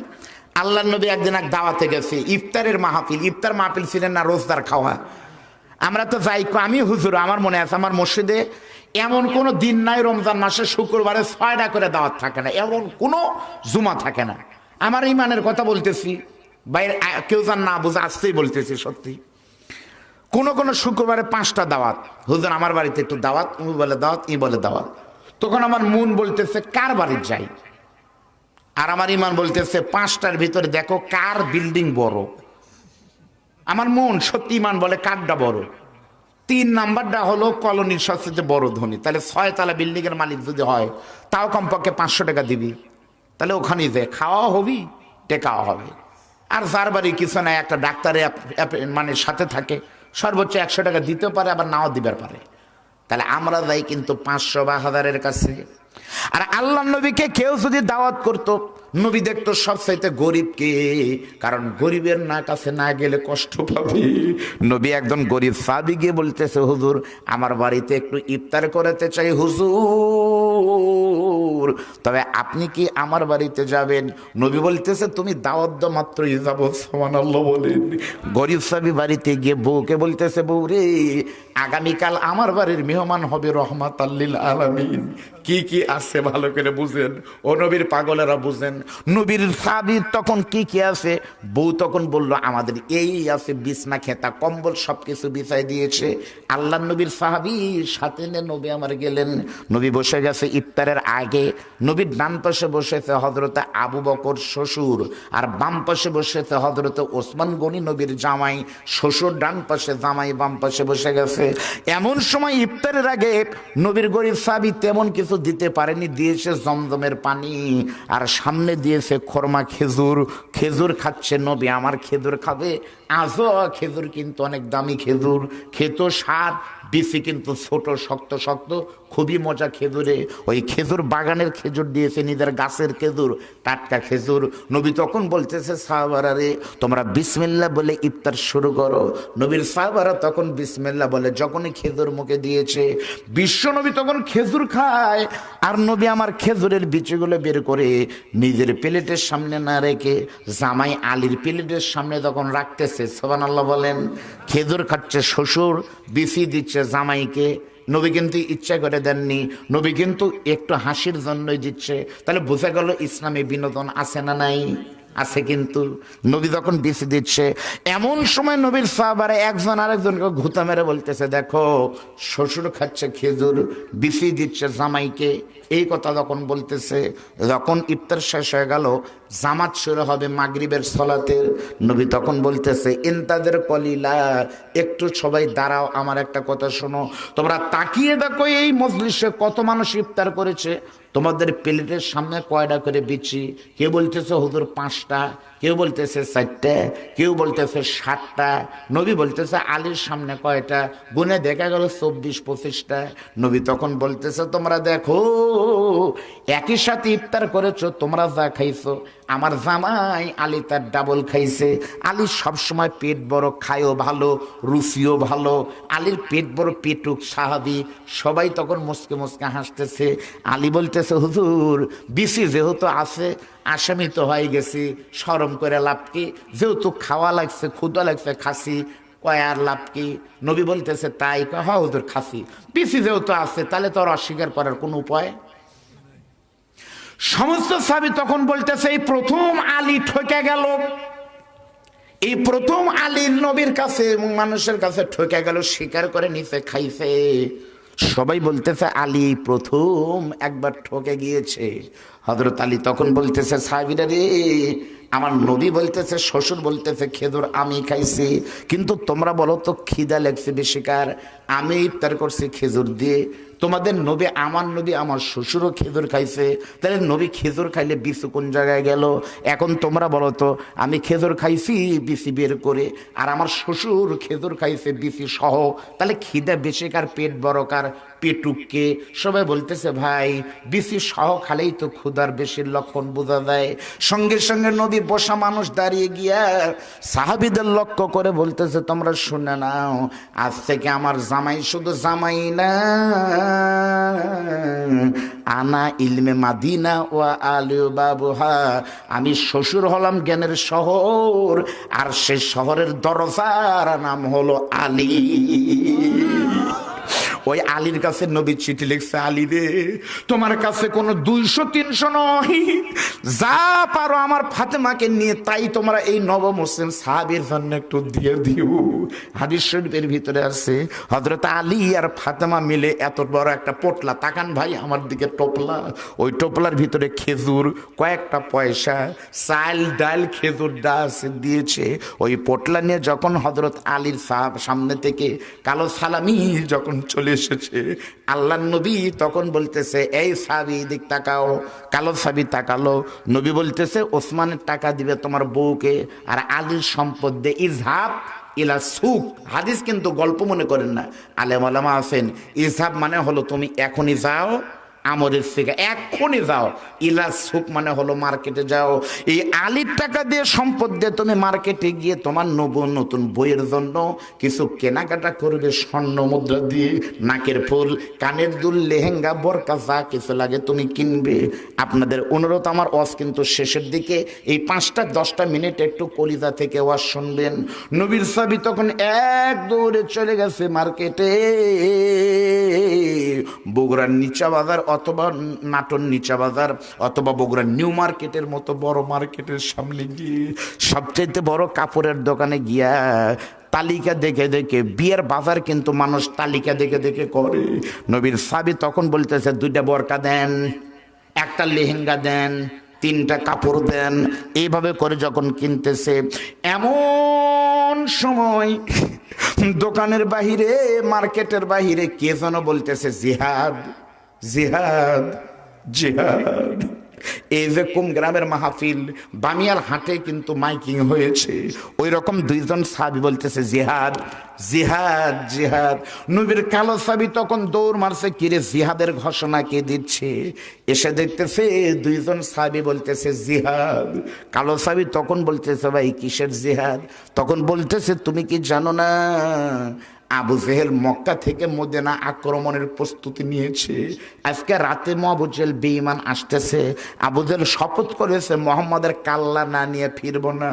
আল্লাহর নবী একদিন এক দাওয়াতে গেছে, ইফতারের মাহফিল। ইফতার মাহফিল ছিলেন না রোজদার খাওয়া। আমরা তো যাই, আমি হুজুর আমার মনে আছে আমার মসজিদে এমন কোনো দিন নাই রমজান মাসে শুক্রবারে 6টা করে দাওয়াত থাকে না, এমন কোনো জুমা থাকে না। আমার ইমানের কথা বলতেছি, বাইরে কেউ যান না বুঝে আসতেই বলতেছি সত্যি। কোনো শুক্রবারে 5টা দাওয়াত, হুজুর আমার বাড়িতে একটু দাওয়াত, উনি বলে দাওয়াত, ই বলে দাওয়াত। তখন আমার মন বলতেছে কার বাড়ি যাই, আর আমার ইমান বলতেছে 5টার ভিতরে দেখো কার বিল্ডিং বড়। আমার মন সত্যি ইমান বলে কারটা বড়। 3 নাম্বারটা হলো কলোনির সবচেয়ে বড় ধনী। তাহলে 6 তলা বিল্ডিং এর মালিক যদি হয়, তাও কমপক্ষে 500 টাকা দিবি। তাহলে ওখানে যে খাওয়া হবি, টেকাও হবে। আর যার বাড়ি কিছু নাই, একটা ডাক্তারে মানে সাথে থাকে, সর্বোচ্চ 100 টাকা দিতে পারে, আবার নাও দিবার পারে। তাহলে আমরা যাই কিন্তু 500 বা 1000-এর কাছে। আর আল্লাহ নবীকে কেউ যদি দাওয়াত করতো, নবী দেখতো সবচাইতে গরিবকে, কারণ গরিবের না কাছে না গেলে কষ্ট পাবে। নবী একজন গরিব সাহাবী গিয়ে বলতেছে, হুজুর আমার বাড়িতে একটু ইফতার করাতে চাই হুজুর, তবে আপনি কি আমার বাড়িতে যাবেন? নবী বলতেছে তুমি দাওয়াত দাও, মাত্রই যাবো। সুবহানাল্লাহ বলেন। গরিব সাহাবী বাড়িতে গিয়ে বউকে বলতেছে, বউ রে আগামীকাল আমার বাড়ির মেহমান হবে রহমাতাল লিল আলামিন। কি কি আছে ভালো করে বুঝেন, ও নবীর পাগলেরা বুঝেন। নবীর সাহাবীর তখন কি কি আছে? বউ তখন বলল আমাদের এই আছে, বিছনা খেতা কম্বল সবকিছু বিছাই দিয়েছে। আল্লাহ নবীর সাহাবীর সাথে নিয়ে নবী আমার গেলেন। নবী বসে গেছে ইফতারের আগে। নবীর ডান পাশে বসেছে হযরতে আবু বকর শ্বশুর, আর বাম পাশে বসেছে হযরতে ওসমান গনি নবীর জামাই। শ্বশুর ডান পাশে, জামাই বাম পাশে বসে গেছে। এমন সময় ইফতারের আগে নবীর গরিব সাহাবী তেমন কিছু দিতে পারেনি, দিয়েছে জমজমের পানি, আর সামনে দিয়েছে খরমা খেজুর। খেজুর খাচ্ছে নবী, আমার খেজুর খাবে। আজও খেজুর কিন্তু অনেক দামি খেজুর, খেত স্বাদ, বিচি কিন্তু ছোট শক্ত শক্ত, খুবই মজা খেজুরে। ওই খেজুর বাগানের খেজুর দিয়েছে, নিজের গাছের খেজুর, টাটকা খেজুর। নবী তখন বলতেছে সাহাবারা রে তোমরা বিসমিল্লাহ বলে ইফতার শুরু করো। নবীর সাহাবারা তখন বিসমিল্লাহ বলে যখনই খেজুর মুখে দিয়েছে, বিশ্ব নবী তখন খেজুর খায়। আর নবী আমার খেজুরের বিচিগুলো বের করে নিজের প্লেটের সামনে না রেখে জামাই আলীর প্লেটের সামনে তখন রাখতেছে। সুবহানাল্লাহ বলেন। খেজুর খাচ্ছে শ্বশুর, বিচি দিচ্ছে জামাইকে। নবী কিন্তু ইচ্ছা করে দেননি, নবী কিন্তু একটু হাসির জন্যই দিচ্ছে। তাহলে বোঝা গেল ইসলামে বিনোদন আছে না নাই? আছে। কিন্তু নবী যখন বিচি দিচ্ছে, এমন সময় নবীর সাহাবারা একজন আরেকজনকে ঘুতা মেরে বলতেছে দেখো শ্বশুর খাচ্ছে খেজুর, বিচি দিচ্ছে জামাইকে। এই কথা যখন বলতেছে, যখন ইফতার শেষ হয়ে গেল, জামাত শুরু হবে মাগরিবের সালাতের। নবী তখন বলতেছে ইন্তাদের কলিলা, একটু সবাই দাঁড়াও, আমার একটা কথা শোনো। তোমরা তাকিয়ে দেখো এই মজলিসে কত মানুষ ইফতার করেছে, তোমাদের প্লেটের সামনে কয়টা করে বিচি? কেউ বলতেছে হুজুর 5টা, কেউ বলতেছে 4টা, কেউ বলতেছে 7টা। নবী বলতেছে আলীর সামনে কয়টা? গুনে দেখা গেল 24-25টা। নবী তখন বলতেছে তোমরা দেখো একই সাথে ইফতার করেছো, তোমরা যা খাইছো আমার জামাই আলী তার ডাবল খাইছে। আলী সবসময় পেট বড়, খায়ও ভালো, রুচিও ভালো। আলীর পেট বড়, পেটুক সাহাবী। সবাই তখন মুসকে মুসকে হাসতেছে। আলী বলতেছে হুজুর বিসি যেহেতু আছে, আসামি তো হয়ে গেছি, শরম করে লাভ কি? যেহেতু খাওয়া লাগছে, ক্ষুধা লাগছে, খাসি, কয় আর লাভ কি? নবী বলতেছে তাই? হ্যাঁ হুজুর খাসি, বিসি যেহেতু আছে তাহলে তো আর অস্বীকার করার কোনো উপায়। সমস্ত সাহাবী তখন বলতেছে এই প্রথম আলী ঠকে গেল, এই প্রথম আলী নবীর কাছে এবং মানুষের কাছে ঠকে গেল, স্বীকার করে নিচে খাইছে। সবাই বলতেছে আলী প্রথম একবার ঠকে গিয়েছে। হযরত আলী তখন বলতেছে সাহাবীরা রে আমার নবী বলতেছে, শ্বশুর বলতেছে খেজুর আমি খাইছি, কিন্তু তোমরা বলো তো খিদা লেগছে বেশিকার, আমি ইফতার করছি খেজুর দিয়ে, তোমাদের নবী আমার নবী আমার শ্বশুরও খেজুর খাইছে, তাহলে নবী খেজুর খাইলে বিছু কোন জায়গায় গেল? এখন তোমরা বলো তো, আমি খেজুর খাইছি বিসি বের করে, আর আমার শ্বশুর খেজুর খাইছে বিসি সহ, তাহলে খিদা বেশিকার পেট বড়কার পেটুককে? সবাই বলতেছে ভাই বিসি সহ খালেই তো ক্ষুধার বেশির লক্ষণ বোঝা যায়। সঙ্গে সঙ্গে নবী বসা মানুষ দাঁড়িয়ে গিয়া সাহাবীদের লক্ষ্য করে বলতেছে, তোমরা শুনে নাও, আজ থেকে আমার জামাই শুধু জামাই না, আনা ইলমে মাদিনা ওয়া আলিউ বাবুহা, আমি শ্বশুর হলাম জ্ঞানের শহর, আর সে শহরের দরজার নাম হলো আলী। ওই আলীর কাছে নবী চিঠি লিখছে, আলী রে, তোমার কাছে কোনো 200-300 নয়, যা পারো আমার ফাতেমাকে নিয়ে তাই তোমরা এই নব মুসলিম সাহাবীর জন্য একটু দিয়ে দিও। হাদিস শরীফের ভিতরে আছে হযরত আলী আর ফাতেমা মিলে এত বড় একটা পোটলা, তাকান ভাই আমার দিকে, টোপলা, ওই টোপলার ভিতরে খেজুর, কয়েকটা পয়সা, চাল ডাল, খেজুর ডাল দিয়েছে। ওই পোটলা নিয়ে যখন হযরত আলীর সামনে থেকে কালো সালামি যখন চলে এসেছে, আল্লাহ নবী তখন বলতেছে, এই সাহাবী দিক তাকাও। কালো সাহাবী তাকালো, নবী বলতেছে, ওসমানের টাকা দিবে তোমার বউকে, আর আলীর সম্পদ দে, ইজহাব ইলা সুক। হাদিস কিন্তু গল্প মনে করেন না, আলেম ওলামা আছেন। ইজহাব মানে হলো তুমি এখনই যাও আমরের থেকে, এখনই যাও। ইলা সুক মানে হলো মার্কেটে যাও। এই আলীর টাকা দিয়ে, সম্পদ দিয়ে তুমি মার্কেটে গিয়ে তোমার নতুন বইয়ের জন্য কিছু কেনাকাটা করবে, স্বর্ণ মুদ্রা দিয়ে, নাকের ফুল, কানের দুল, লেহেঙ্গা, বোরকা, যা কিছু লাগে তুমি কিনবে। আপনাদের অনুরোধ, আমার ওয়াজ কিন্তু শেষের দিকে, এই 5-10 মিনিট একটু কলিজা থেকে ওয়াজ শুনবেন। নবীর সাহাবী তখন এক দৌড়ে চলে গেছে মার্কেটে, বগুড়ার নিচা বাজার অথবা নাটোর নিচা বাজার অথবা বগুড়ার নিউ মার্কেটের মতো বড় মার্কেটের সামনে গিয়ে সবচেয়ে বড় কাপড়ের দোকানে গিয়া তালিকা দেখে দেখে, বিয়ের বাজার কিন্তু মানুষ তালিকা দেখে দেখে করে। নবীর সাহাবী তখন বলতেছে, 2টা বোরকা দেন, 1টা লেহেঙ্গা দেন, 3টা কাপড় দেন। এইভাবে করে যখন কিনতেছে, এমন সময় দোকানের বাহিরে, মার্কেটের বাহিরে কে যেন বলতেছে, জিহাদ জিহাদ জিহাদ। এই যে গ্রামের মাহফিল, বামিয়ার হাটে কিন্তু মাইকিং হয়েছে, ওই রকম 2জন সাহাবী বলতেছে, জিহাদ জিহাদ জিহাদ। নবীর কালো সাহাবী তখন দৌড় মারছে, কিরে জিহাদের ঘোষণা কে দিচ্ছে? এসে দেখতেছে 2জন সাহাবী বলতেছে জিহাদ। কালো সাহাবী তখন বলতেছে, ভাই কিসের জিহাদ? তখন বলতেছে, তুমি কি জানো না আবু জেহেল মক্কা থেকে মদিনা আক্রমণের প্রস্তুতি নিয়েছে, আজকে রাতে আবু জেহেল বেঈমান আসতেছে, আবু জেহেল শপথ করেছে মোহাম্মদের কাল্লা না নিয়ে ফিরব না।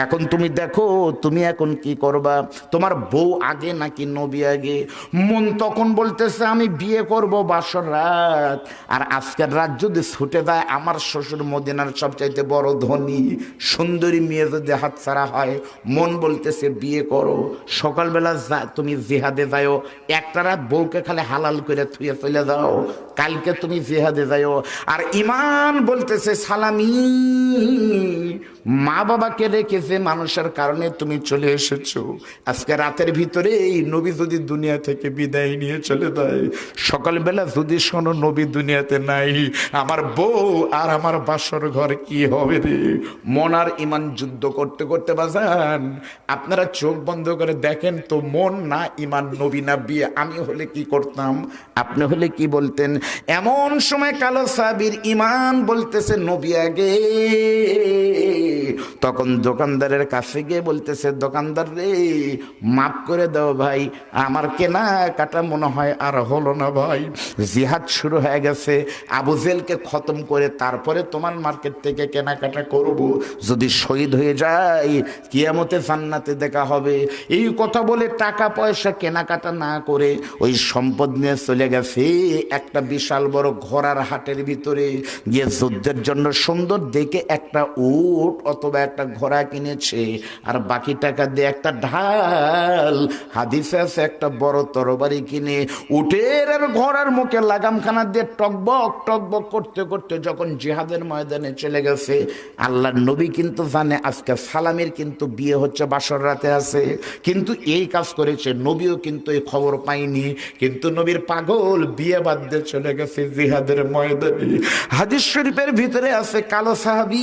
এখন তুমি দেখো তুমি এখন কি করবা, তোমার বউ আগে নাকি নবী আগে? মন তখন বলতেছে, আমি বিয়ে করব বাসর রাত, আর আজকের রাত যদি ছুটে যায়, আমার শ্বশুর মদিনার সবচাইতে বড় ধনী, সুন্দরী মেয়ে যদি হাতছাড়া হয়, মন বলতেছে বিয়ে করো। সকালবেলা তুমি জিহাদে যাও, একটা রাত বউকে খালি হালাল করে থুয়ে চলে যাও, কালকে তুমি জিহাদে যাও। আর ইমান বলতেছে, সালামি, মা বাবাকে রেখেছে মানুষের কারণে তুমি চলে এসেছো, আজকে রাতের ভিতরে এই নবী যদি দুনিয়া থেকে বিদায় নিয়ে চলে যায়, সকালবেলা যদি শোনো নবী দুনিয়াতে নাই, আমার বউ আর আমার বাসর ঘর কি হবে রে? মন আর ইমান যুদ্ধ করতে করতে বাজান, আপনারা চোখ বন্ধ করে দেখেন তো, মন না ইমান, নবী না বিয়ে। আমি হলে কি করতাম, আপনি হলে কি বলতেন? এমন সময় কালো সাহাবীর ইমান বলতেছে নবী আগে। তখন দোকানদারের কাছে গিয়ে বলতেছে, দোকানদার রে, মাফ করে দাও ভাই, আমার কেনাকাটা মনে হয় আর হলো না ভাই, জিহাদ শুরু হয়ে গেছে, আবু জেহেলকে খতম করে তারপরে তোমার মার্কেট থেকে কেনাকাটা করব, যদি শহীদ হয়ে যায় কিয়ামতে জান্নাতে দেখা হবে। এই কথা বলে টাকা পয়সা কেনাকাটা না করে ওই সম্পদ নিয়ে চলে গেছে একটা বিশাল বড় ঘোড়ার হাটের ভিতরে গিয়ে যুদ্ধের জন্য সুন্দর দেখে একটা উট অথবা একটা ঘোড়া কিনেছে, আর বাকি টাকা দিয়ে একটা ঢাল, হাদিসে আছে একটা বড় তরবারি কিনে উটের আর ঘোড়ার মুখে লাগামখানা দিয়ে টকবক টকবক করতে করতে যখন জিহাদের ময়দানে চলে গেছে, আল্লাহর নবী কিন্তু জানে আজকে সালামের কিন্তু বিয়ে হচ্ছে, বাসর রাতে আছে, কিন্তু এই কাজ করেছে। নবীও কিন্তু এই খবর পাইনি, কিন্তু নবীর পাগল বিয়ে বাদ দিয়ে চলে গেছে জিহাদের ময়দানে। হাদিস শরীফের ভিতরে আছে কালো সাহাবী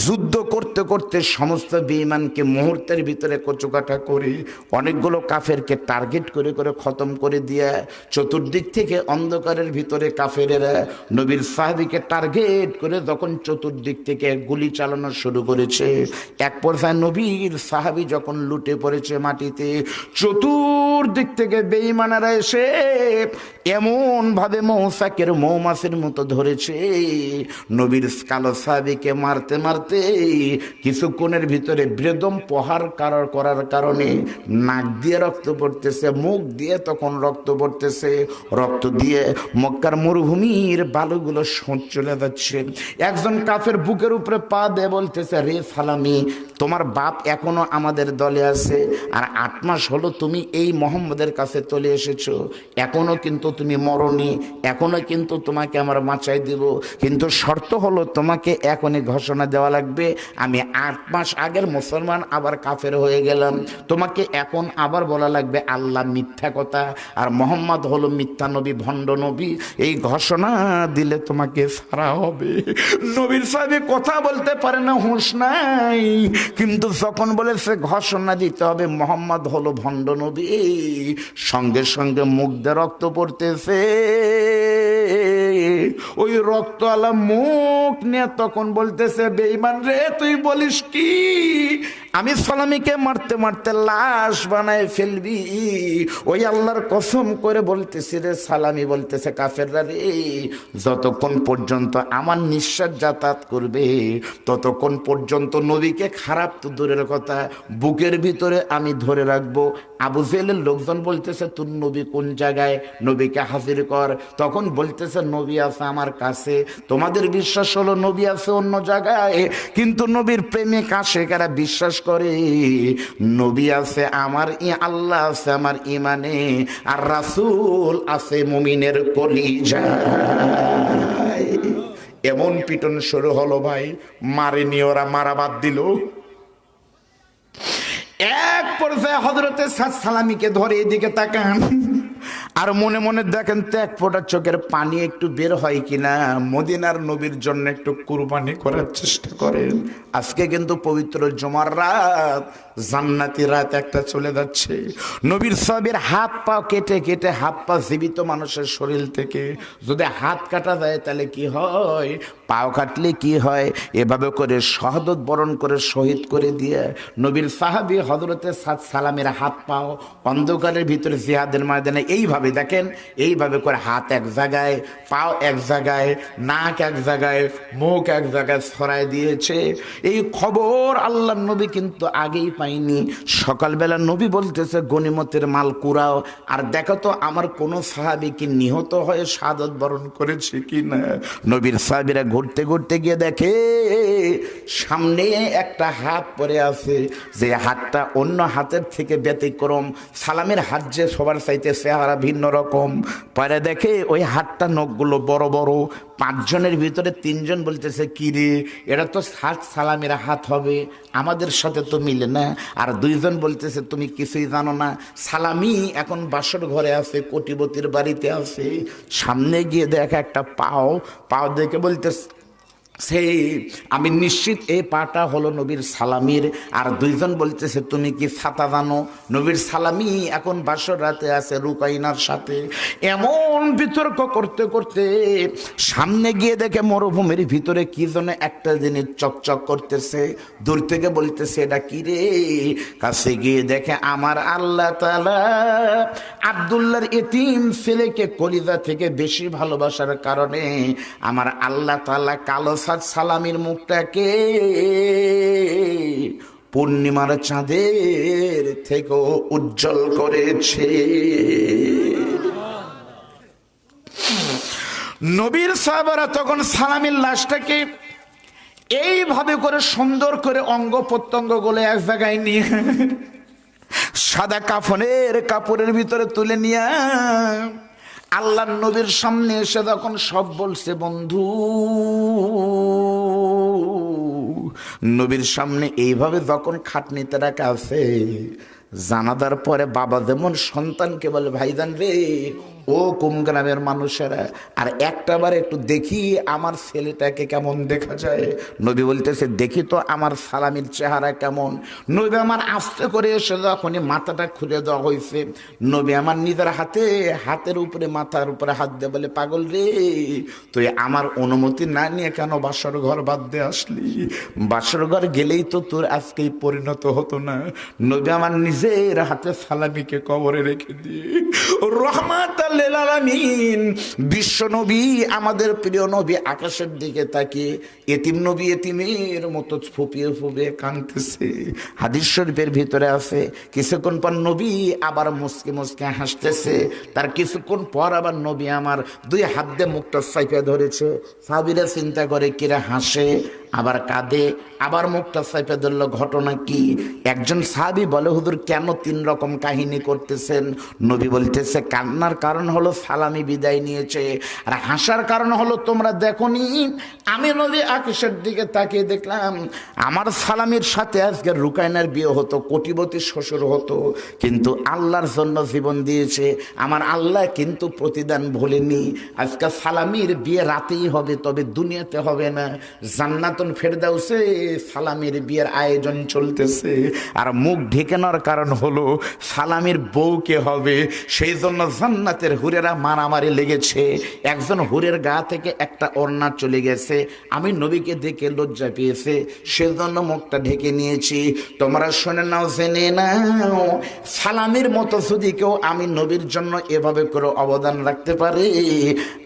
যুদ্ধ করতে করতে সমস্ত বেঈমানকে মুহূর্তের ভিতরে কচুকাটা করে অনেকগুলো কাফেরকে টার্গেট করে করে খতম করে দিয়ে চতুর্দিক থেকে অন্ধকারের ভিতরে কাফেরেরা নবীর সাহাবীকে টার্গেট করে যখন চতুর্দিক থেকে গুলি চালানো শুরু করেছে, এক পর্যায়ে নবীর সাহাবী যখন লুটে পড়েছে মাটিতে, চতুর্দিক থেকে বেঈমানেরা এসে এমন ভাবে মৌসাকের মৌমাছির মতো ধরেছে, নবীর কালো সাহাবীকে মারতে মারতে কিছুক্ষণের ভিতরে বেদম প্রহার করার কারণে নাক দিয়ে রক্ত পড়তেছে, মুখ দিয়ে তখন রক্ত পড়তেছে, রক্ত দিয়ে মক্কার মরুভূমির বালুগুলো সোঁচ চলে যাচ্ছে। একজন কাফের বুকের উপরে পা দিয়ে বলতেছে, রে সালামি, তোমার বাপ এখনো আমাদের দলে আছে, আর 8 মাস হলো তুমি এই মোহাম্মদের কাছে চলে এসেছো, এখনো কিন্তু তুমি মরনি, এখনো কিন্তু তোমাকে আমার বাঁচাই দিব, কিন্তু শর্ত হলো তোমাকে এখনই ঘোষণা দেওয়া লাগবে আমি 8 মাস আগের মুসলমান আবার কাফের হয়ে গেলাম, তোমাকে এখন আবার বলা লাগবে আল্লাহ মিথ্যা কথা আর মোহাম্মদ হলো মিথ্যা নবী, ভণ্ড নবী, এই ঘোষণা দিলে তোমাকে ছাড়া হবে। নবীর সাহেব কথা বলতে পারে না, হুঁশ নাই, কিন্তু যখন বলেছে ঘোষণা দিতে হবে মোহাম্মদ হলো ভণ্ড নবী, সঙ্গে সঙ্গে মুখ দিয়ে রক্ত পড়তেছে। ওই রক্তওয়ালা মুখ নিয়ে তখন বলতেছে, বেঈমান রে তুই বলিস কি, আমি সালামীকে মারতে মারতে লাশ বানায় ফেলবি? ওই আল্লাহর কসম করে বলতেছি রে সালামী, বলতেছে কাফেররা রে, যতক্ষণ পর্যন্ত আমার নিঃশ্বাস যাতায়াত করবে ততক্ষণ পর্যন্ত নবীকে খারাপ তো দূরের কথা বুকের ভিতরে আমি ধরে রাখবো। আবু জেহেলের লোকজন বলতেছে তোর নবী কোন জায়গায়, নবীকে হাজির কর। তখন বলতেছে নবী আছে আমার কাছে, তোমাদের বিশ্বাস হলো নবী আছে অন্য জায়গায়, কিন্তু নবীর প্রেমিক আশেকেরা বিশ্বাস করে নবী আছে আমার আল্লাহ আছে আমার ইমানে, আর রাসূল আছে মুমিনের কলিজায়। এমন পিটন শুরু হলো ভাই, মারেনি ওরা, মারা বাদ দিল। এক পর্যায়ে হযরতে সালামীকে ধরে এদিকে তাকান আর মনে মনে দেখেন তো এক ফোঁটা চোখের পানি একটু বের হয় কিনা, মদিনার নবীর জন্য একটু কুরবানি করার চেষ্টা করেন। আজকে কিন্তু পবিত্র জুমার রাত, জান্নাতি রাত একটা চলে যাচ্ছে। নবীর সাহাবীর হাত পা কেটে কেটে, হাত পা জীবিত মানুষের শরীর থেকে যদি হাত কাটা যায় তাহলে কি হয়, পাও কাটলে কি হয়, এভাবে করে শাহাদাত বরণ করে শহীদ করে দিয়ে নবীর সাহাবী হযরতে সালামের হাত পাও অন্ধকারের ভিতরে জিহাদের ময়দানে এইভাবে দেখেন, এইভাবে করে হাত এক জায়গায়, পাও এক জায়গায়, নাক এক জায়গায়, মুখ এক জায়গায় ছড়ায় দিয়েছে। এই খবর আল্লাহর নবী কিন্তু আগেই পাইনি। সকালবেলা নবী বলতেছে গনিমতের মাল কুড়াও, আর দেখো তো আমার কোনো সাহাবী কি নিহত হয়ে শাহাদাত বরণ করেছে কি না। নবীর সাহাবীরা ঘুরতে ঘুরতে গিয়ে দেখে সামনে একটা হাত পড়ে আছে, যে হাতটা অন্য হাতের থেকে ব্যতিক্রম। সালামের হাত যে সবার চাইতে চেহারা ভিন্ন রকম, পরে দেখে ওই হাতটা নখগুলো বড় বড়। 5 জনের ভিতরে 3 জন বলতেছে কি রে, এটা তো সালামের হাত হবে, আমাদের সাথে তো মিলে না। আর 2 জন বলতেছে তুমি কিছুই জানো না, সালামি এখন বাসর ঘরে আছে, কোটিপতির বাড়িতে আছে। সামনে গিয়ে দেখে একটা পাও, পাও দেখে বলতেছে সেই আমি নিশ্চিত এই পাটা হলো নবীর সালামির। আর 2 জন বলতেছে তুমি কি ছাতা জানো, নবীর সালামি এখন বাসর রাতে আছে রুকাইনার সাথে। এমন বিতর্ক করতে করতে সামনে গিয়ে দেখে মরুভূমির ভিতরে কি যেন একটা জিনিস চকচক করতেছে। দূর থেকে বলতেছে এটা কি রে, কাছে গিয়ে দেখে আমার আল্লাহ তাআলা আব্দুল্লাহর এতিম ছেলেকে কলিজা থেকে বেশি ভালোবাসার কারণে আমার আল্লাহ তাআলা কালো সালামির মুখটাকে পূর্ণিমার চাঁদের থেকেও উজ্জ্বল করেছে। নবীর সাহাবারা তখন সালামের লাশটাকে এইভাবে করে সুন্দর করে অঙ্গ প্রত্যঙ্গ গুলো এক জায়গায় নিয়ে সাদা কাপড়ের ভিতরে তুলে নিয়ে আল্লাহর নবীর সামনে এসে তখন সব বলছে, বন্ধু নবীর সামনে এইভাবে যখন খাটনিতে রাখা আছে, জানাজার পরে বাবা যেমন সন্তানকে বলে, ভাইজান রে ও কোন গ্রামের মানুষেরা, আর একটাবার একটু দেখি আমার ছেলেটাকে কেমন দেখা যায়। নবী বলতেছে, দেখি তো আমার সালামির চেহারা কেমন। নবী আমার আস্তে করে এসে যখনই মাথাটা খুলে দেওয়া হয়েছে, নবী আমার নিজের হাতের উপরে মাথার উপরে হাত দিয়ে বলে, পাগল রে তুই আমার অনুমতি না নিয়ে কেন বাসর ঘর বাদ দিয়ে আসলি? বাসর ঘর গেলেই তো তোর আজকেই পরিণত হতো না। নবী আমার নিজের হাতে সালামিকে কবরে রেখে দিয়ে রহমাত লিল আলামিন বিশ্ব নবী, আমাদের প্রিয় নবী আকাশের দিকে তাকিয়ে এতিম নবী এতিমের মতো ফুপিয়ে ফুপিয়ে কাঁদতেছে। হাদিস শরীফের ভিতরে আছে, কিছুক্ষণ পর নবী আবার মুসকে মুসকে হাসতেছে। তার কিছুক্ষণ পর আবার নবী আমার দুই হাত দিয়ে মুখটা চাইপে ধরেছে। সাহাবীরা চিন্তা করে, কিরা হাসে আবার কাঁদে আবার মুখটা চাইপে ধরলো, ঘটনা কি? একজন সাহাবী বলে, হুজুর কেন তিন রকম কাহিনী করতেছেন? নবী বলতেছে, কান্নার কারণ হলো সালামি বিদায় নিয়েছে, আর হাসার কারণ হলো তোমরা দেখোনি আমি নবী আকাশের দিকে তাকিয়ে দেখলাম আমার সালামির সাথে আজকে রুকায়নার বিয়ে হতো, কোটিপতি শ্বশুর হতো, কিন্তু আল্লাহর জন্য জীবন দিয়েছে আমার আল্লাহ, কিন্তু প্রতিদান ভোলেনি। আজকে সালামির বিয়ে রাতেই হবে, তবে দুনিয়াতে হবে না। জান্নাতুল ফেরদাউসে সালামির বিয়ের আয়োজন চলতেছে, আর মুখ ঢেকে নেওয়ার কারণ হলো সালামির বউকে হবে, সেই জন্য জান্নাতের হুরেরা মারামারি লেগেছে। একজন হুরের গা থেকে একটা ওড়না চলে গেছে, আমি নবীকে দেখে লজ্জা পেয়েছে, সেজন্য মুখটা ঢেকে নিয়েছি। তোমরা শুনে নাও, জেনে নাও, সালামির মতো যদি কেউ আমি নবীর জন্য এভাবে করে অবদান রাখতে পারে,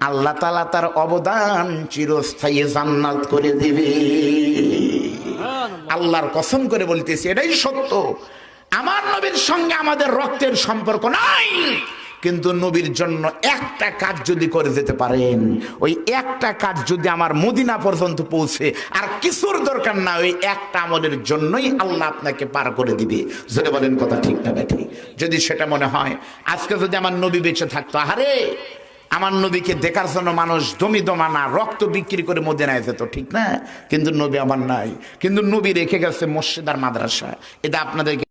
আল্লাহ তাআলা তার অবদান চিরস্থায়ী জান্নাত করে দিবে। আল্লাহর কসম করে বলতেছি, এটাই সত্য। আমার নবীর সঙ্গে আমাদের রক্তের সম্পর্ক নাই, কিন্তু নবীর জন্য একটা কাজ যদি করে যেতে পারেন, ওই একটা কাজ যদি আমার মদিনা পর্যন্ত পৌঁছে, আর কিছুর দরকার না, ওই একটা আমলের জন্যই আল্লাহ আপনাকে পার করে দিবে। যদি বলেন কথা ঠিক না ঠিক? যদি সেটা মনে হয়, আজকে যদি আমার নবী বেঁচে থাকতো, আহারে আমার নবীকে দেখার জন্য মানুষ দমি দমানা রক্ত বিক্রি করে মদিনায় যেত, ঠিক না? কিন্তু নবী আমার নাই, কিন্তু নবী রেখে গেছে মসজিদ আর মাদ্রাসা। এটা আপনাদেরকে